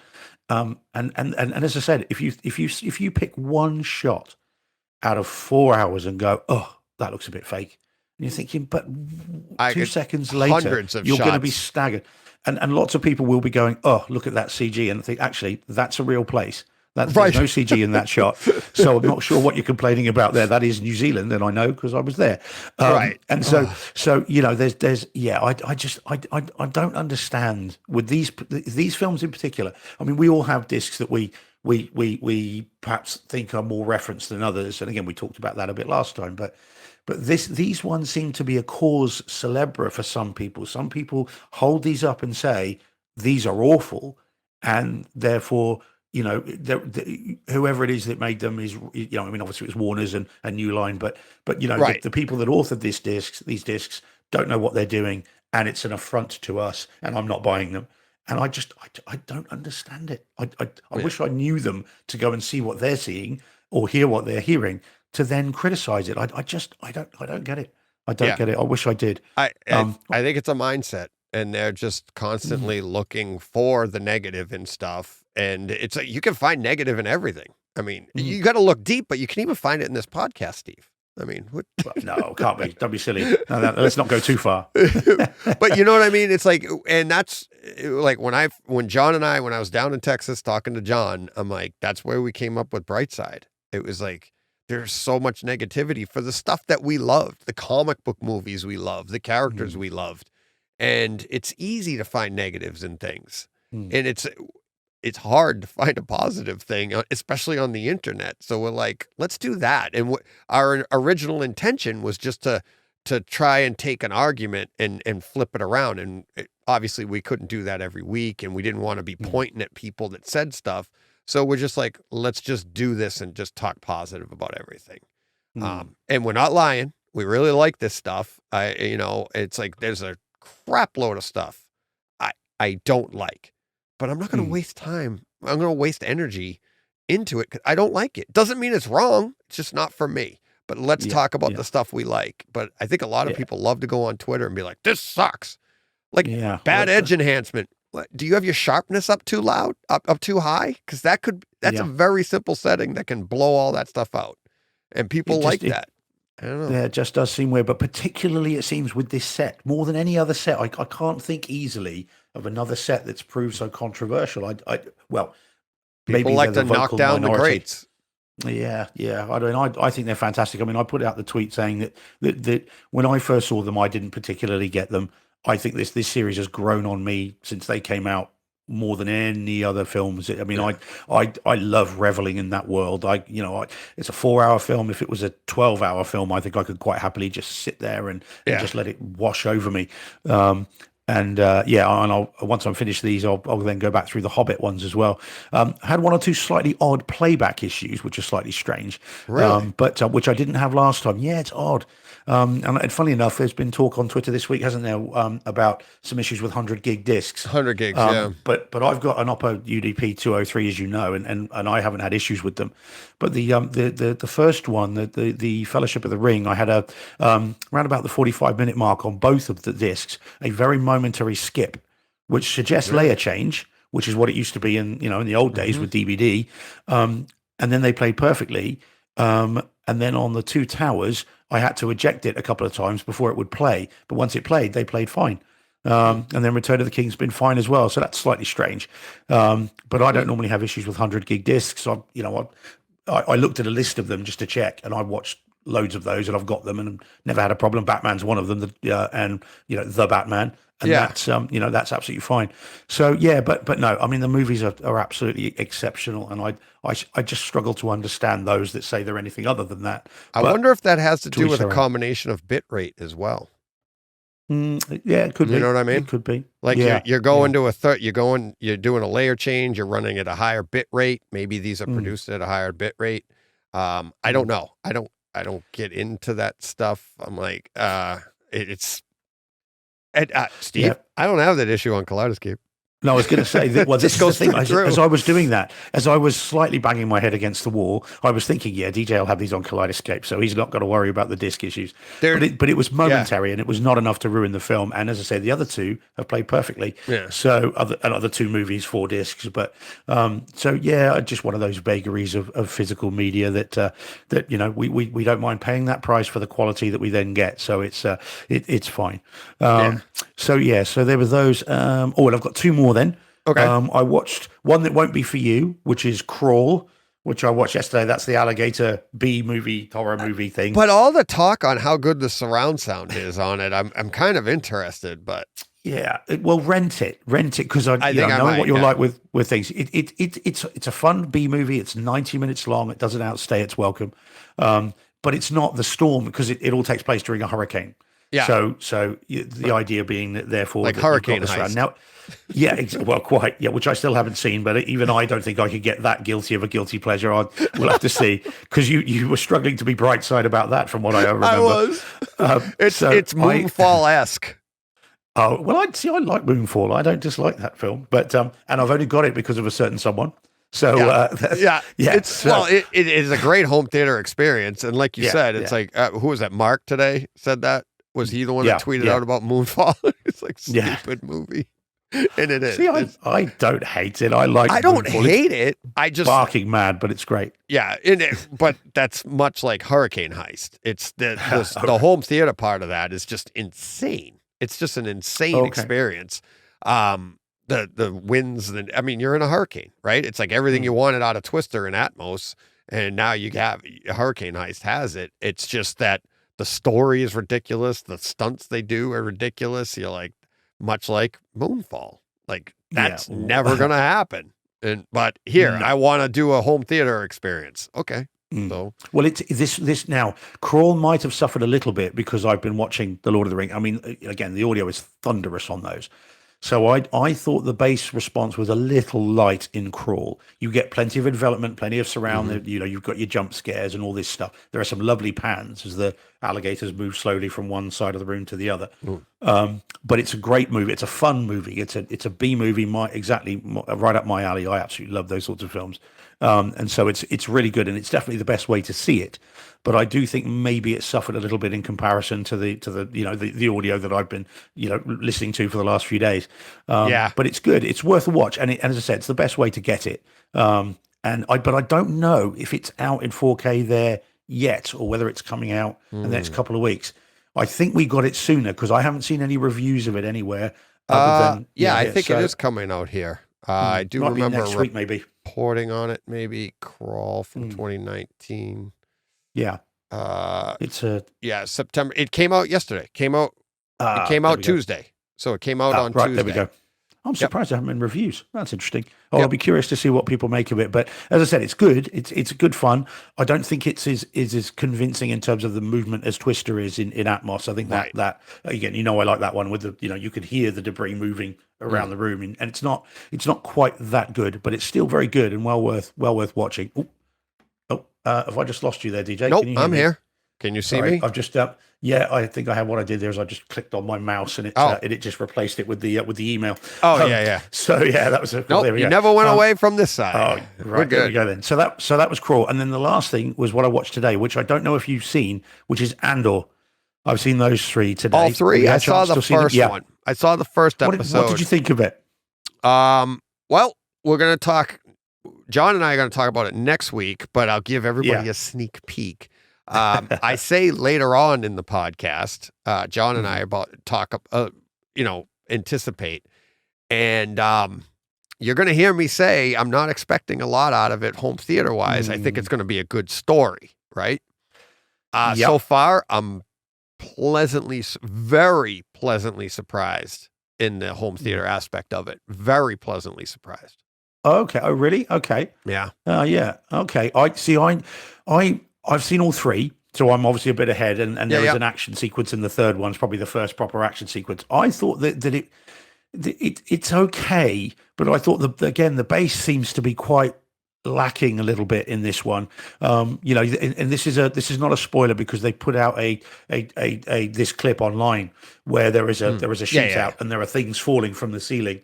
And as I said, if you pick one shot out of 4 hours and go, oh, that looks a bit fake, and you're thinking, but 2 seconds later, you're going to be staggered. And lots of people will be going, oh, look at that CG, and think, actually, that's a real place. There's no CG in that shot. So I'm not sure what you're complaining about there. That is New Zealand, and I know because I was there. And so I don't understand with these films in particular. I mean, we all have discs that we perhaps think are more referenced than others. And again, we talked about that a bit last time, but these ones seem to be a cause célèbre for some people. Some people hold these up and say these are awful, and therefore, whoever it is that made them is, I mean, obviously it was Warner's and New Line, but the people that authored these discs don't know what they're doing, and it's an affront to us, and I'm not buying them. And I don't understand it. I wish I knew them to go and see what they're seeing or hear what they're hearing to then criticize it. I don't get it. I don't get it. I wish I did.
I think it's a mindset, and they're just constantly looking for the negative and stuff. And it's like, you can find negative in everything. I mean, you got to look deep, but you can even find it in this podcast, Steve. I mean, what?
No, can't be. Don't be silly. No, let's not go too far.
But you know what I mean? It's like, and that's like when I was down in Texas talking to John, I'm like, that's where we came up with Brightside. It was like, there's so much negativity for the stuff that we loved, the comic book movies we loved, the characters we loved. And it's easy to find negatives in things. And it's hard to find a positive thing, especially on the internet. So we're like, let's do that. And our original intention was just to try and take an argument and flip it around. And obviously we couldn't do that every week, and we didn't want to be pointing at people that said stuff. So we're just like, let's just do this and just talk positive about everything. And we're not lying. We really like this stuff. It's like, there's a crap load of stuff I don't like. But I'm not going to waste time. I'm going to waste energy into it because I don't like it. Doesn't mean it's wrong. It's just not for me. But let's talk about the stuff we like. But I think a lot of people love to go on Twitter and be like, this sucks. Like bad edge enhancement. Do you have your sharpness up too loud? Up too high? Because that's a very simple setting that can blow all that stuff out. And people like that. I don't know.
Yeah, it just does seem weird. But particularly it seems with this set, more than any other set, I can't think easily of another set that's proved so controversial.
People
maybe
like to knock down the greats.
Yeah. I think they're fantastic. I mean, I put out the tweet saying that when I first saw them, I didn't particularly get them. I think this series has grown on me since they came out more than any other films. I mean, I love reveling in that world. It's a 4-hour film. If it was a 12-hour film, I think I could quite happily just sit there and just let it wash over me. And once I'm finished these, I'll then go back through the Hobbit ones as well. Had one or two slightly odd playback issues, which are slightly strange,
really?
but which I didn't have last time. Yeah, it's odd. And funnily enough, there's been talk on Twitter this week, hasn't there, about some issues with 100 gig discs.
100 gigs, yeah.
But I've got an Oppo UDP 203, as you know, and I haven't had issues with them. But the first one, the Fellowship of the Ring, I had around about the 45-minute mark on both of the discs, a very momentary skip, which suggests layer change, which is what it used to be in the old days with DVD. And then they played perfectly. And then on the Two Towers, I had to eject it a couple of times before it would play. But once it played, they played fine. And then Return of the King's been fine as well. So that's slightly strange. But I don't normally have issues with 100 gig discs. I looked at a list of them just to check, and I watched loads of those, and I've got them and never had a problem. Batman's one of them, the Batman. And that's absolutely fine. So but no, I mean, the movies are absolutely exceptional, and I just struggle to understand those that say they're anything other than that.
I wonder if that has to do with a combination of bit rate as well.
Yeah, it could be.
You know what I mean?
It could be.
Like you're going to you're doing a layer change, you're running at a higher bit rate. Maybe these are produced at a higher bit rate. I don't know. I don't get into that stuff. I'm like, Steve, I don't have that issue on Kaleidescape.
No, I was going to say that. Well, this is the thing. As I was doing that, as I was slightly banging my head against the wall, I was thinking, DJ will have these on Kaleidescape, so he's not got to worry about the disc issues. But it was momentary, and it was not enough to ruin the film. And as I said, the other two have played perfectly. Yeah. So other two movies, 4 discs, but just one of those vagaries of physical media that we don't mind paying that price for the quality that we then get. So it's fine. So there were those. I've got 2 more then.
Okay.
I watched one that won't be for you, which is Crawl, which I watched yesterday. That's the alligator horror movie thing.
But all the talk on how good the surround sound is on it, I'm kind of interested, but
rent it because I know what you're like with things. It's a fun B movie. It's 90 minutes long. It doesn't outstay its welcome, but it's not the storm because it all takes place during a hurricane. Yeah. So the idea being that therefore
like hurricane heist.
Now, which I still haven't seen, but even I don't think I could get that guilty of a guilty pleasure. We'll have to see, because you were struggling to be bright side about that from what I remember.
I was. It's Moonfall-esque.
Oh, well, I like Moonfall. I don't dislike that film, but and I've only got it because of a certain someone. So
it is a great home theater experience, and like you said, it's like who was that? Mark today said that. Was he the one that tweeted out about Moonfall? It's like stupid movie. And it is.
See, I don't hate it. I don't
Moonfall. Hate it. I just
barking mad, but it's great.
Yeah, but that's much like Hurricane Heist. It's the home theater part of that is just insane. It's just an insane experience. The winds, you're in a hurricane, right? It's like everything you wanted out of Twister and Atmos, and now you have Hurricane Heist has it. It's just that the story is ridiculous. The stunts they do are ridiculous. You're like, much like Moonfall. Like, that's never going to happen. But here, I want to do a home theater experience. Okay. So, well,
it's this now. Crawl might have suffered a little bit because I've been watching The Lord of the Rings. I mean, again, the audio is thunderous on those. So I thought the bass response was a little light in Crawl. You get plenty of development, plenty of surround. You've got your jump scares and all this stuff. There are some lovely pans as the alligators move slowly from one side of the room to the other. But it's a great movie. It's a fun movie. It's a B movie, right up my alley. I absolutely love those sorts of films. And so it's really good, and it's definitely the best way to see it. But I do think maybe it suffered a little bit in comparison to the audio that I've been listening to for the last few days. But it's good. It's worth a watch, and as I said, it's the best way to get it. But I don't know if it's out in 4K there yet, or whether it's coming out in the next couple of weeks. I think we got it sooner because I haven't seen any reviews of it anywhere.
I think it is coming out here. I do remember
next week, maybe
reporting on it. Maybe Crawl from 2019.
Yeah.
It's September. It came out yesterday. It came out Tuesday. So it came out on Tuesday.
There we go. I'm surprised there haven't been reviews. That's interesting. I'll be curious to see what people make of it. But as I said, it's good. It's good fun. I don't think it's as convincing in terms of the movement as Twister is in Atmos. I think that again, I like that one with the you could hear the debris moving around the room, and it's not quite that good, but it's still very good and well worth watching. Have I just lost you there, DJ?
Nope, I'm here. Can you see me?
I've just I think I have. What I did there is I just clicked on my mouse and it just replaced it with the email.
Oh yeah.
So that was a
nope. You never went away from this side.
Oh, right. We're good. There we go then. So that was cool. And then the last thing was what I watched today, which I don't know if you've seen, which is Andor. I've seen those 3 today.
All 3. I saw the first one. I saw the first episode.
What did you think of it?
Well, we're gonna talk. John and I are going to talk about it next week, but I'll give everybody a sneak peek. I say later on in the podcast, John and I anticipate. And you're going to hear me say I'm not expecting a lot out of it home theater wise. I think it's going to be a good story, right? So far, I'm very pleasantly surprised in the home theater aspect of it. Very pleasantly surprised.
Okay. Oh, really? Okay.
Yeah.
Yeah. Okay. I've seen all 3, so I'm obviously a bit ahead. And there is an action sequence in the third one. It's probably the first proper action sequence. I thought that it's okay, but I thought the base seems to be quite lacking a little bit in this one. And this is not a spoiler because they put out a this clip online where there is a shootout and there are things falling from the ceiling.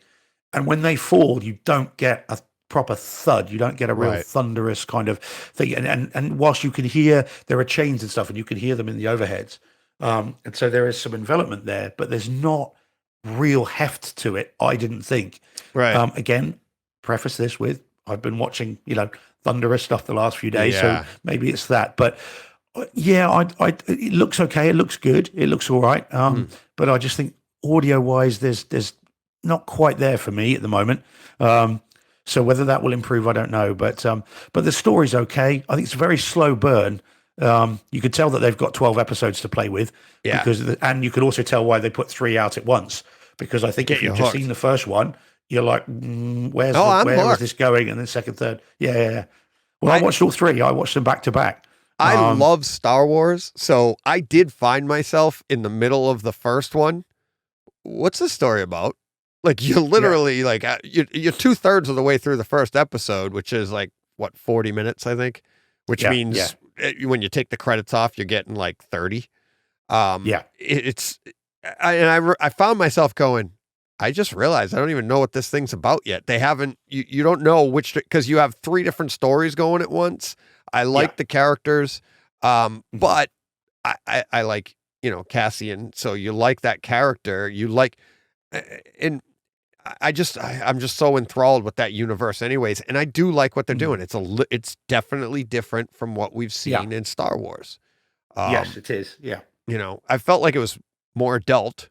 And when they fall, you don't get a proper thud. You don't get a real thunderous kind of thing. And whilst you can hear, there are chains and stuff, and you can hear them in the overheads. And so there is some envelopment there, but there's not real heft to it, I didn't think.
Right.
Again, preface this with, I've been watching, thunderous stuff the last few days, so maybe it's that. But it looks okay. It looks good. It looks all right. But I just think audio-wise, there's not quite there for me at the moment. So whether that will improve, I don't know. But the story's okay. I think it's a very slow burn. You could tell that they've got 12 episodes to play with. Yeah. And you could also tell why they put 3 out at once. Because I think if you've just seen the first one, you're like, where is this going? And then second, third. Yeah. Well, I watched all 3. I watched them back to back.
I love Star Wars. So I did find myself in the middle of the first one. What's the story about? Like you're literally you're 2/3 of the way through the first episode, which is 40 minutes, I think, which means when you take the credits off, you're getting 30. I found myself going, I just realized I don't even know what this thing's about yet. They haven't, you don't know because you have 3 different stories going at once. I like the characters. But I like, Cassian. So you like that character, and I'm just so enthralled with that universe anyways. And I do like what they're doing. It's definitely different from what we've seen in Star Wars.
Yes, it is. Yeah.
I felt like it was more adult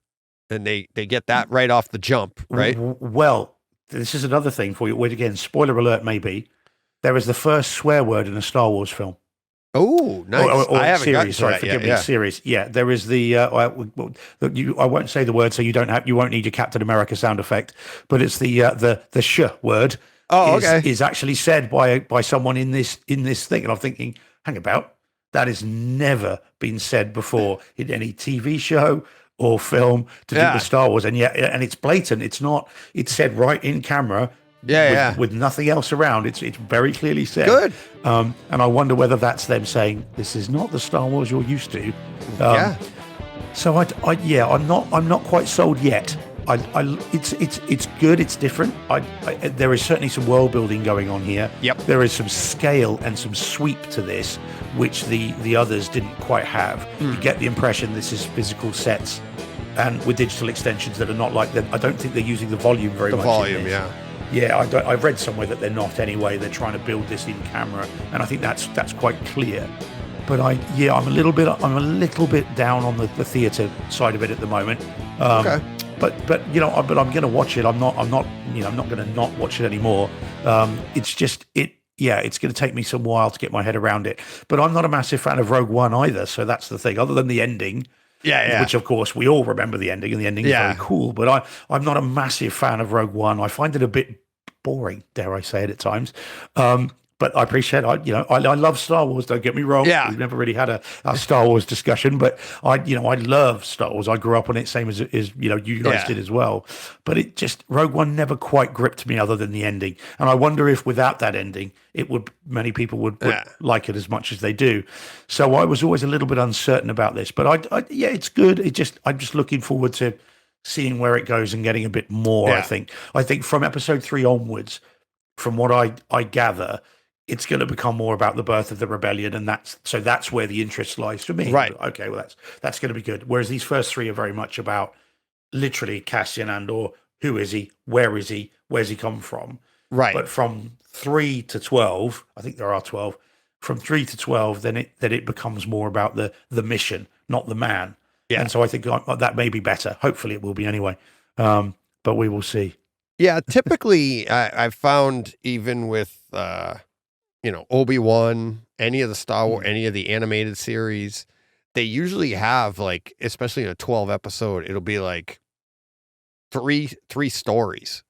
and they get that right off the jump, right?
Well, this is another thing for you. Wait, again, spoiler alert, maybe. There is the first swear word in a Star Wars film.
Oh, nice.
Or
I haven't
series,
gotten
forgive me, series. Yeah, there is the, I won't say the word so you won't need your Captain America sound effect, but it's the sh word is actually said by someone in this thing. And I'm thinking, hang about, that has never been said before in any TV show or film to do with Star Wars. And and it's blatant. It's said right in camera. With nothing else around, it's very clearly said.
Good.
And I wonder whether that's them saying this is not the Star Wars you're used to. So I'm not quite sold yet. It's good. It's different. There is certainly some world building going on here.
Yep.
There is some scale and some sweep to this, which the others didn't quite have. You get the impression this is physical sets, and with digital extensions that are not like them. I don't think they're using the volume very much.
The volume,
Yeah, I've read somewhere that they're not anyway. They're trying to build this in camera, and I think that's quite clear. But I'm a little bit down on the theatre side of it at the moment.
Okay.
But I'm going to watch it. I'm not going to not watch it anymore. It's just it's going to take me some while to get my head around it. But I'm not a massive fan of Rogue One either. So that's the thing. Other than the ending, which of course we all remember the ending, and the ending is very cool. But I'm not a massive fan of Rogue One. I find it a bit boring, dare I say it, at times. But I appreciate, I love Star Wars. Don't get me wrong.
Yeah.
We've never really had a Star Wars discussion, but I love Star Wars. I grew up on it, same as you guys did as well. But it just, Rogue One never quite gripped me, other than the ending. And I wonder if without that ending, many people would like it as much as they do. So I was always a little bit uncertain about this. But it's good. I'm just looking forward to seeing where it goes and getting a bit more. I think from episode 3 onwards, from what I gather, it's going to become more about the birth of the rebellion, and that's where the interest lies for me.
Right.
Okay, well that's going to be good. Whereas these first 3 are very much about literally Cassian Andor. Who is he? Where is he? Where's he come from?
Right.
But from 3 to 12, I think there are 12. From 3 to 12, then it becomes more about the mission, not the man. Yeah. And so I think that may be better. Hopefully it will be anyway. But we will see.
Yeah. Typically, I've found even with Obi-Wan, any of the Star Wars, any of the animated series, they usually have, like, especially in a 12 episode, it'll be like three stories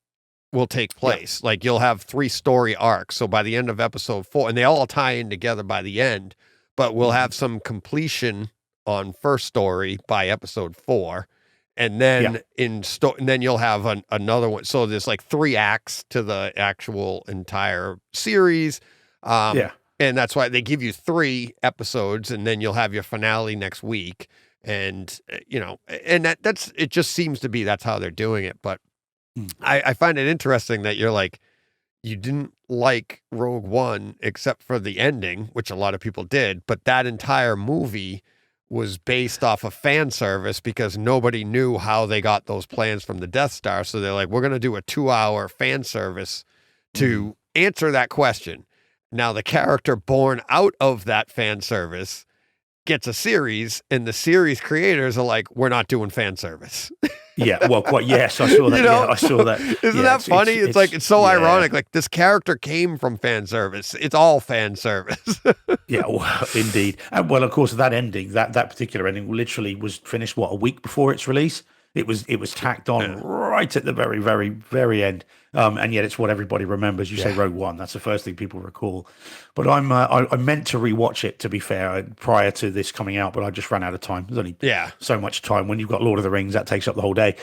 will take place. Yeah. Like, you'll have 3 story arcs. So by the end of episode 4, and they all tie in together by the end, but we'll have some completion on first story by episode 4. And then and then you'll have another one. So there's like 3 acts to the actual entire series. And that's why they give you 3 episodes, and then you'll have your finale next week. And, and that's, it just seems to be, that's how they're doing it. But I find it interesting that you're like, you didn't like Rogue One except for the ending, which a lot of people did, but that entire movie was based off of fan service because nobody knew how they got those plans from the Death Star. So they're like, we're going to do a 2-hour fan service to answer that question. Now, the character born out of that fan service gets a series, and the series creators are like, we're not doing fan service.
Yeah, well, quite, yes, I saw that. Yeah, I saw that.
Isn't that funny? It's so ironic. Like, this character came from fan service. It's all fan service.
Yeah, well, indeed. And well, of course, that ending, that particular ending literally was finished, a week before its release? It was tacked on right at the very, very, very end. And yet it's what everybody remembers. You say Rogue One, that's the first thing people recall. But I meant to rewatch it, to be fair, prior to this coming out, but I just ran out of time. There's only so much time. When you've got Lord of the Rings, that takes up the whole day.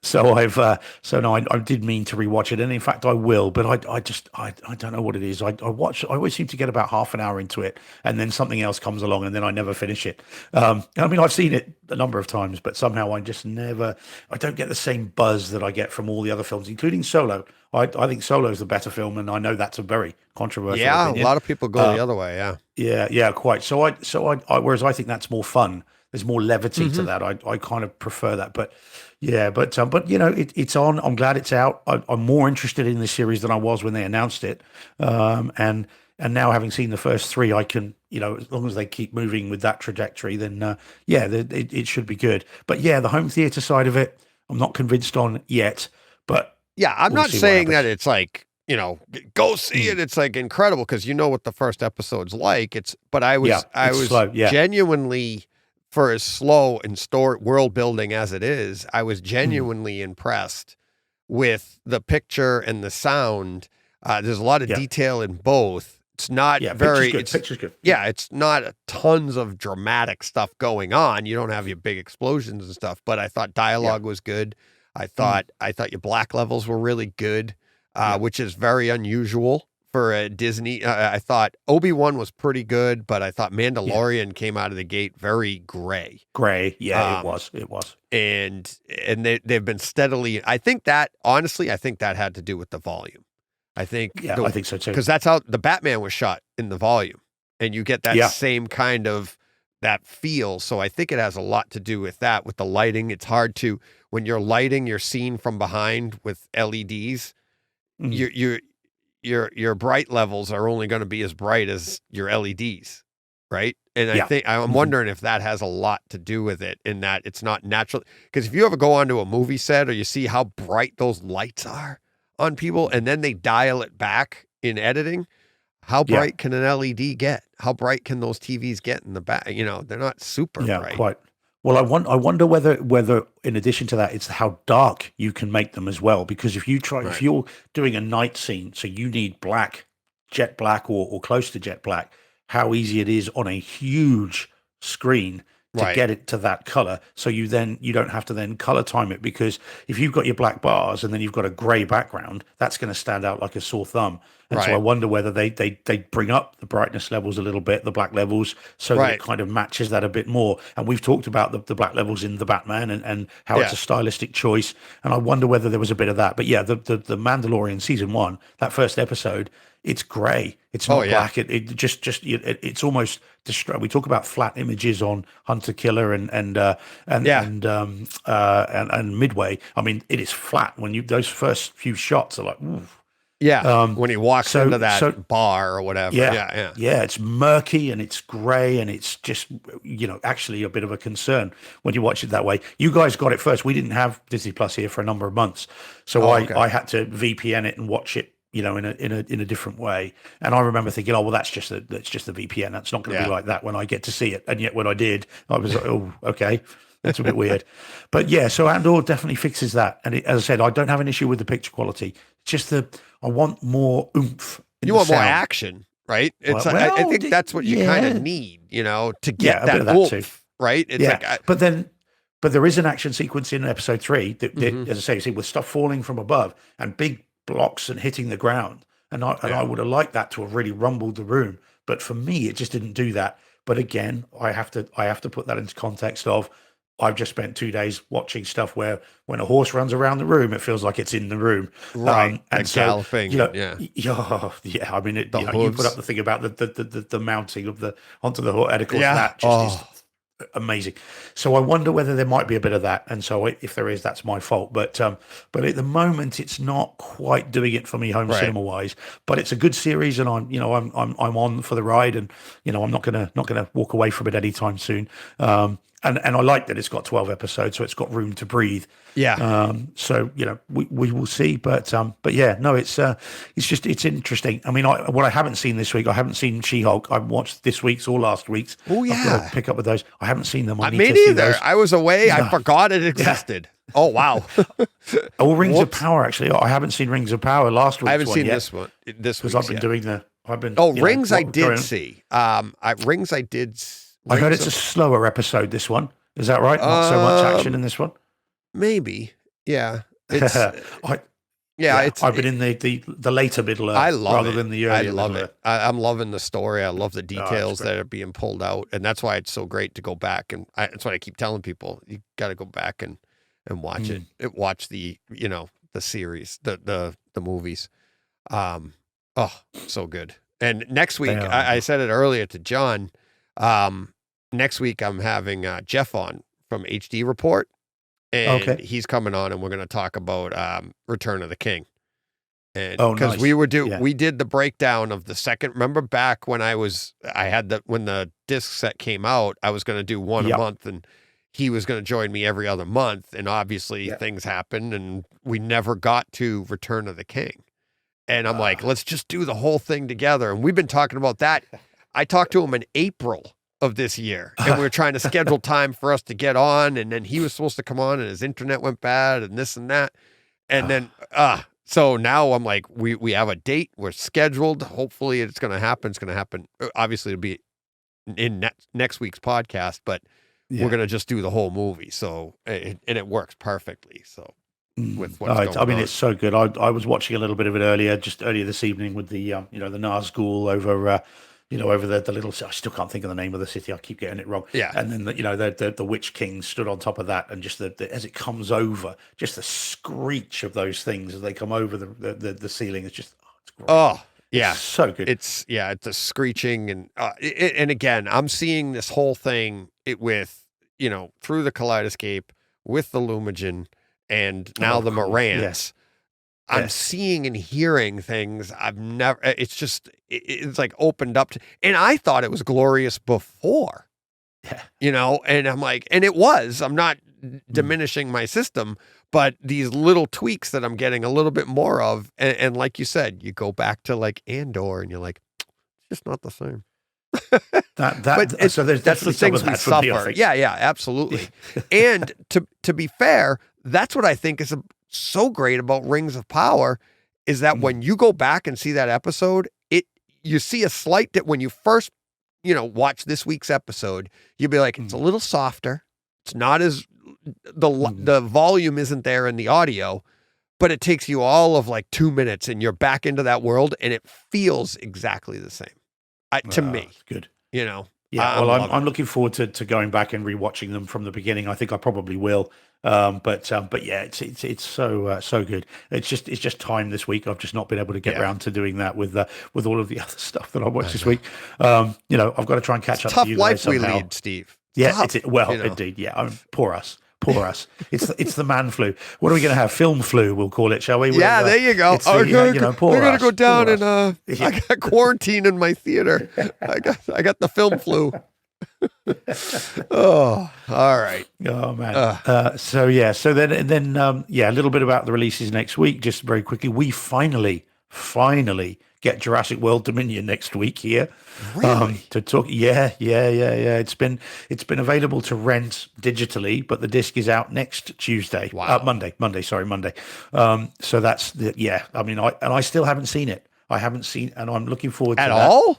So I did mean to rewatch it, and in fact I will, but I don't know what it is. I always seem to get about half an hour into it, and then something else comes along, and then I never finish it. I mean, I've seen it a number of times, but somehow I don't get the same buzz that I get from all the other films, including Solo. I think Solo is the better film, and I know that's a very controversial opinion.
A lot of people go the other way.
Yeah, quite. So I whereas I think that's more fun. There's more levity to that. I kind of prefer that. But it's on. I'm glad it's out. I'm more interested in this series than I was when they announced it. And now, having seen the first 3, I can, as long as they keep moving with that trajectory, then it should be good. But the home theater side of it, I'm not convinced on yet. But
I'm not saying that it's like, go see it. It's like incredible because you know what the first episode's like. But I was slow, genuinely, for as slow and world building as it is, I was genuinely impressed with the picture and the sound. There's a lot of detail in both. It's not picture's good. Yeah, it's not tons of dramatic stuff going on. You don't have your big explosions and stuff, but I thought dialogue was good. I thought your black levels were really good, which is very unusual for a Disney. I thought Obi-Wan was pretty good, but I thought Mandalorian came out of the gate very gray.
It was.
And they've been steadily. I think that had to do with the volume. I think so too. Because that's how the Batman was shot, in the volume, and you get that same kind of that feel. So I think it has a lot to do with that, with the lighting. It's hard to, when you're lighting your scene from behind with LEDs, your bright levels are only going to be as bright as your LEDs, right? And I think I'm wondering if that has a lot to do with it, in that it's not natural. Because if you ever go onto a movie set, or you see how bright those lights are on people, and then they dial it back in editing, how bright can an LED get? How bright can those TVs get in the back? They're not super bright.
Well, I wonder whether in addition to that, it's how dark you can make them as well. Because if you're doing a night scene, so you need black, jet black, or close to jet black, how easy it is on a huge screen to get it to that color. So you don't have to then color time it, because if you've got your black bars and then you've got a gray background, that's going to stand out like a sore thumb. And so I wonder whether they bring up the brightness levels a little bit, the black levels, so that it kind of matches that a bit more. And we've talked about the black levels in the Batman and how it's a stylistic choice. And I wonder whether there was a bit of that. But yeah, the Mandalorian season 1, that first episode, it's gray. It's not black. It's almost we talk about flat images on Hunter Killer and Midway. I mean, it is flat when those first few shots are like, ooh.
Yeah, when he walks into that bar or whatever. Yeah.
It's murky and it's gray and it's just, actually a bit of a concern when you watch it that way. You guys got it first. We didn't have Disney Plus here for a number of months, so I had to VPN it and watch it, in a different way. And I remember thinking, oh well, that's just the VPN. That's not going to be like that when I get to see it. And yet when I did, I was like, oh, okay. That's a bit weird. But yeah, so Andor definitely fixes that. And as I said, I don't have an issue with the picture quality. It's just I want more oomph.
You want more action, right? It's I think that's what you kind of need, to get that oomph, too. Right? It's
but there is an action sequence in episode 3 that as I say, you see, with stuff falling from above and big blocks and hitting the ground. And I would have liked that to have really rumbled the room. But for me, it just didn't do that. But again, I have to put that into context of, I've just spent 2 days watching stuff where when a horse runs around the room, it feels like it's in the room.
Right.
And so,
galloping.
I mean, you put up the thing about the mounting onto the horse. And of course, that just is amazing. So I wonder whether there might be a bit of that. And so if there is, that's my fault. But at the moment, it's not quite doing it for me home cinema wise. But it's a good series, and I'm on for the ride, and I'm not gonna walk away from it anytime soon. And I like that it's got 12 episodes, so it's got room to breathe.
Yeah.
So we will see, but yeah, no, it's interesting. I mean, what I haven't seen this week, I haven't seen She-Hulk. I've watched this week's or last week's.
Oh yeah.
I've got to pick up with those. I haven't seen them. I need
me
to see
neither.
those.
I was away. I forgot it existed. Oh wow.
Rings of Power. Actually, I haven't seen Rings of Power last week.
I haven't seen this one. This
because I've been doing
Rings. I did see. Rings. I did.
I heard it's a slower episode, this one. Is that right? Not so much action in this one?
Maybe. Yeah. It's,
I've been in the later middle
I love
rather
it.
than the earlier.
I love it. I'm loving the story. I love the details that are being pulled out. And that's why it's so great to go back. And that's what I keep telling people. You got to go back and watch it. Watch the series, the movies. So good. And next week, I said it earlier to John, next week I'm having Jeff on from HD Report, and he's coming on, and we're going to talk about Return of the King. And because we did the breakdown of the second. Remember back when when the disc set came out, I was going to do one a month, and he was going to join me every other month, and obviously things happened, and we never got to Return of the King. And I'm like, let's just do the whole thing together. And we've been talking about that. I talked to him in April of this year, and we were trying to schedule time for us to get on, and then he was supposed to come on, and his internet went bad, and this and that, and then so now I'm like, we have a date, we're scheduled, hopefully it's going to happen. Obviously it'll be in next week's podcast, but we're going to just do the whole movie, so and it works perfectly. So with what's going on.
It's so good. I was watching a little bit of it earlier this evening with the the Nazgul over over the little, I still can't think of the name of the city. I keep getting it wrong.
Yeah.
And then the Witch King stood on top of that, and just as it comes over, just the screech of those things as they come over the ceiling is just it's great.
Oh yeah,
it's so good.
It's a screeching, and and again, I'm seeing this whole thing with through the Kaleidescape with the Lumigen and now the Marantz.
Yes.
I'm seeing and hearing things I've never, it's like opened up to, and I thought it was glorious before, and I'm like, and it was, I'm not diminishing my system, but these little tweaks that I'm getting a little bit more of. And like you said, you go back to like Andor and you're like, it's just not the same.
So there's
that's the
definitely some of
things we
that for me, I
suffer.
think.
Yeah, absolutely. And to be fair, that's what I think is so great about Rings of Power is that when you go back and see that episode, you see a slight dip when you first, watch this week's episode. You'll be like, it's a little softer. It's not as the volume isn't there in the audio, but it takes you all of like 2 minutes and you're back into that world and it feels exactly the same. To me,
it's good.
Yeah,
well, I'm looking forward to going back and rewatching them from the beginning. I think I probably will. But yeah, it's so good. It's just time this week. I've just not been able to get around to doing that with all of the other stuff that I watched this week. I've got to try and catch up to you guys somehow.
Tough life we lead, Steve.
Yeah, indeed. Yeah, poor us. It's the man flu. What are we going to have? Film flu, we'll call it, shall we?
There you go. We're going to go down and I got quarantine in my theater. I got the film flu. Oh, all right.
Oh man. So then a little bit about the releases next week. Just very quickly, we finally get Jurassic World Dominion next week here.
Really?
To talk. Yeah. It's been available to rent digitally, but the disc is out next Tuesday.
Wow.
Monday. So that's I still haven't seen it. And I'm looking forward to
at
that.
all.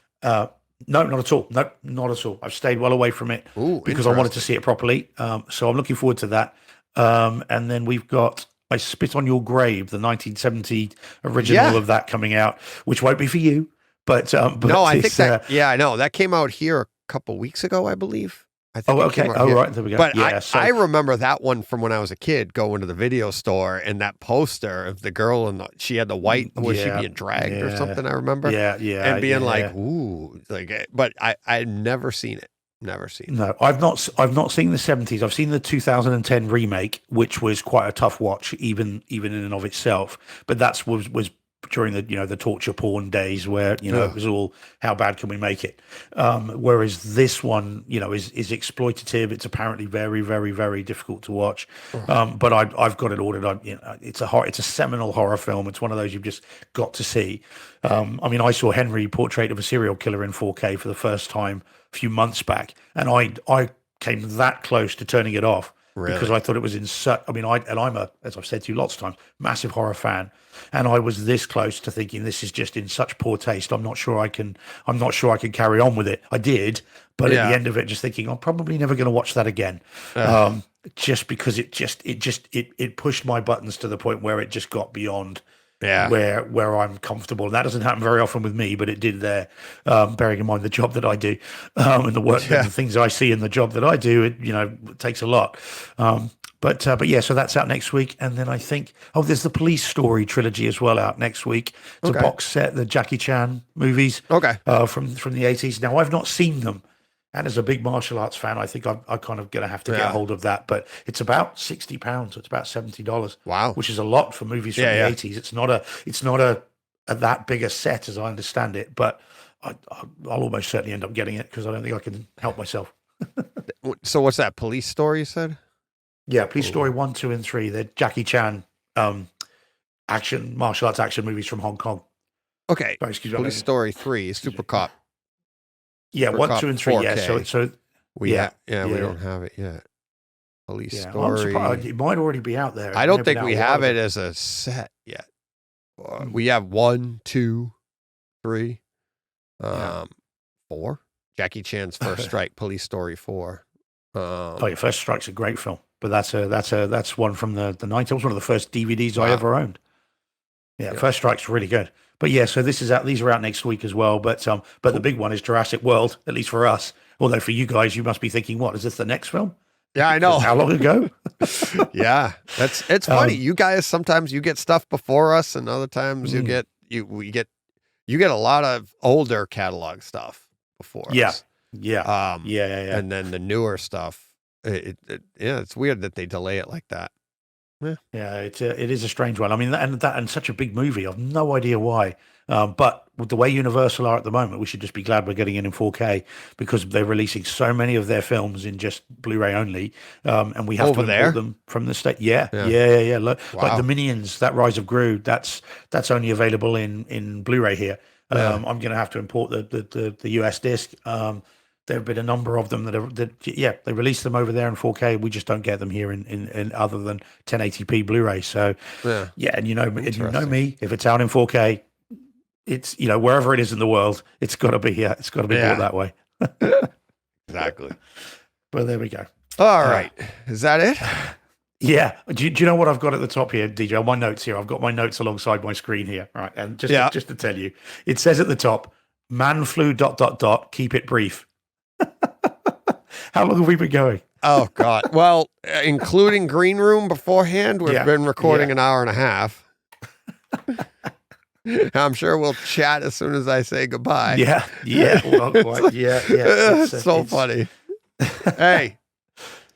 No, not at all. No, not at all. I've stayed well away from it because I wanted to see it properly. So I'm looking forward to that. And then we've got I Spit on Your Grave, the 1970 original of that coming out, which won't be for you. But
no, I think that. I know that came out here a couple weeks ago, I believe. I think
okay. Right. There we go.
But I remember that one from when I was a kid, going to the video store and that poster of the girl and she had the white. Was she being dragged or something? I remember.
Yeah.
And being like, ooh, like. But I'd never seen it. Never seen it.
No, I've not seen the 70s. I've seen the 2010 remake, which was quite a tough watch, even in and of itself. But that was during the torture porn days where it was all how bad can we make it. Whereas this one is exploitative. It's apparently very, very, very difficult to watch. But I've got it ordered. It's a seminal horror film. It's one of those you've just got to see. I saw Henry: Portrait of a Serial Killer in 4K for the first time a few months back, and I came that close to turning it off. Really? Because I thought it was in such. I'm as I've said to you lots of times, massive horror fan, and I was this close to thinking this is just in such poor taste. I'm not sure I can carry on with it. I did, but at the end of it, just thinking I'm probably never going to watch that again. Just because it pushed my buttons to the point where it just got beyond. Where I'm comfortable. And that doesn't happen very often with me, but it did there, bearing in mind the job that I do and the work and the things I see in the job that I do, it takes a lot. But so that's out next week. And then I think, there's the Police Story trilogy as well out next week. It's a box set, the Jackie Chan movies from the 80s. Now, I've not seen them. And as a big martial arts fan, I think I'm kind of going to have to get hold of that. But it's about £60. So it's about $70.
Wow,
which is a lot for movies from the 80s. It's not a that big a set as I understand it. But I'll almost certainly end up getting it because I don't think I can help myself.
So what's that? Police Story, you said?
Yeah, Police Story 1, 2, and 3. They're Jackie Chan martial arts action movies from Hong Kong.
Okay. Police Story 3, Super Cop.
Yeah, 1, 2, and 3. 4K. Yeah, so
we don't have it yet. Police Story.
It might already be out there.
I don't think we have it as a set yet. We have 1, 2, 3, 4. Jackie Chan's First Strike, Police Story 4.
First Strike's a great film, but that's one from the 90s. It was one of the first DVDs I ever owned. Yeah, First Strike's really good. But so this is out. These are out next week as well. But the big one is Jurassic World, at least for us. Although for you guys, you must be thinking, what is this the next film?
Yeah, I know.
How long ago?
It's funny. You guys sometimes you get stuff before us, and other times you get a lot of older catalog stuff before us. Yeah. And then the newer stuff. It's weird that they delay it like that.
Yeah, it is a strange one. I mean, and such a big movie. I've no idea why. But with the way Universal are at the moment, we should just be glad we're getting it in 4K because they're releasing so many of their films in just Blu-ray only, and we have to import them from the state. Yeah. Like the Minions, that Rise of Gru, that's only available in Blu-ray here. I'm going to have to import the US disc. There have been a number of them they release them over there in 4K. We just don't get them here in other than 1080p Blu-ray. So and you know me, if it's out in 4K, it's wherever it is in the world, it's got to be bought that way.
Exactly.
But there we go.
All right, is that it?
Yeah. Do you know what I've got at the top here, DJ? On my notes here, I've got my notes alongside my screen here. Right, and just to tell you, it says at the top, "Man flu ... keep it brief." How long have we been going?
Oh God! Well, including green room beforehand, we've been recording an hour and a half. I'm sure we'll chat as soon as I say goodbye.
Yeah. Well,
It's so funny. Hey,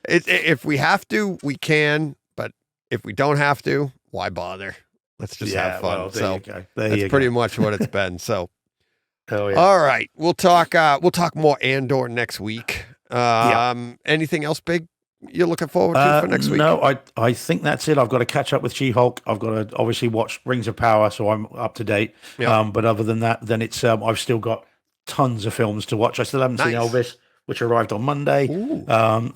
if we have to, we can. But if we don't have to, why bother? Let's just have fun.
Well, there you go.
That's pretty much what it's been. So.
Oh, yeah.
All right, we'll talk more Andor next week. Anything else big you're looking forward to for next week?
No, I think that's it. I've got to catch up with She-Hulk. I've got to obviously watch Rings of Power, so I'm up to date. But other than that, then it's I've still got tons of films to watch. I still haven't seen Elvis, which arrived on Monday.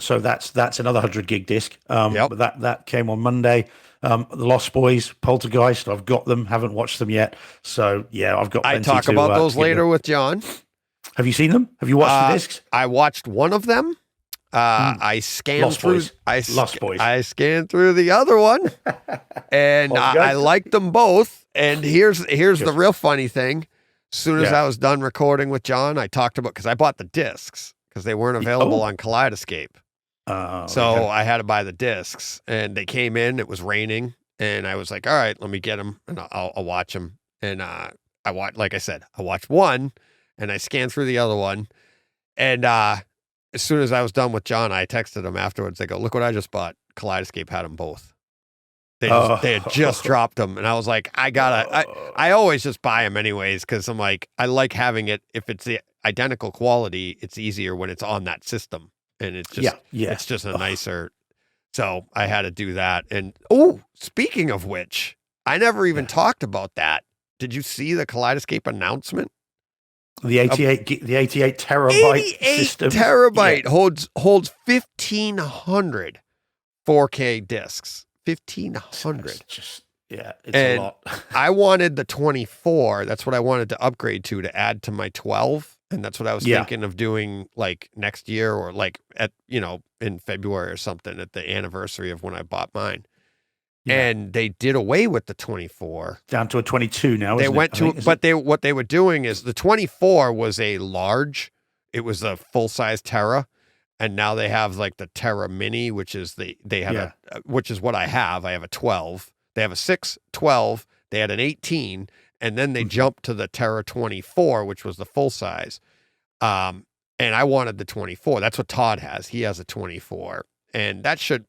So that's another 100 gig disc. But that came on Monday. The Lost Boys, Poltergeist, I've got them, haven't watched them yet. So I've got plenty
talk about those later with John.
Have you seen them? Have you watched the discs?
I watched one of them. I scanned
Lost
through
Boys. Lost Boys.
I scanned through the other one, and I liked them both. And here's the real funny thing. As soon as I was done recording with John, I talked about, because I bought the discs because they weren't available on Kaleidescape. I had to buy the discs, and they came in. It was raining, and I was like, "All right, let me get them, and I'll watch them." And I watched one, and I scanned through the other one, and as soon as I was done with John, I texted him afterwards. I go, "Look what I just bought." Kaleidescape had them both. They had just dropped them, and I was like, I always just buy them anyways because I'm like, I like having it. If it's the identical quality, it's easier when it's on that system. And it's just, it's just a nicer. So I had to do that. And speaking of which, I never even talked about that. Did you see the Kaleidescape announcement?
The 88 terabyte system.
Terabyte holds 1,500 4K discs. 1,500.
It's a lot.
I wanted the 24. That's what I wanted to upgrade to add to my 12. And that's what I was thinking of doing like next year or like in February or something at the anniversary of when I bought mine. Yeah. And they did away with the 24.
Down to a 22 now.
What they were doing is the 24 was a large, it was a full-size Terra. And now they have like the Terra Mini, which is which is what I have. I have a 12. They have a 6, 12. They had an 18. And then they jumped to the Terra 24, which was the full size. And I wanted the 24. That's what Todd has. He has a 24. And that should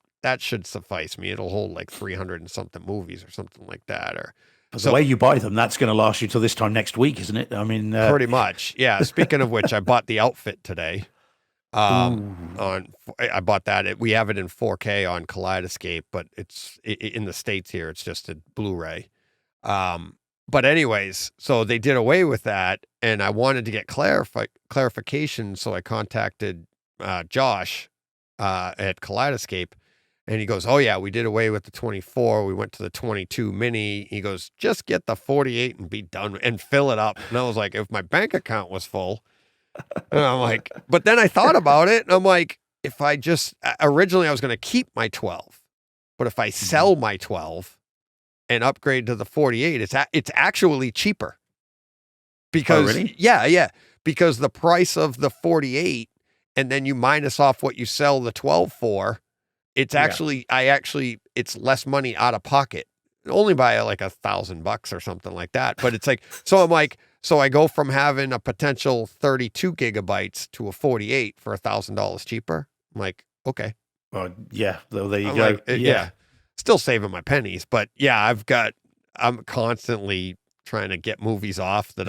suffice me. It'll hold like 300 and something movies or something like that.
The way you buy them, that's going to last you till this time next week, isn't it? I mean,
pretty much. Yeah. Speaking of which, I bought the outfit today. I bought that. We have it in 4K on Kaleidescape, but it's in the States here. It's just a Blu-ray. But anyways, so they did away with that, and I wanted to get clarification, so I contacted Josh at Kaleidescape, and he goes, "Oh yeah, we did away with the 24. We went to the 22 mini." He goes, "Just get the 48 and be done and fill it up." And I was like, if my bank account was full, and I'm like, but then I thought about it, and I'm like, if I just originally I was going to keep my 12, but if I sell my 12. And upgrade to the 48, it's actually cheaper. Because because the price of the 48 and then you minus off what you sell the 12 for, it's actually it's less money out of pocket. Only by like $1,000 or something like that. But it's like, so I'm like, so I go from having a potential 32 gigabytes to a 48 for $1,000 cheaper. I'm like, okay.
Well, there you go.
Like, still saving my pennies, but I'm constantly trying to get movies off that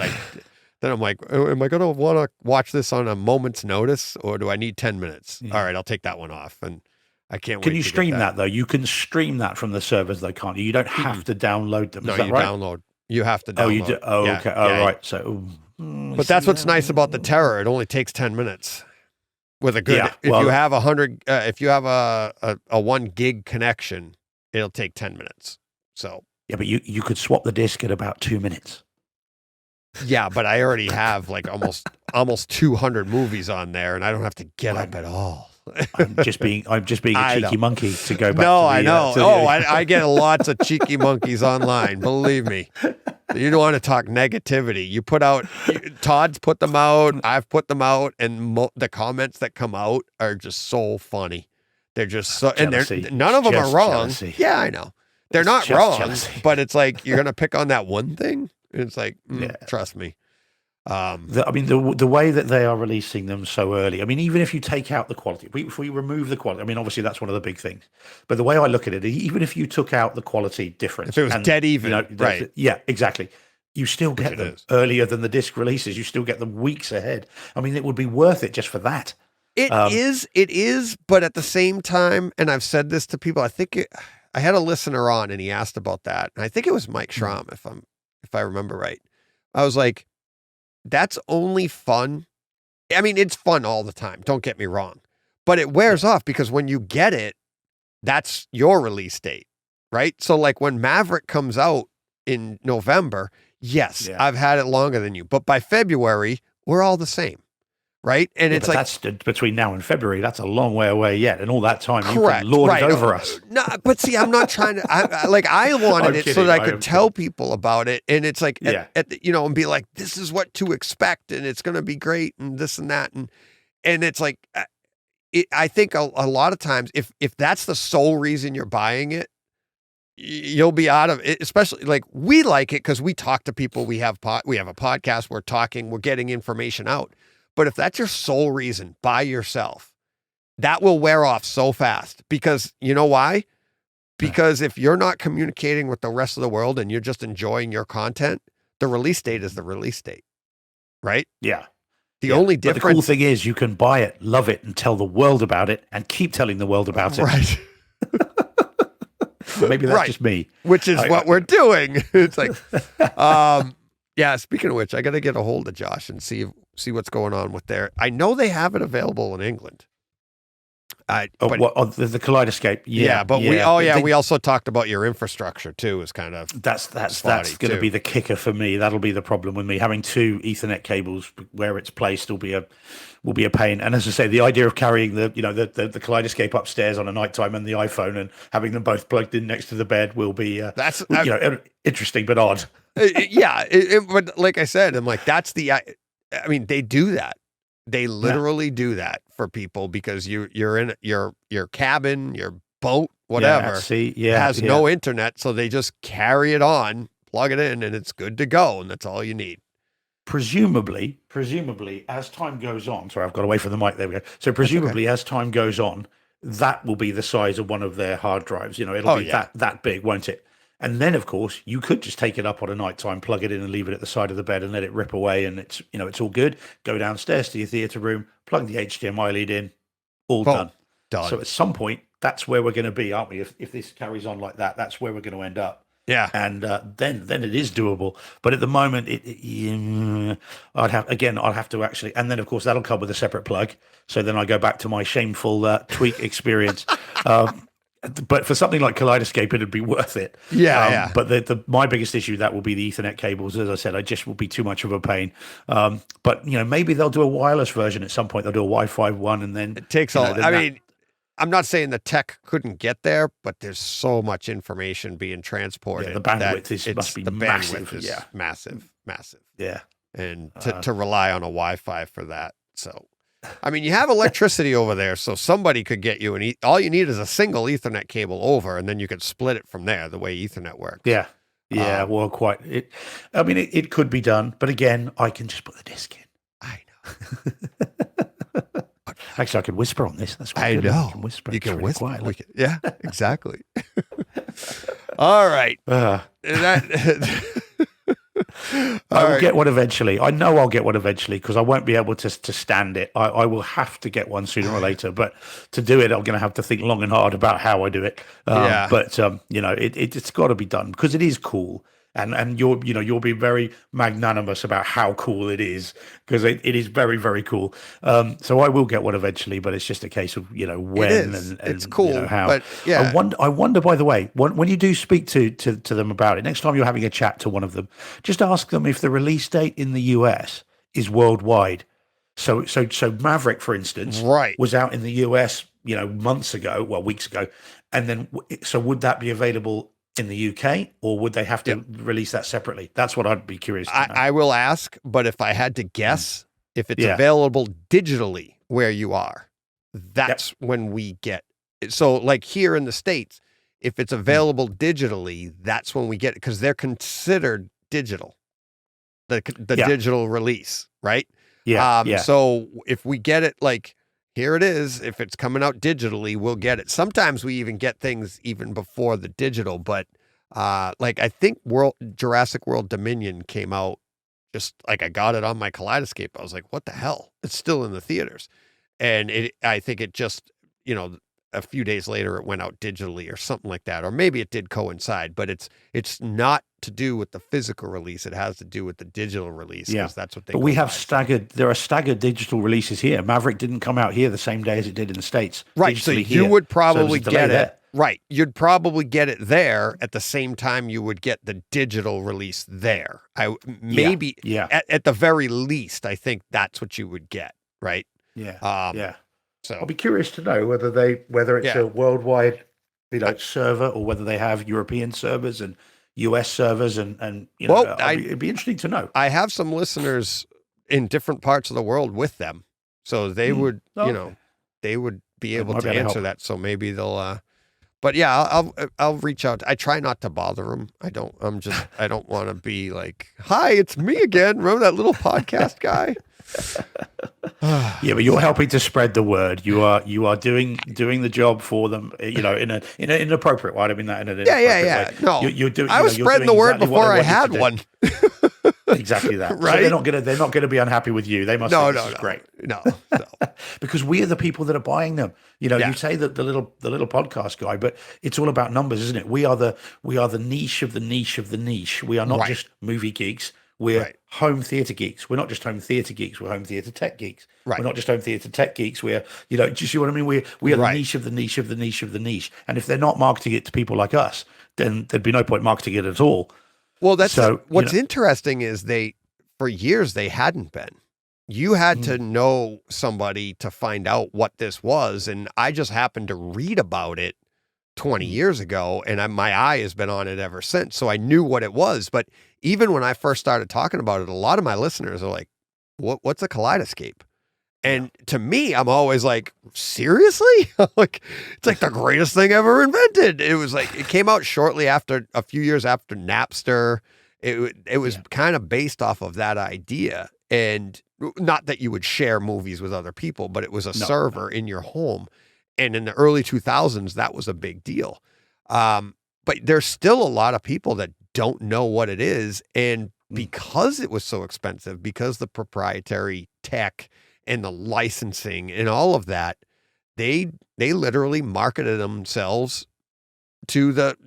then I'm like, am I going to want to watch this on a moment's notice or do I need 10 minutes? All right, I'll take that one off. And I can't wait.
Can you stream that though? You can stream that from the servers though, can't you? You don't have to download them.
No,
is that
you
right?
download. You have to download.
Oh, you do? Oh,
Yeah,
okay. Oh,
yeah.
right. So,
But that's what's nice about the Terror. It only takes 10 minutes. With a good, if you have 100, if you have a 1 gig connection, it'll take 10 minutes. So
yeah, but you could swap the disc in about 2 minutes.
Yeah, but I already have like almost 200 movies on there, and I don't have to get up at all.
I'm just being a cheeky monkey to go back.
No,
to the,
I know.
to the-
I get lots of cheeky monkeys online. Believe me. You don't want to talk negativity. You put out, Todd's put them out. I've put them out, and the comments that come out are just so funny. They're just so,
jealousy.
And none of them are wrong.
Jealousy.
Yeah, I know. They're
It's
not
just
wrong,
jealousy.
but it's like you're gonna pick on that one thing. It's like, trust me.
The way that they are releasing them so early. I mean, even if you take out the quality, if we remove the quality, I mean, obviously that's one of the big things. But the way I look at it, even if you took out the quality difference,
if it was dead even, right?
Yeah, exactly. You still get them earlier than the disc releases. You still get them weeks ahead. I mean, it would be worth it just for that.
It is, but at the same time, and I've said this to people, I had a listener on and he asked about that. And I think it was Mike Schramm, if I remember right. I was like, that's only fun. I mean, it's fun all the time. Don't get me wrong, but it wears off because when you get it, that's your release date, right? So like when Maverick comes out in November, yes, I've had it longer than you, but by February, we're all the same. Right. And it's like
that's between now and February. That's a long way away yet. And all that time you can lord it over us.
No, but see, I'm not trying to, I wanted it so that I could tell people about it. And it's like, and be like, this is what to expect. And it's going to be great. And this and that. And it's like, I think a lot of times if that's the sole reason you're buying it, you'll be out of it, especially like we like it because we talk to people. We have a podcast. We're getting information out. But if that's your sole reason, by yourself, that will wear off so fast because you know why? Because if you're not communicating with the rest of the world and you're just enjoying your content, the release date is the release date, right?
Yeah.
The only difference.
But the cool thing is you can buy it, love it, and tell the world about it and keep telling the world about it.
Right.
Maybe that's just me.
Which is what we're doing. It's like, yeah, speaking of which, I got to get a hold of Josh and see what's going on with their. I know they have it available in England.
The Kaleidescape? Yeah,
but we also talked about your infrastructure too. Is kind of
that's going to be the kicker for me. That'll be the problem with me having 2 Ethernet cables where it's placed will be a pain. And as I say, the idea of carrying the Kaleidescape upstairs on a nighttime and the iPhone and having them both plugged in next to the bed will be interesting but odd.
But like I said, I'm like that's the. I mean, they do that. They literally do that for people because you're in your cabin, your boat, whatever. Has no internet, so they just carry it on, plug it in, and it's good to go, and that's all you need.
Presumably, as time goes on. Sorry, I've got away from the mic. There we go. So presumably, as time goes on, that will be the size of one of their hard drives. It'll be that big, won't it? And then, of course, you could just take it up on a nighttime, plug it in and leave it at the side of the bed and let it rip away. And it's all good. Go downstairs to your theater room, plug the HDMI lead in, all done. So at some point, that's where we're going to be, aren't we? If this carries on like that, that's where we're going to end up.
Yeah.
And then it is doable. But at the moment, I'd have to actually, and then, of course, that'll come with a separate plug. So then I go back to my shameful tweak experience. But for something like Kaleidescape, it'd be worth it.
Yeah.
But my biggest issue, that will be the Ethernet cables. As I said, I just will be too much of a pain. But maybe they'll do a wireless version at some point. They'll do a Wi-Fi one, and then
it takes all. I mean, I'm not saying the tech couldn't get there, but there's so much information being transported.
Yeah, the bandwidth must be massive.
Massive.
Yeah,
and to rely on a Wi-Fi for that, so. I mean, you have electricity over there, so somebody could get you all you need is a single Ethernet cable over, and then you could split it from there, the way Ethernet works.
Yeah. Well, quite. It could be done, but again, I can just put the disc in.
I know.
Actually, I could whisper on this. That's what
I know.
I can whisper.
You can
really
whisper.
Quietly.
Yeah, exactly. All right.
I will get one eventually. I know I'll get one eventually because I won't be able to stand it. I will have to get one sooner or later. But to do it, I'm going to have to think long and hard about how I do it. But it's got to be done because it is cool. And you'll be very magnanimous about how cool it is, because it is very, very cool. So I will get one eventually, but it's just a case of when and
it's cool.
How.
But yeah,
I wonder. By the way, when you do speak to them about it, next time you're having a chat to one of them, just ask them if the release date in the US is worldwide. So Maverick, for instance, was out in the US, weeks ago, and then so would that be available in the UK, or would they have to release that separately? That's what I'd be curious to know.
I will ask, but if I had to guess, if it's available digitally where you are, that's when we get it. So like here in the States, if it's available digitally, that's when we get it, because they're considered digital, the digital release, right? So if we get it, like, here it is, if it's coming out digitally, we'll get it. Sometimes we even get things even before the digital, but like I think Jurassic World Dominion came out just like I got it on my Kaleidescape. I was like, what the hell? It's still in the theaters. And I think it just, a few days later it went out digitally or something like that. Or maybe it did coincide, but it's not to do with the physical release. It has to do with the digital release.
Yeah,
that's what they.
But we have there are staggered digital releases here. Maverick didn't come out here the same day as it did in the States.
Right. So you would probably get it. Right. You'd probably get it there at the same time you would get the digital release there. At the very least, I think that's what you would get. Right.
Yeah.
So
I'll be curious to know whether it's a worldwide, server, or whether they have European servers and US servers, and it'd be interesting to know.
I have some listeners in different parts of the world with them, so they would, they would be able to answer that. So maybe they'll. But yeah, I'll reach out. I try not to bother them. I don't want to be like, hi, it's me again. Remember that little podcast guy?
Yeah, but you're helping to spread the word. You are doing the job for them. In an appropriate way. I mean that in an inappropriate way.
No,
you're doing.
I was spreading the word before I had one.
Exactly that.
Right?
So they're not gonna be unhappy with you. They must. Say, this is great.
No.
Because we are the people that are buying them. You say that the little podcast guy, but it's all about numbers, isn't it? We are the niche of the niche of the niche. We are not just movie geeks. We're home theater geeks. We're not just home theater geeks. We're home theater tech geeks. Right. We're not just home theater tech geeks. We're, do you see what I mean? We are the niche of the niche of the niche of the niche. And if they're not marketing it to people like us, then there'd be no point marketing it at all.
Well, what's interesting is for years they hadn't been. You had to know somebody to find out what this was. And I just happened to read about it 20 years ago, and my eye has been on it ever since. So I knew what it was. But even when I first started talking about it, a lot of my listeners are like, what's a Kaleidescape? And to me, I'm always like, seriously? Like, it's like the greatest thing ever invented. It was like, it came out shortly after, a few years after Napster. It was kind of based off of that idea. And not that you would share movies with other people, but it was a server in your home. And in the early 2000s, that was a big deal. But there's still a lot of people that don't know what it is. And because it was so expensive, because the proprietary tech and the licensing and all of that, they literally marketed themselves to the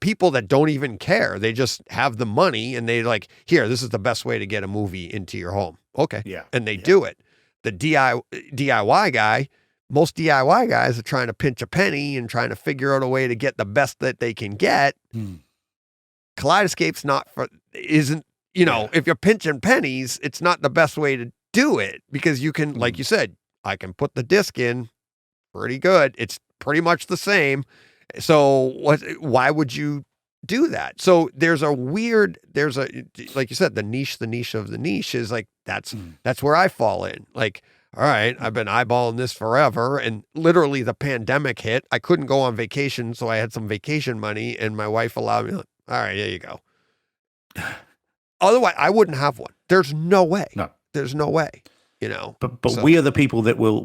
people that don't even care. They just have the money and they like, here, this is the best way to get a movie into your home. Okay. Yeah. And they do it. The DIY guy, most DIY guys are trying to pinch a penny and trying to figure out a way to get the best that they can get. Kaleidescape's if you're pinching pennies, it's not the best way to do it, because you can, like you said, I can put the disc in pretty good. It's pretty much the same. So why would you do that? So there's like you said, the niche of the niche is like, that's where I fall in. Like, all right, I've been eyeballing this forever. And literally the pandemic hit. I couldn't go on vacation. So I had some vacation money and my wife allowed me, all right, there you go. Otherwise, I wouldn't have one. There's no way. No. There's no way,
But we are the people that will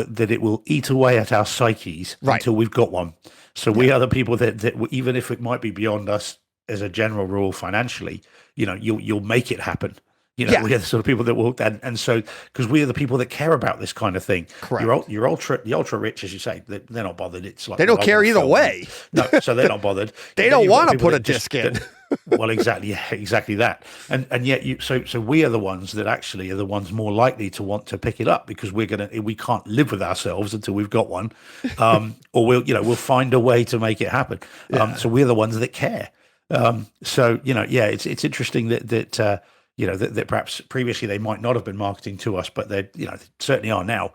that it will eat away at our psyches until we've got one. So we are the people that even if it might be beyond us as a general rule financially, you'll make it happen. You know,
Yeah.
we are the sort of people that will, and so because we are the people that care about this kind of thing.
Correct.
The ultra rich, as you say, they're not bothered. It's like
They don't care either way.
No, so they're not bothered.
They don't want to put a disc in.
Well, exactly, yeah, exactly that, and yet so we are the ones that actually are the ones more likely to want to pick it up because we can't live with ourselves until we've got one, or we'll find a way to make it happen. So we're the ones that care. So it's interesting that perhaps previously they might not have been marketing to us, but they certainly are now.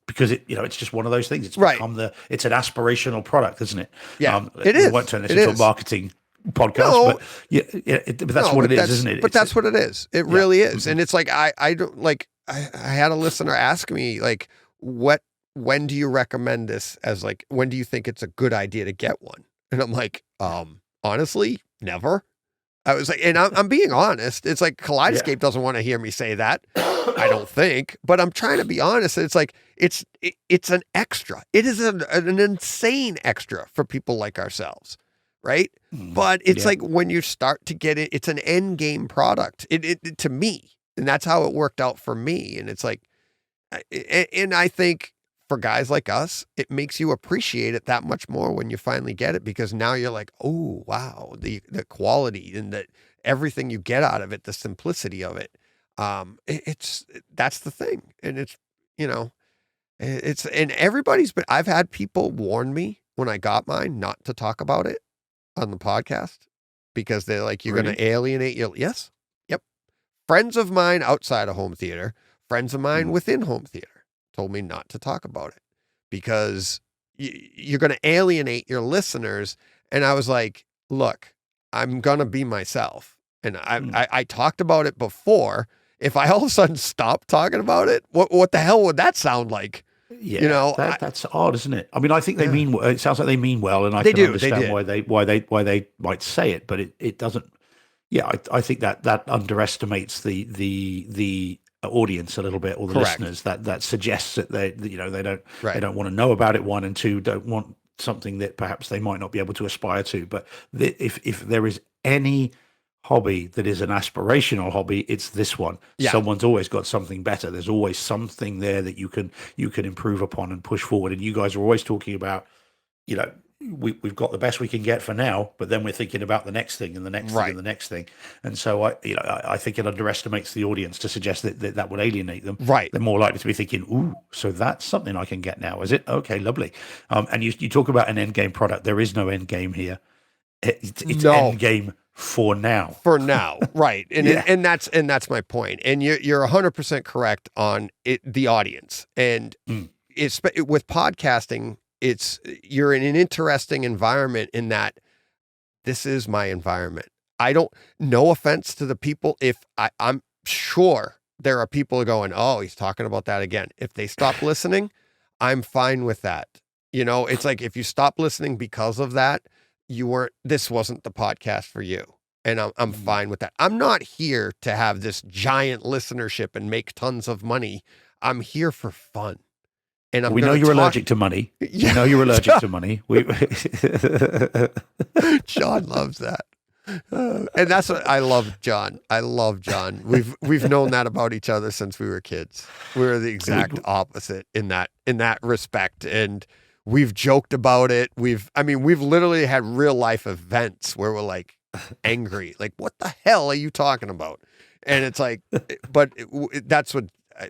Because it's just one of those things. It's become it's an aspirational product, isn't it?
Yeah, it is.
We won't turn this into a marketing podcast, but that's what it is, isn't it?
But that's what it is. It really is. And it's like, I don't like, I had a listener ask me like, when do you recommend this as like, when do you think it's a good idea to get one? And I'm like, honestly, never. I was like, and I'm being honest. It's like Kaleidescape doesn't want to hear me say that. I don't think, but I'm trying to be honest. It's like, it's an extra. It is an insane extra for people like ourselves. Right. But it's like when you start to get it, it's an end game product it to me. And that's how it worked out for me. And it's like, and I think for guys like us, it makes you appreciate it that much more when you finally get it, because now you're like, oh, wow, the quality and everything you get out of it, the simplicity of it. That's the thing. And it's, and I've had people warn me when I got mine not to talk about it on the podcast because they're like, you're going to alienate your, yes. Yep. Friends of mine outside of home theater, friends of mine within home theater told me not to talk about it because you're going to alienate your listeners. And I was like, look, I'm going to be myself. And I talked about it before. If I all of a sudden stop talking about it, what the hell would that sound like?
Yeah, that's odd, isn't it? I mean, I think they mean. It sounds like they mean well, and I can understand why they might say it, but it doesn't. Yeah, I think that underestimates the audience a little bit, or the listeners. That suggests that they don't want to know about it. One, and two, don't want something that perhaps they might not be able to aspire to. But if there is any hobby that is an aspirational hobby, it's this one. Someone's always got something better. There's always something there that you can improve upon and push forward. And you guys are always talking about, we've got the best we can get for now, but then we're thinking about the next thing and the next thing and the next thing. And so I think it underestimates the audience to suggest that would alienate them. Right. They're more likely to be thinking, ooh, so that's something I can get now, is it? Okay, lovely. And you talk about an end game product. There is no end game here. It's end game for now. Right. And and that's my point. And you're 100% correct on it, the audience. And it's with podcasting, you're in an interesting environment in that this is my environment. No offense to the people, if I'm sure there are people going, oh, he's talking about that again. If they stop listening, I'm fine with that. It's like, if you stop listening because of that, this wasn't the podcast for you. And I'm fine with that. I'm not here to have this giant listenership and make tons of money. I'm here for fun. And we know you're allergic to money. Yeah. We know you're allergic to money.
John loves that. And that's what I love, John. I love John. We've known that about each other since we were kids. We're the exact opposite in that respect. And we've joked about it. We've literally had real life events where we're like angry, like, what the hell are you talking about? And it's like, but that's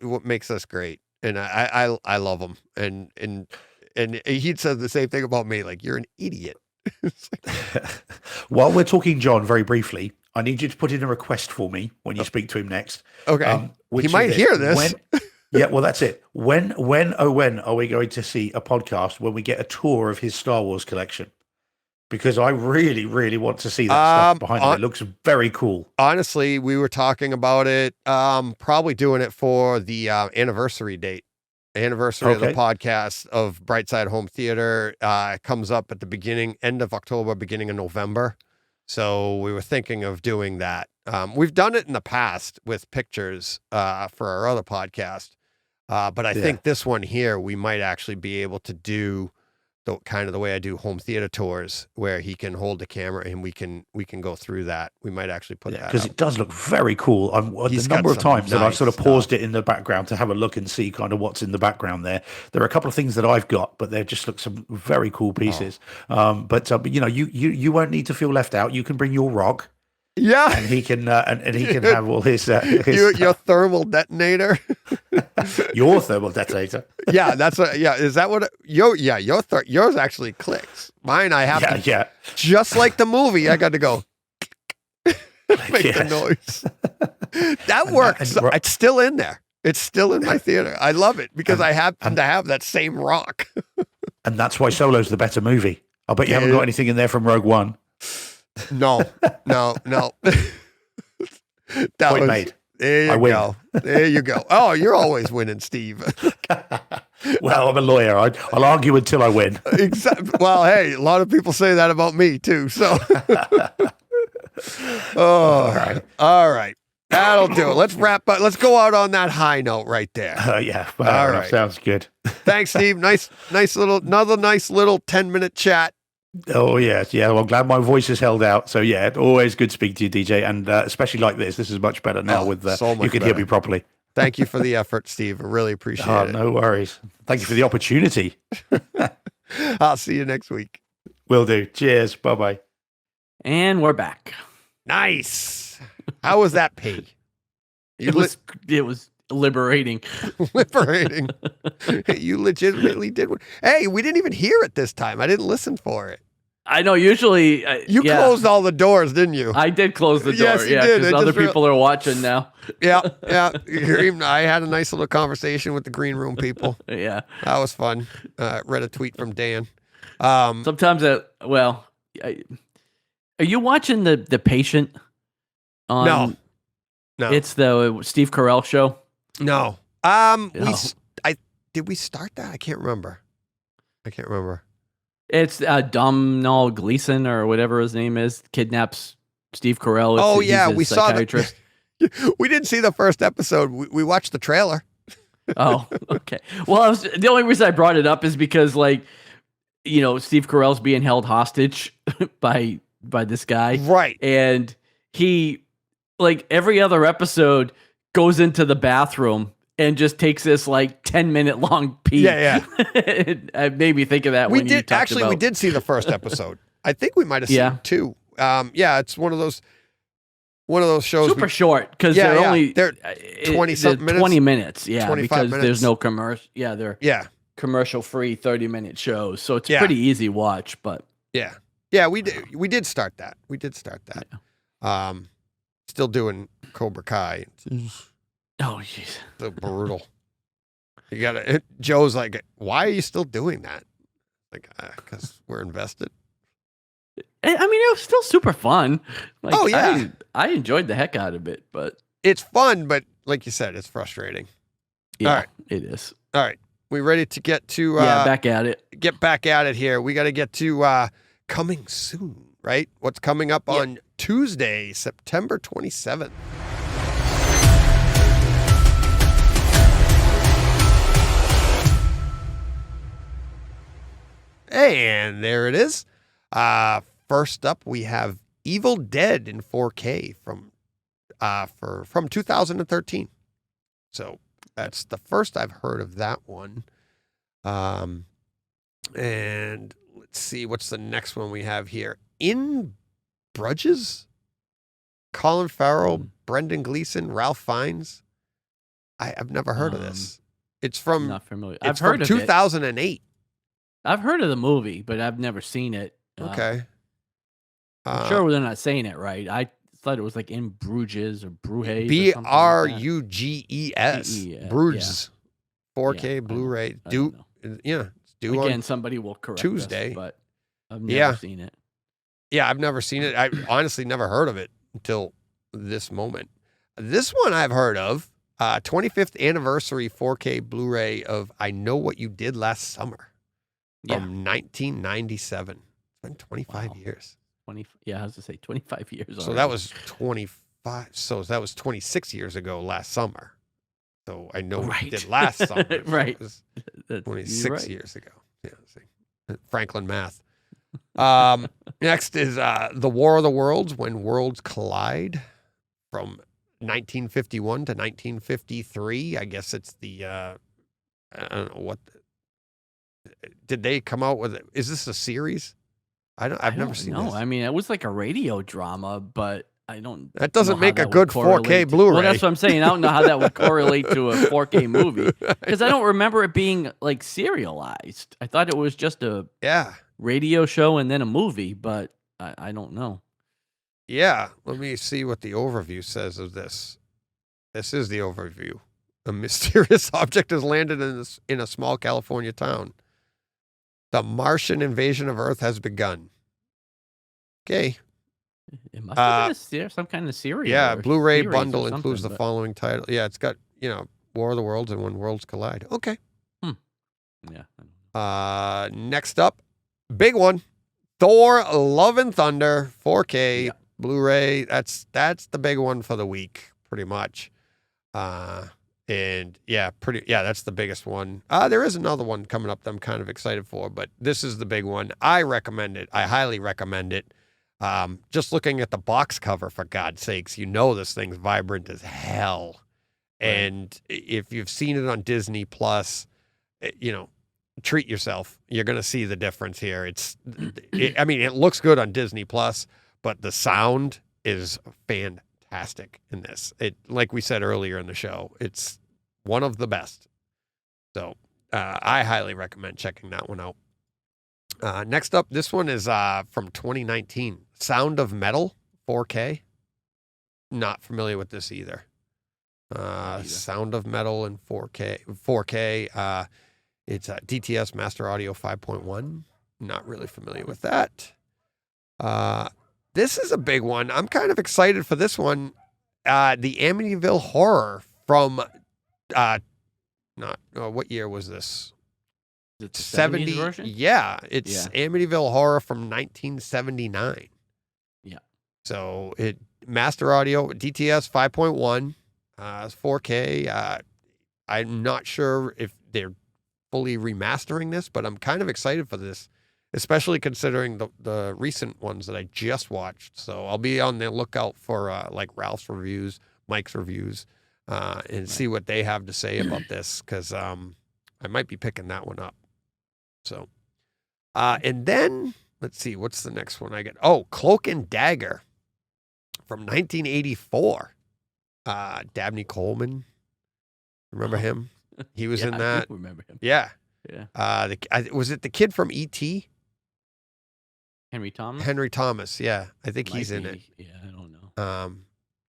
what makes us great. And I love him. And he'd said the same thing about me. Like, you're an idiot.
While we're talking, John, very briefly, I need you to put in a request for me when you speak to him next.
Okay. He might hear this.
Yeah, well, that's it. When are we going to see a podcast when we get a tour of his Star Wars collection? Because I really, really want to see that stuff behind it. It looks very cool.
Honestly, we were talking about it, probably doing it for the anniversary date. Anniversary of the podcast of Brightside Home Theater comes up at the end of October, beginning of November. So we were thinking of doing that. We've done it in the past with pictures for our other podcast. But I think this one here, we might actually be able to do the kind of the way I do home theater tours, where he can hold the camera and we can go through that. We might actually put that
because
up.
it does look very cool. The number of times that I've sort of paused it in the background to have a look and see kind of what's in the background there. There are a couple of things that I've got, but they just look some very cool pieces. But you know, you won't need to feel left out. You can bring your rock.
Yeah,
and he can have all his
your thermal detonator.
Your thermal detonator.
Yeah, is that what yours actually clicks. Mine, I have to just like the movie. I got to go make the noise. That works. It's still in there. It's still in my theater. I love it because I happen to have that same rock.
And that's why Solo's the better movie. I bet you haven't got anything in there from Rogue One.
No.
Point made.
There you go. There you go. Oh, you're always winning, Steve.
Well, I'm a lawyer. I'll argue until I win.
Exactly. Well, hey, a lot of people say that about me too. So, all right. That'll do it. Let's wrap up. Let's go out on that high note right there.
Yeah.
All right.
Sounds good.
Thanks, Steve. Another nice little 10-minute chat.
Oh, yes. Yeah. Well, I'm glad my voice is held out. So, yeah, always good to speak to you, DJ. And especially like this. This is much better now with you can hear me properly.
Thank you for the effort, Steve. I really appreciate it.
No worries. Thank you for the opportunity.
I'll see you next week.
Will do. Cheers. Bye-bye.
And we're back.
Nice. How was that pee?
It was liberating.
Liberating. You legitimately did one. Hey, we didn't even hear it this time. I didn't listen for it.
I know. Usually,
you closed all the doors, didn't you?
I did close the door.
Yes, you did.
Because other people are watching now.
Yeah. I had a nice little conversation with the green room people.
Yeah,
that was fun. Read a tweet from Dan.
Sometimes, are you watching the Patient?
No.
It's the Steve Carell show.
No. Did we start that? I can't remember.
It's Domhnall Gleeson or whatever his name is kidnaps Steve Carell.
We saw that. We didn't see the first episode. We watched the trailer.
Oh, okay. Well, the only reason I brought it up is because, Steve Carell's being held hostage by this guy,
right?
And he, every other episode, goes into the bathroom and just takes this 10-minute long pee.
Yeah.
It made me think of that.
We did see the first episode. I think we might have seen two. It's one of those shows.
Super short because they're
20-something minutes.
20 minutes, yeah.
25
because
minutes.
there's no commercial. Yeah, they're commercial-free 30-minute shows, so it's pretty easy watch. But
we did start that. Yeah. Still doing Cobra Kai.
Oh, jeez.
So brutal. You gotta. Joe's like, why are you still doing that? Because we're invested.
I mean, it was still super fun.
I
enjoyed the heck out of it, but
it's fun. But like you said, it's frustrating.
Yeah,
all right,
it is.
All right, we ready to get to
back at it?
Get back at it here. We got to get to coming soon, right? What's coming up on Tuesday, September 27th? And there it is. First up, we have Evil Dead in 4K from 2013. So that's the first I've heard of that one. And let's see, what's the next one we have here? In Bruges? Colin Farrell, Brendan Gleeson, Ralph Fiennes. I've never heard of this. It's from
not familiar.
I've heard of 2008.
I've heard of the movie, but I've never seen it.
Okay.
I'm sure they're not saying it right. I thought it was In Bruges or Bruges.
Bruges. Bruges. 4K Blu-ray.
Again, somebody will correct
Tuesday.
us, but I've never seen it.
Yeah, I've never seen it. I honestly never heard of it until this moment. This one I've heard of. 25th anniversary 4K Blu-ray of I Know What You Did Last Summer. From 1997. It's been 25 years.
I was going to say 25 years.
So that was 25. So that was 26 years ago last summer. So I know what you did last summer.
Right.
It was 26 years ago. Yeah. See. Franklin math. Next is The War of the Worlds, When Worlds Collide, from 1951 to 1953. I guess it's the, I don't know what, did they come out with it? Is this a series? I've never seen this.
I mean, it was like a radio drama, but I don't.
That doesn't
know
make
how
a
that
good
would correlate
4K Blu-ray.
Well, that's what I'm saying. I don't know how that would correlate to a 4K movie because I don't remember it being like serialized. I thought it was just a radio show and then a movie, but I don't know.
Yeah, let me see what the overview says of this. This is the overview. A mysterious object has landed in a small California town. The Martian invasion of Earth has begun. Okay.
It must have been some kind of series.
Yeah, Blu-ray bundle includes the following title. Yeah, it's got, War of the Worlds and When Worlds Collide. Okay.
Yeah.
Next up, big one. Thor Love and Thunder 4K Blu-ray. That's the big one for the week, pretty much. That's the biggest one. There is another one coming up that I'm kind of excited for, but this is the big one. I recommend it. I highly recommend it. Just looking at the box cover, for God's sakes, this thing's vibrant as hell. Right. And if you've seen it on Disney Plus, treat yourself. You're going to see the difference here. It looks good on Disney Plus, but the sound is fantastic in this. Like we said earlier in the show, it's one of the best. So I highly recommend checking that one out. Next up, this one is from 2019. Sound of Metal 4K. Not familiar with this either. Sound of Metal in 4K. It's DTS Master Audio 5.1. Not really familiar with that. This is a big one. I'm kind of excited for this one. The Amityville Horror from what year was this?
Is it the
70
version?
Yeah, it's Amityville Horror from 1979.
Yeah.
So Master Audio DTS 5.1, 4K. I'm not sure if they're fully remastering this, but I'm kind of excited for this, especially considering the recent ones that I just watched. So I'll be on the lookout for like Ralph's reviews, Mike's reviews, and see what they have to say about this, because I might be picking that one up. So, and then let's see, what's the next one I get? Oh, Cloak and Dagger from 1984. Dabney Coleman. Remember him? He was in that.
I do remember him.
Yeah.
Yeah.
Was it the kid from E.T.?
Henry Thomas?
Henry Thomas, yeah. I think he's in it.
Yeah, I don't know.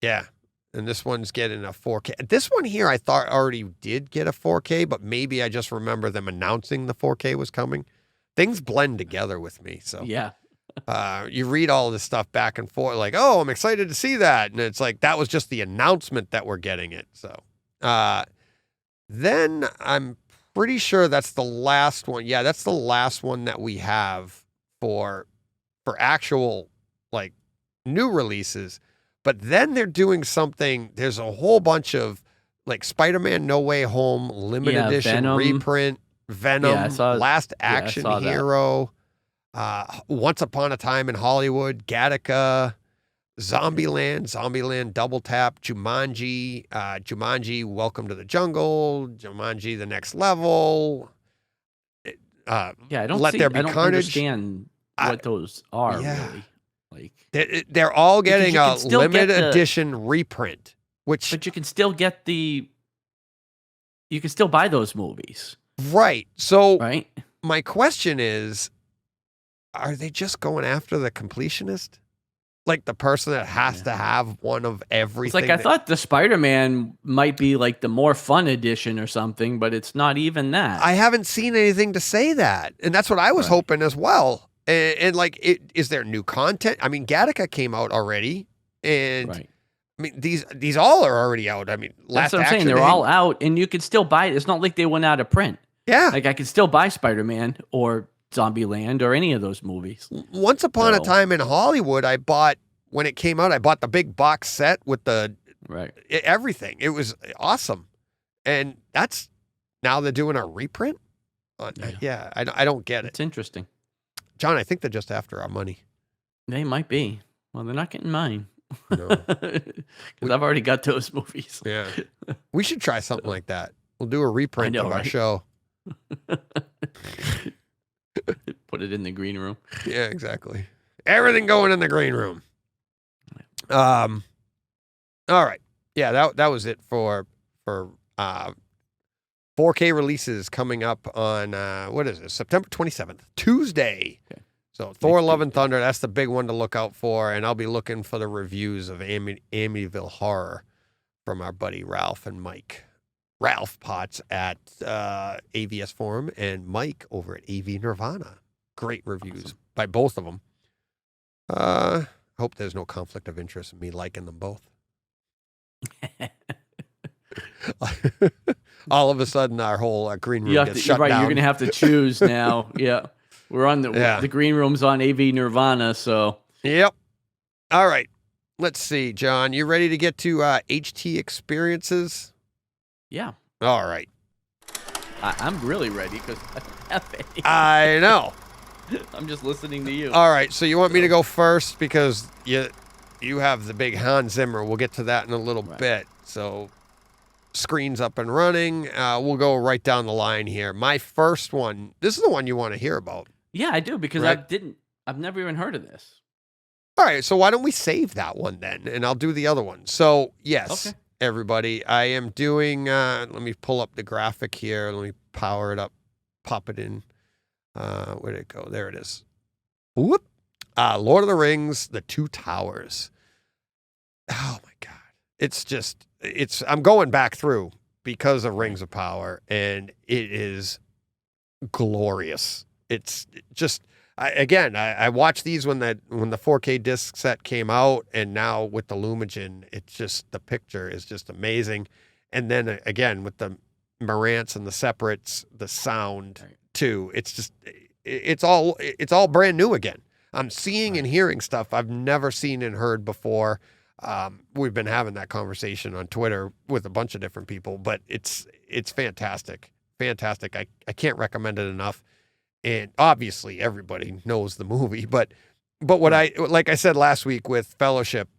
Yeah. And this one's getting a 4K. This one here I thought already did get a 4K, but maybe I just remember them announcing the 4K was coming. Things blend together with me. So
yeah.
You read all this stuff back and forth, like, oh, I'm excited to see that. And it's like, that was just the announcement that we're getting it. So then I'm pretty sure that's the last one. Yeah, that's the last one that we have for actual, like, new releases. But then they're doing something. There's a whole bunch of, like, Spider-Man No Way Home limited edition
Venom.
Reprint, Venom, Last Action Hero, Once Upon a Time in Hollywood, Gattaca, Zombieland Double Tap, Jumanji, Welcome to the Jungle, Jumanji The Next Level.
I don't
Carnage.
Understand what those are really. Like,
they're all getting a limited edition reprint,
but you can still get you can still buy those movies.
Right. So
right.
My question is, are they just going after the completionist? Like the person that has to have one of everything?
It's like I thought the Spider-Man might be like the more fun edition or something, but it's not even that.
I haven't seen anything to say that. And that's what I was hoping as well. And like, is there new content? I mean, Gattaca came out already, and I mean, these all are already out. I mean,
that's what I'm saying. They're all out, and you can still buy it. It's not like they went out of print.
Yeah,
like I can still buy Spider-Man or Zombieland or any of those movies.
Once Upon a Time in Hollywood, I bought when it came out. I bought the big box set with the everything. It was awesome, and now they're doing a reprint. Yeah, I don't get it.
It's interesting.
John, I think they're just after our money.
They might be. Well, they're not getting mine.
No.
Because I've already got those movies.
Yeah. We should try something like that. We'll do a reprint of our show.
Put it in the green room.
Yeah, exactly. Everything going in the green room. All right. Yeah, that was it for 4K releases coming up on what is it? September 27th, Tuesday. Okay. So Thor: Love and Thunder, that's the big one to look out for, and I'll be looking for the reviews of Amityville Horror from our buddy Ralph and Mike. Ralph Potts at AVS Forum and Mike over at AV Nirvana. Great reviews by both of them. Hope there's no conflict of interest in me liking them both. All of a sudden, our whole green room gets shut down.
You're going to have to choose now. Yeah. We're on the green room's on AV Nirvana, so.
Yep. All right. Let's see, John. You ready to get to HT experiences?
Yeah.
All right.
I'm really ready because I don't have any.
I know.
I'm just listening to you.
All right. So you want me to go first because you have the big Hans Zimmer. We'll get to that in a little bit. So screen's up and running. We'll go right down the line here. My first one. This is the one you want to hear about.
Yeah, I do because I've never even heard of this.
All right. So why don't we save that one then, and I'll do the other one. So yes. Okay. Everybody, I am doing, let me pull up the graphic here. Let me power it up, pop it in. Where did it go? There it is. Whoop. Lord of the Rings, The Two Towers. Oh my God. I'm going back through because of Rings of Power, and it is glorious. It's just, I watched these when the 4K disc set came out, and now with the Lumigen, it's just, the picture is just amazing. And then again, with the Marantz and the separates, the sound too, it's just, it's all brand new again. I'm seeing and hearing stuff I've never seen and heard before. We've been having that conversation on Twitter with a bunch of different people, but it's fantastic. Fantastic. I can't recommend it enough. And obviously everybody knows the movie, but what like I said last week with Fellowship,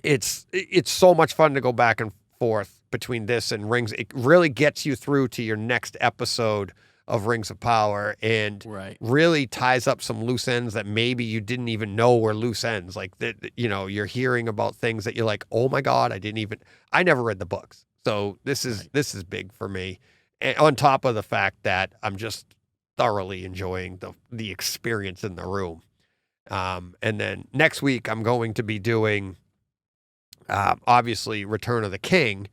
it's so much fun to go back and forth between this and Rings. It really gets you through to your next episode of Rings of Power and really ties up some loose ends that maybe you didn't even know were loose ends. Like that, you're hearing about things that you're like, oh my God, I never read the books. So this is big for me. And on top of the fact that I'm just thoroughly enjoying the experience in the room. And then next week I'm going to be doing obviously Return of the King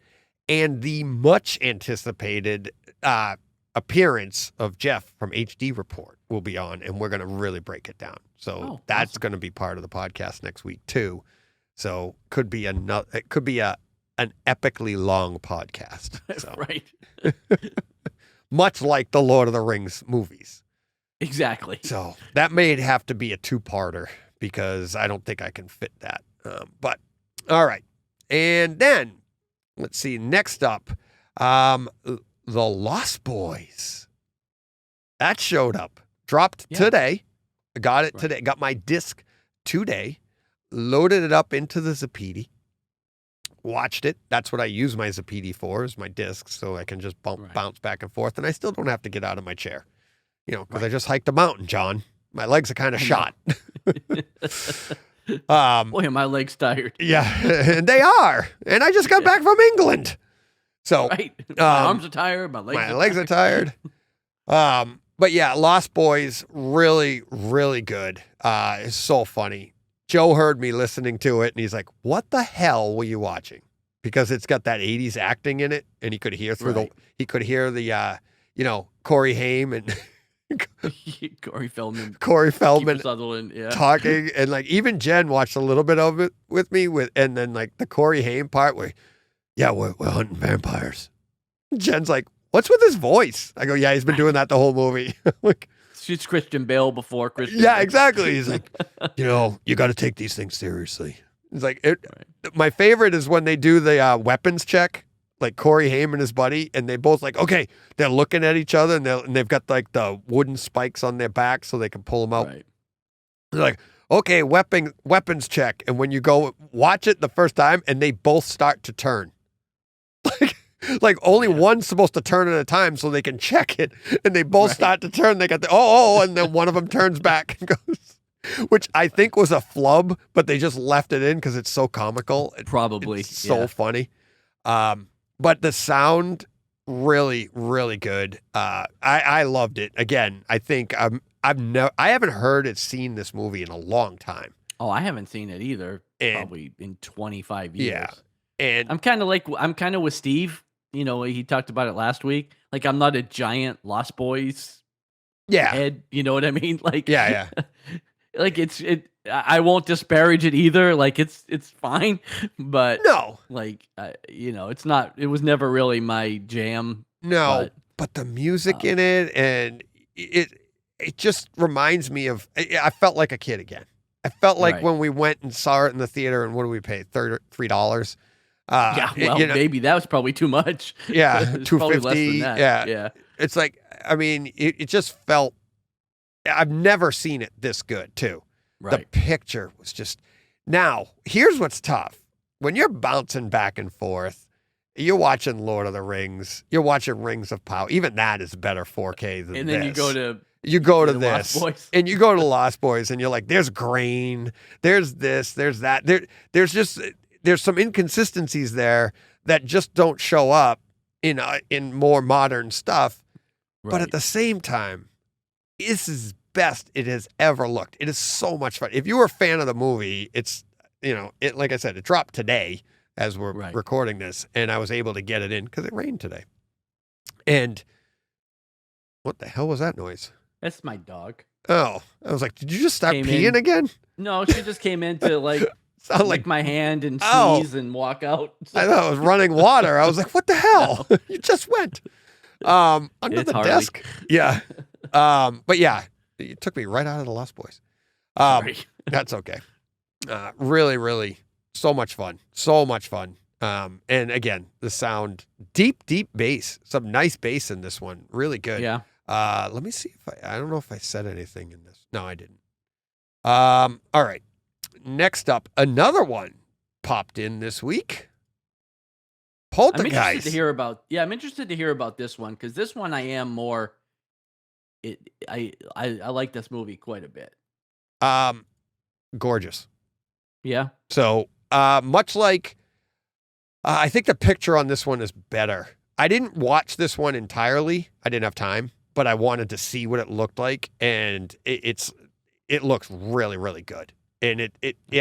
and the much anticipated appearance of Jeff from HD Report will be on, and we're going to really break it down. So that's going to be part of the podcast next week too. So it could be an epically long podcast. So.
Right.
Much like the Lord of the Rings movies.
Exactly.
So that may have to be a two-parter because I don't think I can fit that. But all right. And then let's see, next up, The Lost Boys. That showed up, dropped today. I got it today. Got my disc today, loaded it up into the Zapiti. Watched it. That's what I use my Zapiti for, is my discs, so I can just bounce back and forth, and I still don't have to get out of my chair, because I just hiked a mountain, John. My legs are kind of shot.
Boy, are my legs tired.
Yeah, and they are. And I just got back from England, so
my arms are tired. My legs
are tired. But yeah, Lost Boys, really, really good. It's so funny. Joe heard me listening to it, and he's like, what the hell were you watching? Because it's got that 80s acting in it, and he could hear the Corey Haim and
Corey Feldman
Sutherland, talking, and like even Jen watched a little bit of it with me, and then like the Corey Haim part where, we're hunting vampires. Jen's like, what's with his voice? I go, yeah, he's been doing that the whole movie. Like,
shoots Christian Bale before Christian.
Yeah, exactly. He's like, you got to take these things seriously. It's like, my favorite is when they do the weapons check like Corey Haim and his buddy, and they both like, okay, they're looking at each other, and they've got like the wooden spikes on their back so they can pull them out.
Right.
They're like, okay, weapons check. And when you go watch it the first time, and they both start to turn. Like only one's supposed to turn at a time so they can check it, and they both start to turn. They got the and then one of them turns back and goes, which I think was a flub, but they just left it in because it's so comical.
Probably.
It's so funny. But the sound really, really good. I loved it. Again, I think I haven't heard it seen this movie in a long time.
Oh, I haven't seen it either. Probably in 25 years.
Yeah. And
I'm kind of with Steve. You know, he talked about it last week. Like, I'm not a giant Lost Boys head. You know what I mean? Like,
yeah.
Like I won't disparage it either. Like it's fine, but
no,
like it was never really my jam.
No, but the music in it, and it just reminds me of. I felt like a kid again. I felt like when we went and saw it in the theater, and what did we pay? $3.
Maybe that was probably too much.
Yeah,
$2.50. Yeah.
It's like, I mean, it just felt. I've never seen it this good, too.
Right.
The picture was just... Now, here's what's tough. When you're bouncing back and forth, you're watching Lord of the Rings, you're watching Rings of Power. Even that is better 4K than this.
And then you
go to
the
this.
Lost Boys.
And you go to Lost Boys, and you're like, there's grain, there's this, there's that. There's some inconsistencies there that just don't show up in more modern stuff.
Right.
But at the same time, this is best it has ever looked. It is so much fun. If you were a fan of the movie, it's, like I said, it dropped today as we're recording this, and I was able to get it in because it rained today. And what the hell was that noise?
That's my dog.
Oh, I was like, did you just start peeing again?
No, she just came in to lick my hand and sneeze and walk out.
I thought it was running water. I was like, what the hell? You just went under
it's
the
Harley.
desk. Yeah. But yeah, it took me right out of the Lost Boys. That's okay. Really, really, so much fun. So much fun. And again, the sound, deep bass, some nice bass in this one. Really good.
Yeah.
Let me see if I don't know if I said anything in this. No, I didn't. All right. Next up, another one popped in this week. Poltergeist.
I'm interested to hear about this one, because this one I am more. I like this movie quite a bit.
Gorgeous.
Yeah.
So, much like, I think the picture on this one is better. I didn't watch this one entirely. I didn't have time, but I wanted to see what it looked like, and it looks really, really good. And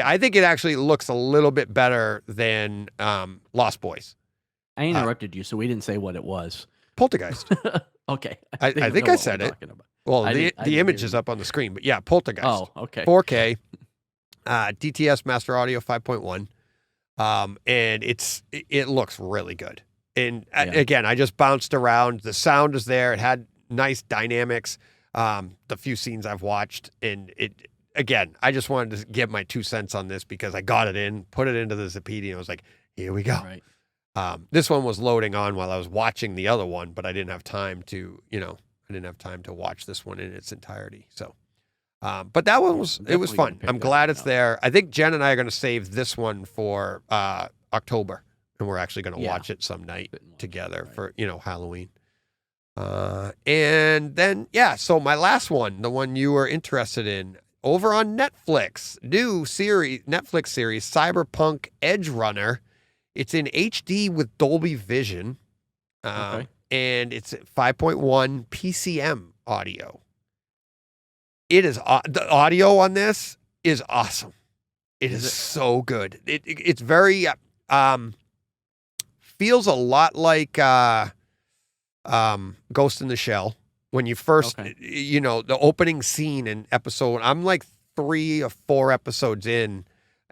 I think it actually looks a little bit better than Lost Boys.
I interrupted you, so we didn't say what it was.
Poltergeist.
Okay.
I think I said it. Well, the image is up on the screen, but yeah, Poltergeist.
Oh, okay.
4K, DTS Master Audio 5.1, and it looks really good. And again, I just bounced around. The sound is there. It had nice dynamics. The few scenes I've watched, and again, I just wanted to give my 2 cents on this because I got it in, put it into the Zappidi, and I was like, here we go.
Right.
This one was loading on while I was watching the other one, but I didn't have time to, watch this one in its entirety. So, but that one was fun. I'm glad it's there. I think Jen and I are going to save this one for October, and we're actually going to watch it some night together for, Halloween. And then, so my last one, the one you were interested in, over on Netflix, new Netflix series, Cyberpunk Edge Runner. It's in HD with Dolby Vision, and it's 5.1 PCM audio. It is the audio on this is awesome. It is so good. It's very feels a lot like Ghost in the Shell. When you first, the opening scene in episode, I'm like 3 or 4 episodes in,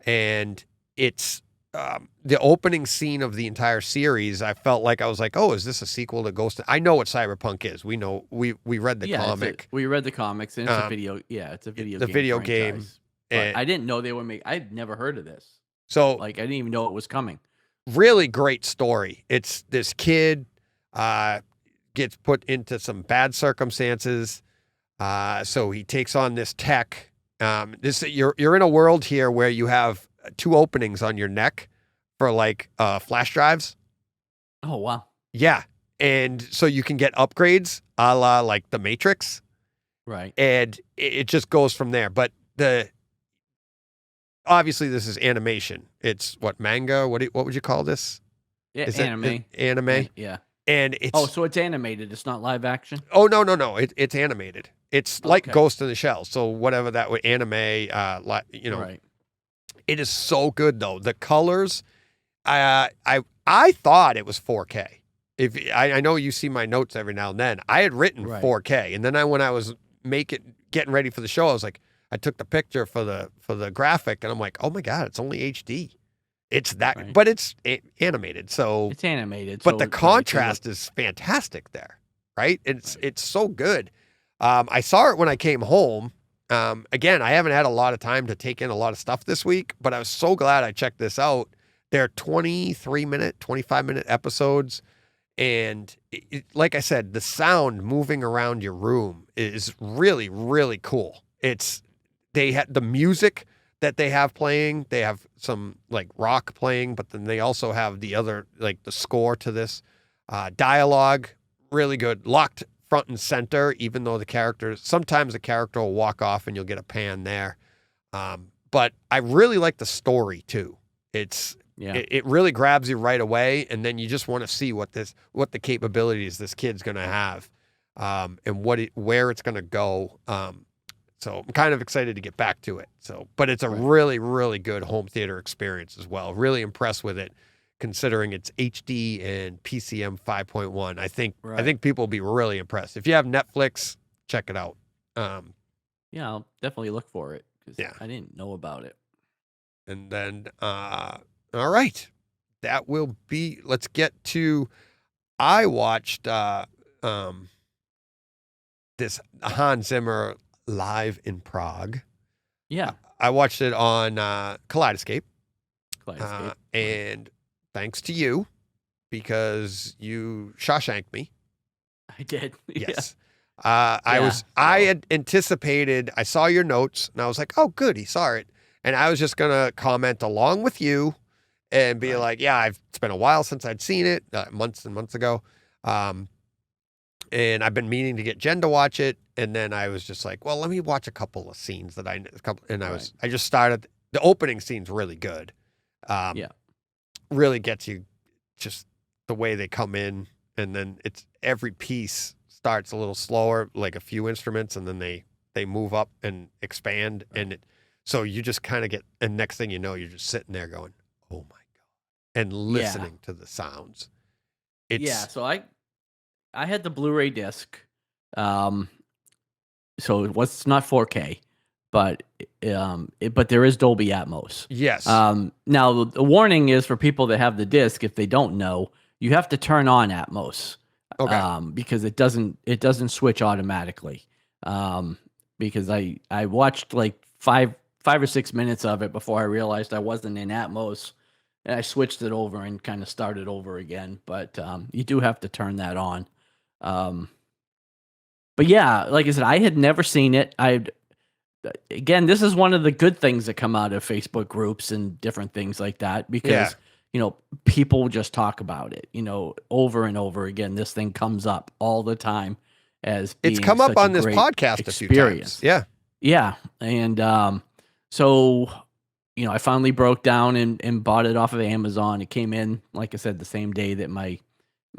and it's the opening scene of the entire series. I felt like I was like, oh, is this a sequel to Ghost? I know what Cyberpunk is. We know, we read the comic.
We read the comics, and it's a video. Yeah, it's a video.
The video game.
But I didn't know they were making. I'd never heard of this.
So
I didn't even know it was coming.
really great story. It's this kid gets put into some bad circumstances, so he takes on this tech. You're in a world here where you have 2 openings on your neck for like flash drives.
Oh wow.
Yeah, and so you can get upgrades a la like the Matrix.
Right.
And it just goes from there. But obviously this is animation. It's what, manga? What would you call this?
Yeah,
Is
anime.
Anime.
Yeah.
And it's
so it's animated. It's not live action.
Oh no. It's animated. It's like
Okay.
Ghost in the Shell. So whatever that would anime,
Right.
It is so good though. The colors, I thought it was 4K. If I know you see my notes every now and then, I had written
Right.
4K, and then when I was getting ready for the show, I was like, I took the picture for the graphic, and I'm like, oh my god, it's only HD. It's that,
Right.
but it's animated, so
It's animated.
but
so
the
it can
contrast
look-
is fantastic there, right? It's so good. I saw it when I came home. Again, I haven't had a lot of time to take in a lot of stuff this week, but I was so glad I checked this out. They're 23-minute, 25-minute episodes. And like I said, the sound moving around your room is really, really cool. They had the music that they have playing. They have some like rock playing, but then they also have the other, like the score to this dialogue. Really good. Locked front and center, even though sometimes the character will walk off and you'll get a pan there. But I really like the story too. It really grabs you right away, and then you just want to see what the capabilities this kid's going to have, and where it's going to go. So I'm kind of excited to get back to it. But it's a really, really good home theater experience as well. Really impressed with it, considering it's HD and PCM 5.1. I think people will be really impressed. If you have Netflix, check it out.
Yeah, I'll definitely look for it because
Yeah.
I didn't know about it.
And then, all right, that will be. Let's get to. I watched this Hans Zimmer live in Prague.
Yeah,
I watched it on Kaleidescape,
Kaleidescape.
and thanks to you, because you Shawshanked me.
I did.
Yes. I had anticipated, I saw your notes and I was like, oh, good, he saw it. And I was just going to comment along with you and be like, yeah, it's been a while since I'd seen it, months and months ago. And I've been meaning to get Jen to watch it. And then I was just like, well, let me watch a couple of scenes that I just started. The opening scene's really good. Really gets you, just the way they come in. And then every piece starts a little slower, like a few instruments, and then they move up and expand, so you just kind of get, and next thing you know, you're just sitting there going, oh my god, and listening to the sounds.
So I had the Blu-ray disc, so it's not 4K, but there is Dolby Atmos.
Yes.
Now the warning is for people that have the disc, if they don't know, you have to turn on Atmos.
Okay.
Because it doesn't switch automatically. Because I watched like five or 6 minutes of it before I realized I wasn't in Atmos, and I switched it over and kind of started over again. But you do have to turn that on. But yeah, like I said, I had never seen it. Again, this is one of the good things that come out of Facebook groups and different things like that, because people just talk about it, over and over again. This thing comes up all the time as being
it's come up
such a
on this
great
podcast
experience.
a few times. Yeah.
And so I finally broke down and bought it off of Amazon. It came in, like I said, the same day that my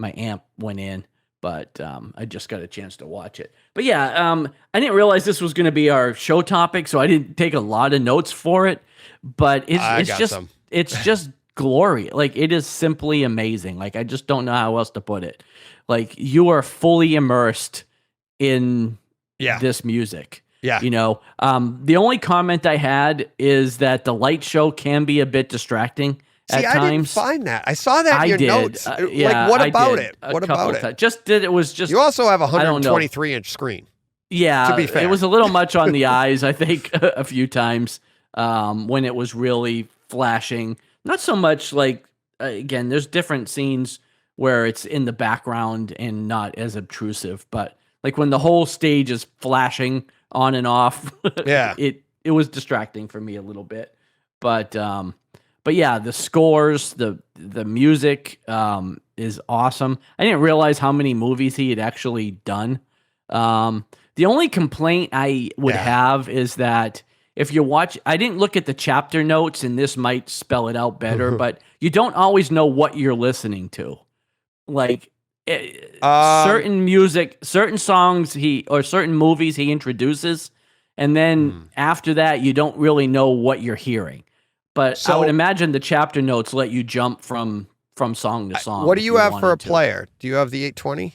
amp went in, but I just got a chance to watch it. But yeah, I didn't realize this was going to be our show topic, so I didn't take a lot of notes for it. But it's just glory. Like, it is simply amazing. Like, I just don't know how else to put it. Like, you are fully immersed in this music.
Yeah.
The only comment I had is that the light show can be a bit distracting at times.
I didn't find that. I saw that in your notes. What about it? What about it?
It was just.
You also have a 123-inch screen.
Yeah.
To be fair.
It was a little much on the eyes, I think, a few times when it was really flashing. Not so much like again, there's different scenes where it's in the background and not as obtrusive, but like when the whole stage is flashing on and off,
Yeah.
it was distracting for me a little bit. But yeah, the scores, the music is awesome. I didn't realize how many movies he had actually done. The only complaint I would have is that if you watch, I didn't look at the chapter notes, and this might spell it out better, but you don't always know what you're listening to. Like certain music, certain songs or certain movies he introduces, and then after that, you don't really know what you're hearing. But I would imagine the chapter notes let you jump from song to song.
What do you have for a player? Do you have the 820?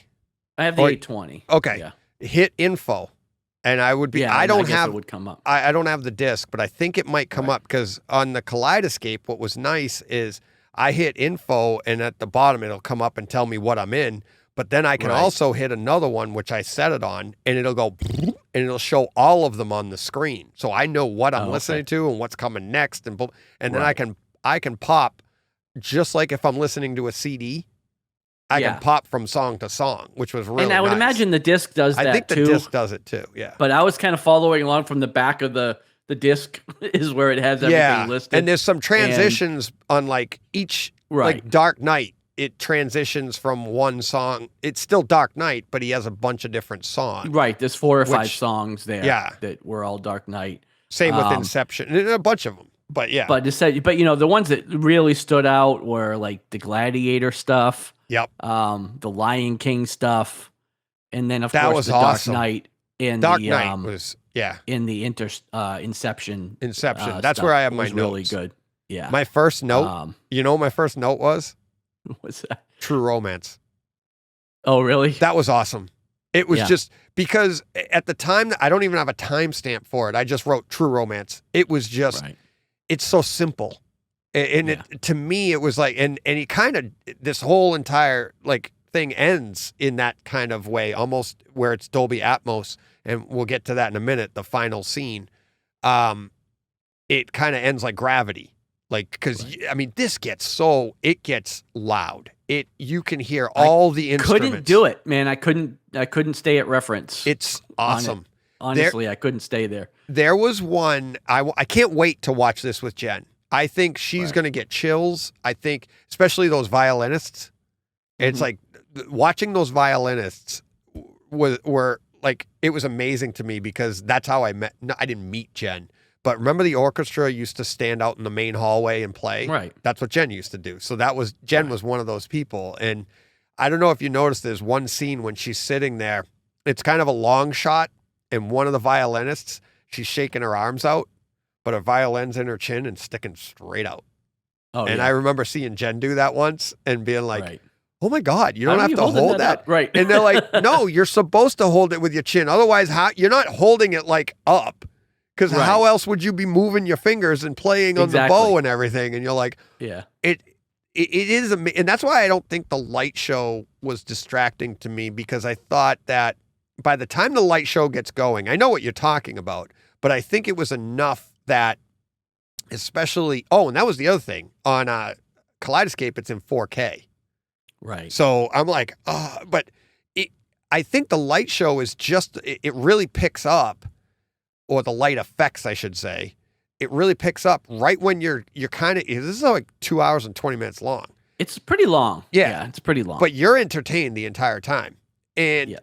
I have the 820.
Okay.
Yeah.
Hit info. And I would be,
Yeah,
I don't
guess
have,
it would come up.
I don't have the disc, but I think it might come up because on the Kaleidescape, what was nice is I hit info and at the bottom, it'll come up and tell me what I'm in. But then I can also hit another one, which I set it on, and it'll go, and it'll show all of them on the screen. So I know what I'm listening to and what's coming next. And then I can pop, just like if I'm listening to a CD, I can pop from song to song, which was really nice.
And I would imagine the disc does that too.
I think the disc does it too, yeah.
But I was kind of following along from the back of the disc is where it has everything listed.
And there's some transitions on like each, like Dark Knight, it transitions from one song. It's still Dark Knight, but he has a bunch of different songs.
Right, there's 4 or 5 songs there that were all Dark Knight.
Same with Inception, and a bunch of them. But yeah.
But the ones that really stood out were like the Gladiator stuff.
Yep.
The Lion King stuff, and then of
that
course
was
the
awesome.
Dark Knight and
Dark Knight was
in the Inception.
Inception. That's where I have my notes.
Really good. Yeah.
My first note. You know what my first note was?
What's that?
True Romance.
Oh, really?
That was awesome. It was just because at the time I don't even have a timestamp for it. I just wrote True Romance. It was just it's so simple. And it, to me, it was like, and he kind of, this whole entire like thing ends in that kind of way, almost where it's Dolby Atmos, and we'll get to that in a minute, the final scene. It kind of ends like Gravity. Like, because, I mean, this gets it gets loud. You can hear all the instruments.
Couldn't do it, man. I couldn't stay at reference.
It's awesome.
Honestly, I couldn't stay there.
There was one, I can't wait to watch this with Jen. I think she's going to get chills. I think, especially those violinists. It's like watching those violinists were like, it was amazing to me because that's how I met. No, I didn't meet Jen, but remember the orchestra used to stand out in the main hallway and play?
Right. That's
what Jen used to do. So Jen was one of those people. And I don't know if you noticed, there's one scene when she's sitting there, it's kind of a long shot, and one of the violinists, she's shaking her arms out, but her violin's in her chin and sticking straight out. Oh, and I remember seeing Jen do that once and being like, oh my God, you don't have to hold that.
Right.
And they're like, no, you're supposed to hold it with your chin. Otherwise, you're not holding it like up. Because how else would you be moving your fingers and playing on the bow and everything? And you're like, it is, and that's why I don't think the light show was distracting to me, because I thought that by the time the light show gets going, I know what you're talking about, but I think it was enough that, especially, and that was the other thing on Kaleidescape, it's in 4K.
Right.
So I'm like, but I think the light show is just, it really picks up, or the light effects, I should say, it really picks up right when you're kind of, this is like 2 hours and 20 minutes long.
It's pretty long.
Yeah,
it's pretty long.
But you're entertained the entire time. And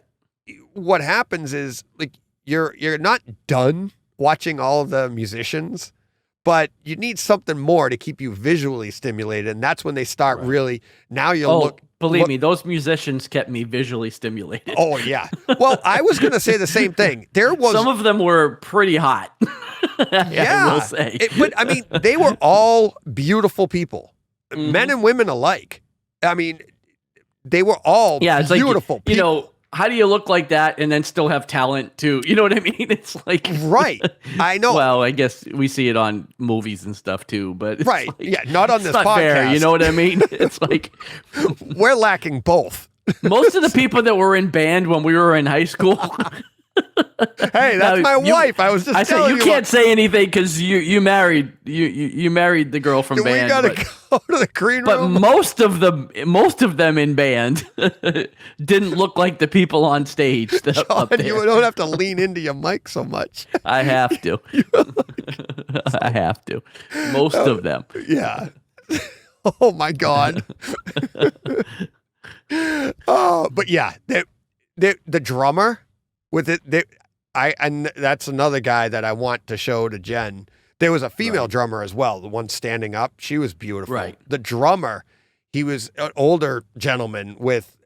what happens is, like, you're not done watching all of the musicians, but you need something more to keep you visually stimulated. And that's when they start really, now you'll
Believe me, those musicians kept me visually stimulated.
Oh, yeah. Well, I was going to say the same thing. There was
some of them were pretty hot. I will say.
But I mean, they were all beautiful people, men and women alike. I mean, they were all beautiful people.
You know, how do you look like that and then still have talent too? You know what I mean? It's like
right. I know.
Well, I guess we see it on movies and stuff too, but it's
right.
Like,
not on this
not
podcast.
Fair, you know what I mean? It's like
we're lacking both.
Most of the people that were in band when we were in high school
Hey, that's my wife. I was just
I said
telling
you can't say anything because you married the girl from band.
We gotta go to the green
but
room.
most of them in band didn't look like the people on stage.
John, you don't have to lean into your mic so much.
I have to. I have to. Most of them.
Yeah. Oh my God. Oh, but yeah, the drummer with it. And that's another guy that I want to show to Jen. There was a female drummer as well, the one standing up. She was beautiful.
Right.
The drummer, he was an older gentleman with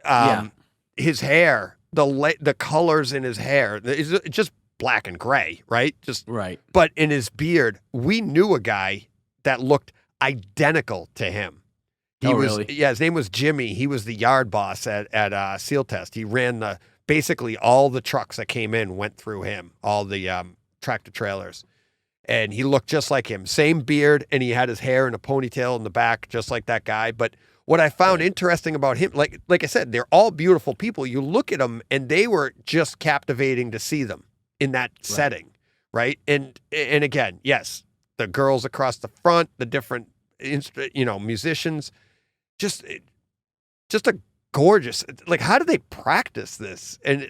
his hair, the colors in his hair. It's just black and gray, right? Just
right.
But in his beard, we knew a guy that looked identical to him. He was,
really?
Yeah, his name was Jimmy. He was the yard boss at Seal Test. He ran basically all the trucks that came in went through him, all the tractor trailers. And he looked just like him. Same beard, and he had his hair in a ponytail in the back, just like that guy. But what I found interesting about him, like I said, they're all beautiful people. You look at them, and they were just captivating to see them in that setting, right? And again, yes, the girls across the front, the different musicians, just a gorgeous. Like, how do they practice this? And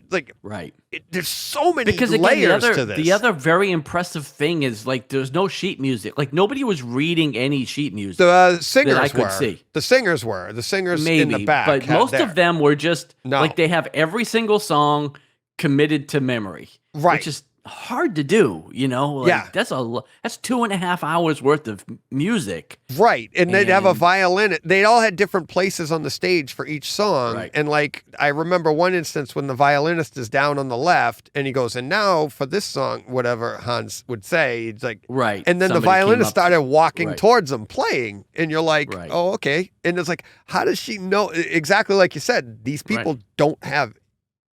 there's so many layers to this.
The other very impressive thing is like there's no sheet music. Like nobody was reading any sheet music.
The singers
that I could see.
The singers were. The singers
maybe,
in the back.
But most of them were just like they have every single song committed to memory.
Right.
Which is hard to do, that's 2.5 hours worth of music,
right? And they'd have a violin. They all had different places on the stage for each song,
right.
And like I remember one instance when the violinist is down on the left and he goes, and now for this song, whatever Hans would say, it's like
right,
and then the violinist started walking towards them playing, and you're like, oh, okay. And it's like, how does she know? Exactly like you said, these people don't have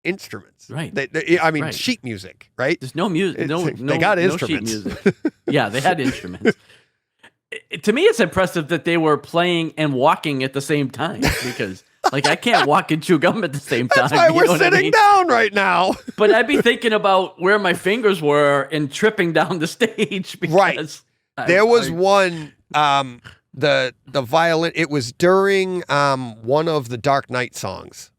instruments,
right?
Sheet music, right?
There's no music.
They got instruments.
Sheet music. Yeah, they had instruments. To me, it's impressive that they were playing and walking at the same time because, like, I can't walk and chew gum at the same time.
That's why we're sitting down right now.
But I'd be thinking about where my fingers were and tripping down the stage. Because
there was one. The violin. It was during one of the Dark Knight songs.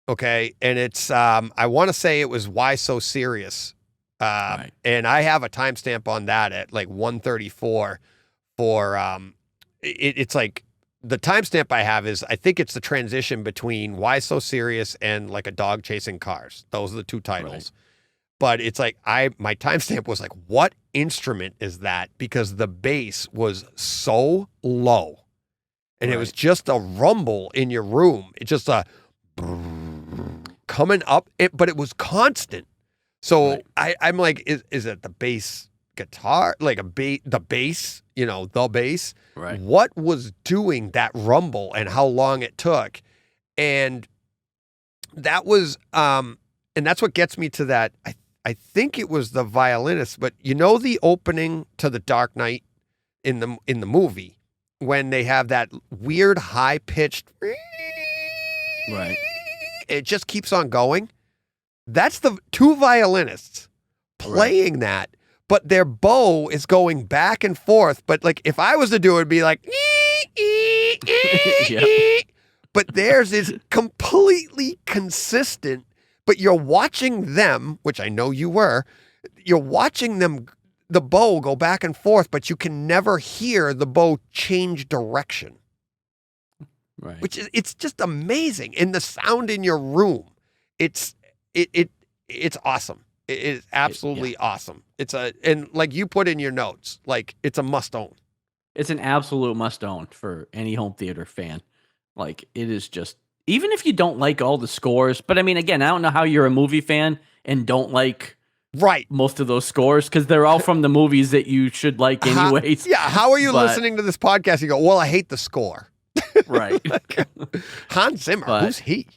Okay, and it's I want to say it was Why So Serious, and I have a timestamp on that at like 1:34 for it's like the timestamp I have is I think it's the transition between Why So Serious and like a dog chasing cars. Those are the two titles, but it's like my timestamp was like, what instrument is that? Because the bass was so low, and it was just a rumble in your room. It's just a coming up, but it was constant. So I'm like, is it the bass guitar, like the bass, the bass?
Right.
What was doing that rumble and how long it took? And that was, and that's what gets me to that. I think it was the violinist, but the opening to The Dark Knight in the movie when they have that weird high pitched.
Right.
It just keeps on going. That's the two violinists playing that, but their bow is going back and forth. But like, if I was to do it, it'd be like, but theirs is completely consistent. But you're watching them, which I know you were, you're watching them, the bow go back and forth, but you can never hear the bow change direction.
Right.
Which is, it's just amazing. And the sound in your room, it's awesome. It is absolutely awesome. And like you put in your notes, like it's a must own.
It's an absolute must own for any home theater fan. Like it is just, even if you don't like all the scores, but I mean, again, I don't know how you're a movie fan and don't like most of those scores because they're all from the movies that you should like anyways.
How are you listening to this podcast? You go, well, I hate the score.
Right.
Hans Zimmer, who's he?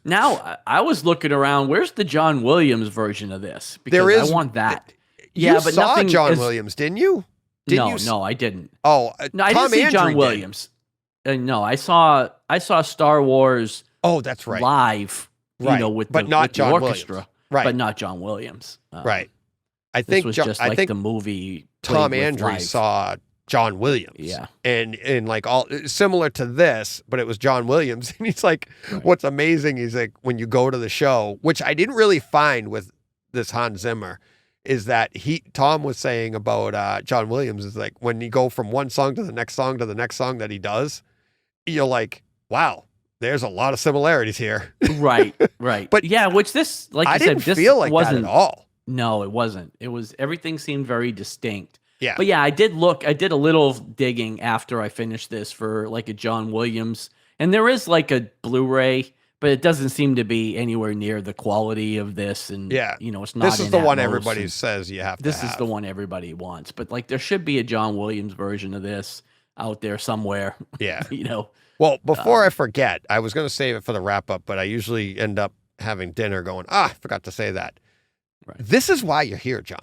Now, I was looking around. Where's the John Williams version of this? Because
there is.
I want that.
You saw John Williams, didn't you?
No, I didn't.
Oh,
no, I didn't see John Williams. No, I saw Star Wars.
Oh, that's right.
Live, with
not
with
John
the orchestra.
Williams. Right.
but not John Williams.
Right. I
This
think
was
John,
just
I
like
think
the movie.
Tom
played with
Andrews
live.
saw John Williams.
Yeah.
And like all similar to this, but it was John Williams. And he's like,
Right.
what's amazing is like when you go to the show, which I didn't really find with this Hans Zimmer, is that Tom was saying about John Williams is like when you go from one song to the next song to the next song that he does, you're like, wow, there's a lot of similarities here.
Right.
But
yeah, which this, like
I
you
didn't
said, this
feel like that
wasn't
at all.
No, it wasn't. It was everything seemed very distinct.
Yeah.
But yeah, I did a little digging after I finished this for like a John Williams. And there is like a Blu-ray, but it doesn't seem to be anywhere near the quality of this. And
Yeah.
it's not.
This is
in
the one
Atmos,
everybody
and
says you have to
This
have.
is the one everybody wants. But like there should be a John Williams version of this out there somewhere.
Yeah.
Well,
before I forget, I was going to save it for the wrap up, but I usually end up having dinner going, I forgot to say that.
Right.
This is why you're here, John.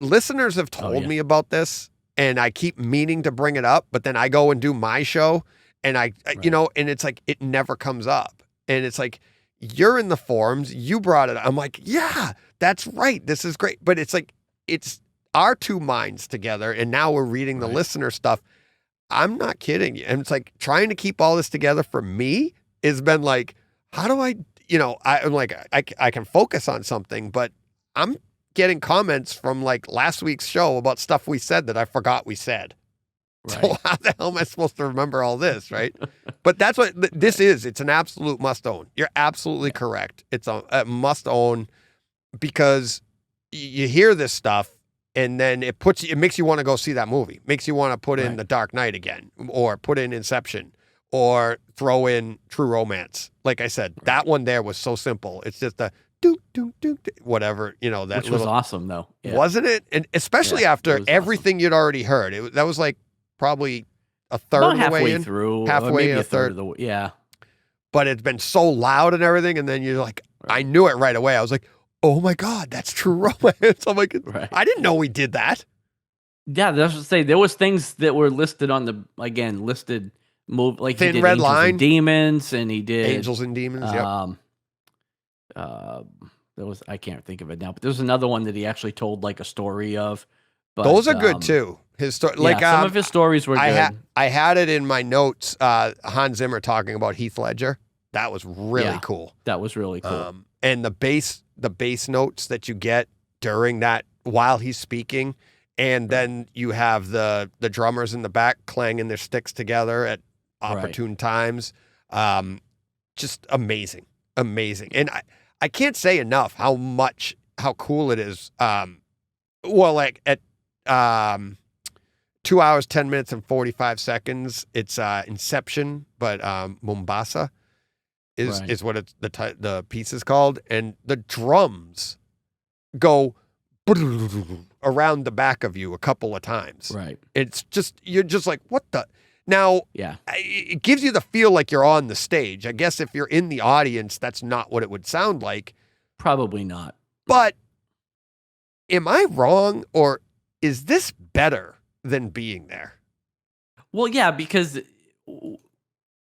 Listeners have told me about this, and I keep meaning to bring it up, but then I go and do my show, and and it's like it never comes up. And it's like, you're in the forums, you brought it up. I'm like, yeah, that's right. This is great. But it's like, it's our two minds together, and now we're reading the listener stuff. I'm not kidding you. And it's like trying to keep all this together for me has been like, how do I'm like, I can focus on something, but I'm getting comments from like last week's show about stuff we said that I forgot we said.
right.
So how the hell am I supposed to remember all this, right? But that's what this is. It's an absolute must own. You're absolutely correct. It's a must own because you hear this stuff and then it makes you want to go see that movie. Makes you want to put in The Dark Knight again, or put in Inception, or throw in True Romance. Like I said, that one there was so simple. It's just a do whatever, that
Which was awesome though. Yeah.
Wasn't it? And especially after everything you'd already heard. That was like probably a third
About
of the way
halfway
in.
through.
Halfway
or maybe
and
a third of the way. Yeah.
But it's been so loud and everything, and then you're like, I knew it right away. I was like, oh my God, that's True Romance. I'm like, I didn't know we did that.
Yeah, that's what I say. There was things that were listed on listed move, like
Thin
he did
Red
Angels
Line.
and Demons, and he did
Angels and Demons.
there was, I can't think of it now, but there's another one that he actually told like a story of. But,
those are good too. His story,
like some of his stories were good.
I had it in my notes. Hans Zimmer talking about Heath Ledger. That was really cool.
That was really cool.
And the bass notes that you get during that while he's speaking, and then you have the drummers in the back clanging their sticks together at opportune times. Just amazing. And I can't say enough how cool it is. Like at 2 hours, 10 minutes, and 45 seconds, it's Inception, but Mombasa is what the piece is called. And the drums go around the back of you a couple of times.
Right.
It's just, you're just like, what the? Now,
yeah,
it gives you the feel like you're on the stage. I guess if you're in the audience, that's not what it would sound like.
Probably not.
But am I wrong, or is this better than being there?
Well, yeah, because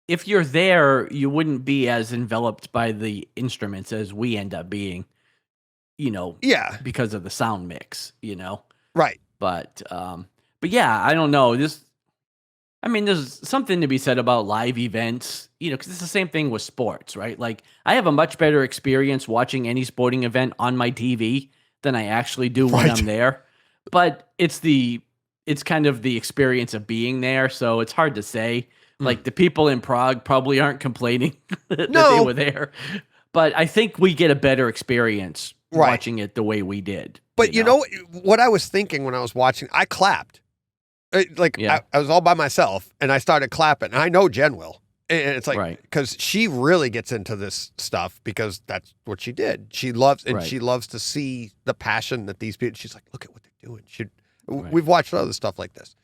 if you're there, you wouldn't be as enveloped by the instruments as we end up being,
Yeah.
because of the sound mix,
Right.
But yeah, I don't know. There's something to be said about live events, because it's the same thing with sports, right? Like, I have a much better experience watching any sporting event on my TV than I actually do when I'm there. But it's kind of the experience of being there, so it's hard to say. Like, the people in Prague probably aren't complaining that they were there. But I think we get a better experience watching it the way we did.
But you know what I was thinking when I was watching? I clapped. I was all by myself, and I started clapping. And I know Jen will. And it's like, because she really gets into this stuff because that's what she did. She loves, and she loves to see the passion that these people, she's like, look at what they're doing. We've watched other stuff like this.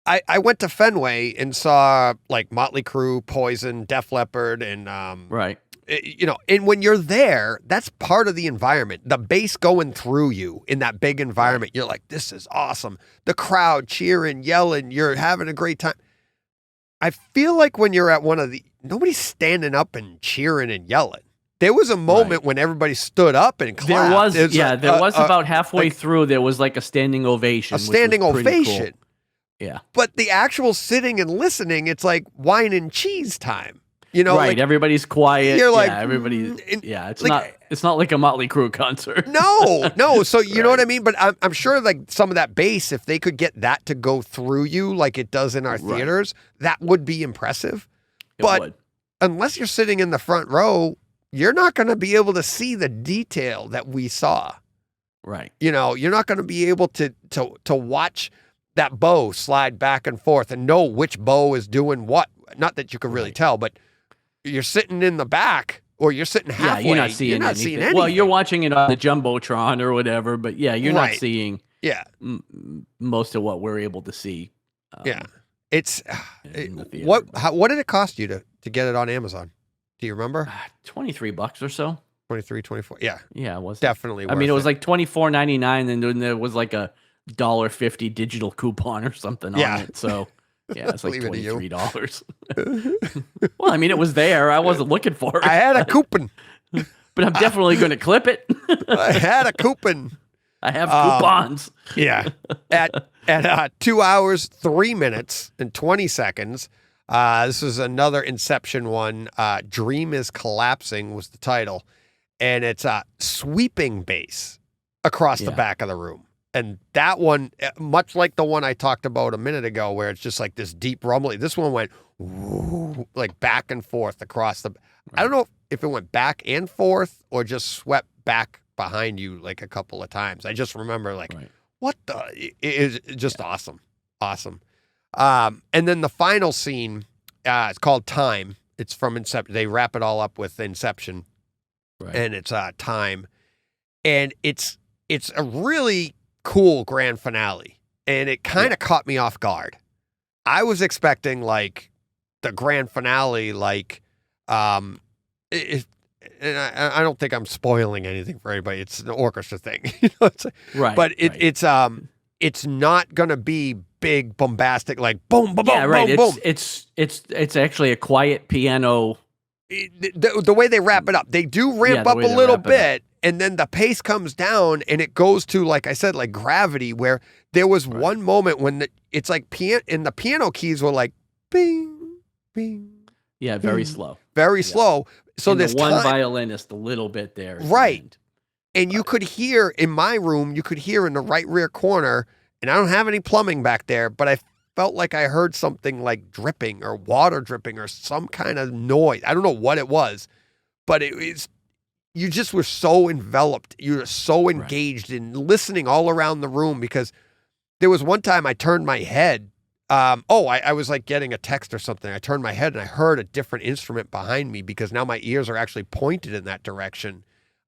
I went to Fenway and saw like Motley Crue, Poison, Def Leppard, and and when you're there, that's part of the environment. The bass going through you in that big environment, you're like, this is awesome. The crowd cheering, yelling, you're having a great time. I feel like when you're at nobody's standing up and cheering and yelling. There was a moment when everybody stood up and clapped.
There was about halfway through. There was like a standing ovation.
A standing ovation.
Cool. Yeah.
But the actual sitting and listening, it's like wine and cheese time. You know,
right?
like,
Everybody's quiet.
You're like,
everybody's. Yeah, it's
like,
not like a Motley Crue concert.
No. So you know what I mean. But I'm sure like some of that bass, if they could get that to go through you like it does in our theaters, that would be impressive. But unless you're sitting in the front row, you're not going to be able to see the detail that we saw.
Right.
You know, you're not going to be able to watch that bow slide back and forth and know which bow is doing what. Not that you can really tell, but you're sitting in the back or you're sitting halfway.
Yeah, you're not seeing anything. Well, you're watching it on the Jumbotron or whatever, but yeah, you're not seeing most of what we're able to see.
It's what did it cost you to get it on Amazon? Do you remember?
$23 or so.
23, 24. Yeah.
Yeah, it was
definitely.
I mean, it was like $24.99, and then there was like a $1.50 digital coupon or something on it. So yeah, it's like $23. Well, I mean, it was there. I wasn't looking for it.
I had a coupon.
But I'm definitely going to clip it.
I had a coupon.
I have coupons.
Yeah. At 2 hours, 3 minutes, and 20 seconds. This is another Inception one. Dream is Collapsing was the title. And it's a sweeping bass across the back of the room. And that one, much like the one I talked about a minute ago, where it's just like this deep rumbling, this one went woo, like back and forth across the. I don't know if it went back and forth or just swept back behind you like a couple of times. I just remember like, what the? It is just awesome. And then the final scene, it's called Time. It's from Inception. They wrap it all up with Inception, and it's Time, and it's a really cool grand finale, and it kind of caught me off guard. I was expecting like the grand finale, like and I don't think I'm spoiling anything for anybody. It's an orchestra thing, you know, but it's not gonna be big bombastic like boom boom boom boom.
It's actually a quiet piano.
The way they wrap it up, they do ramp up a little bit. And then the pace comes down and it goes to, like I said, like gravity, where there was one moment when it's like and the piano keys were like, bing, bing.
Yeah, very slow.
Very slow. So
and
there's
one violinist a little bit there.
Right. And you could hear in my room, you could hear in the right rear corner, and I don't have any plumbing back there, but I felt like I heard something like dripping or water dripping or some kind of noise. I don't know what it was, but you just were so enveloped. You were so engaged in listening all around the room, because there was one time I turned my head. I was like getting a text or something. I turned my head and I heard a different instrument behind me, because now my ears are actually pointed in that direction.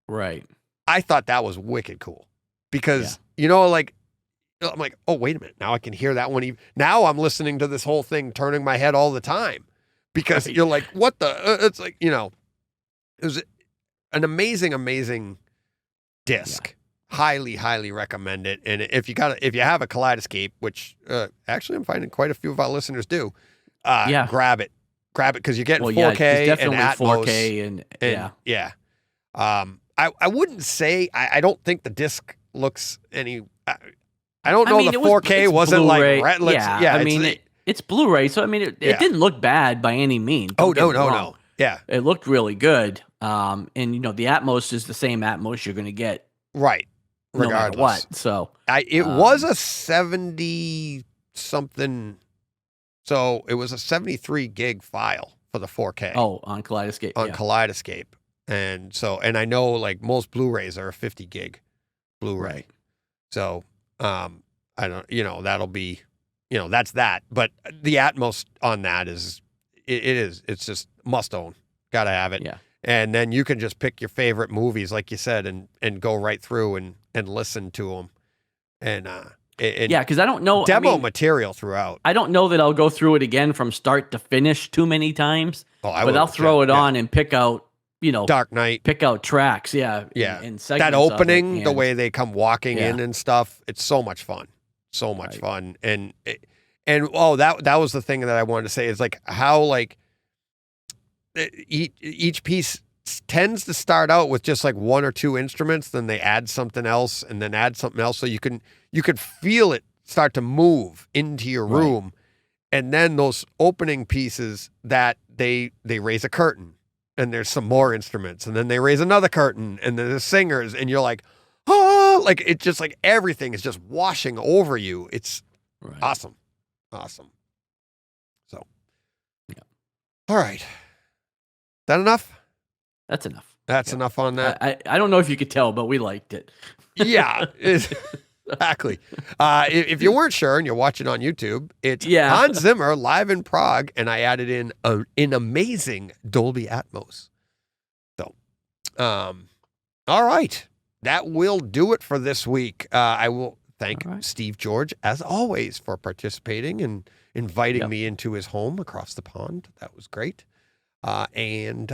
Right.
I thought that was wicked cool, because, you know, like, I'm like, oh, wait a minute. Now I can hear that one. Now I'm listening to this whole thing, turning my head all the time, because you're like, what the, it's like, you know, it was an amazing disc. Highly, highly recommend it. And if you have a Kaleidescape, which actually I'm finding quite a few of our listeners do, grab it because you're getting 4K
definitely
and Atmos
4K and
I wouldn't say I don't think the disc looks any. I don't know, the 4K wasn't
Blu-ray.
like relentless.
I mean, it's Blu-ray, so I mean, it didn't look bad by any means.
No. Yeah,
it looked really good. And you know, the Atmos is the same Atmos you're going to get,
right?
No
Regardless,
matter what. So
it was a 70 something. So it was a 73 gig file for the 4K.
Oh, on Kaleidescape.
Kaleidescape, and I know like most Blu-rays are a 50 gig Blu-ray.
Right.
So I don't, you know, that'll be, you know, that's that. But the Atmos on that it's just must own. Got to have it.
Yeah.
And then you can just pick your favorite movies, like you said, and go right through and listen to them. And
because I don't know
demo material throughout.
I don't know that I'll go through it again from start to finish too many times. But I'll throw it on and pick out, you know,
Dark Knight,
pick out tracks.
And
segments
that opening, the way they come walking
Yeah.
in and stuff. It's so much fun, fun. And that was the thing that I wanted to say is like how like each piece tends to start out with just like one or two instruments, then they add something else and then add something else. So you could feel it start to move into your room. And then those opening pieces that they raise a curtain and there's some more instruments and then they raise another curtain and then there's singers and you're like, oh, like it's just like everything is just washing over you. It's awesome. Awesome. So,
yeah.
All right. That enough?
That's enough.
That's enough on that.
I don't know if you could tell, but we liked it.
Yeah, exactly. If you weren't sure and you're watching on YouTube, it's Hans Zimmer live in Prague, and I added in an amazing Dolby Atmos. So, all right. That will do it for this week. I will thank Steve George, as always, for participating and inviting me into his home across the pond. That was great. And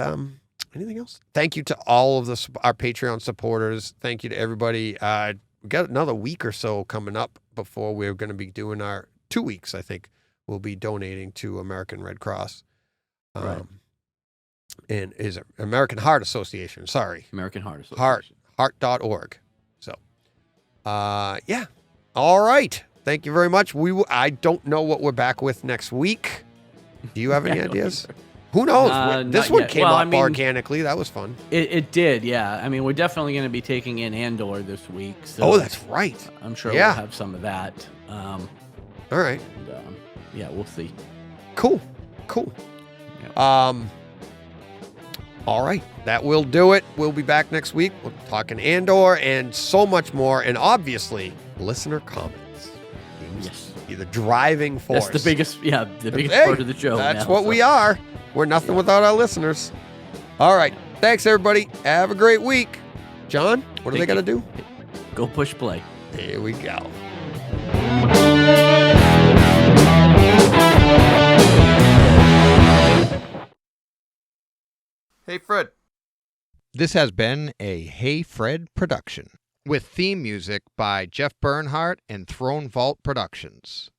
anything else? Thank you to all of our Patreon supporters. Thank you to everybody. We got another week or so coming up before we're going to be doing our 2 weeks, I think. We'll be donating to American Red Cross. And is it American Heart Association? Sorry.
American Heart Association.
Heart.org. So, yeah. All right. Thank you very much. I don't know what we're back with next week. Do you have any ideas? Who knows? This one came up organically. That was fun.
It did, yeah. I mean, we're definitely going to be taking in Andor this week. So
oh, that's right.
I'm sure we'll have some of that.
All right.
And, yeah, we'll see.
Cool. Yeah. All right. That will do it. We'll be back next week. We're talking Andor and so much more. And obviously, listener comments.
Yes.
The driving force.
That's the biggest part of the show.
That's what we are. We're nothing without our listeners. All right. Thanks, everybody. Have a great week. John, what do they got to do?
Go push play.
Here we go. Hey, Fred.
This has been a Hey Fred production with theme music by Jeff Bernhardt and Throne Vault Productions.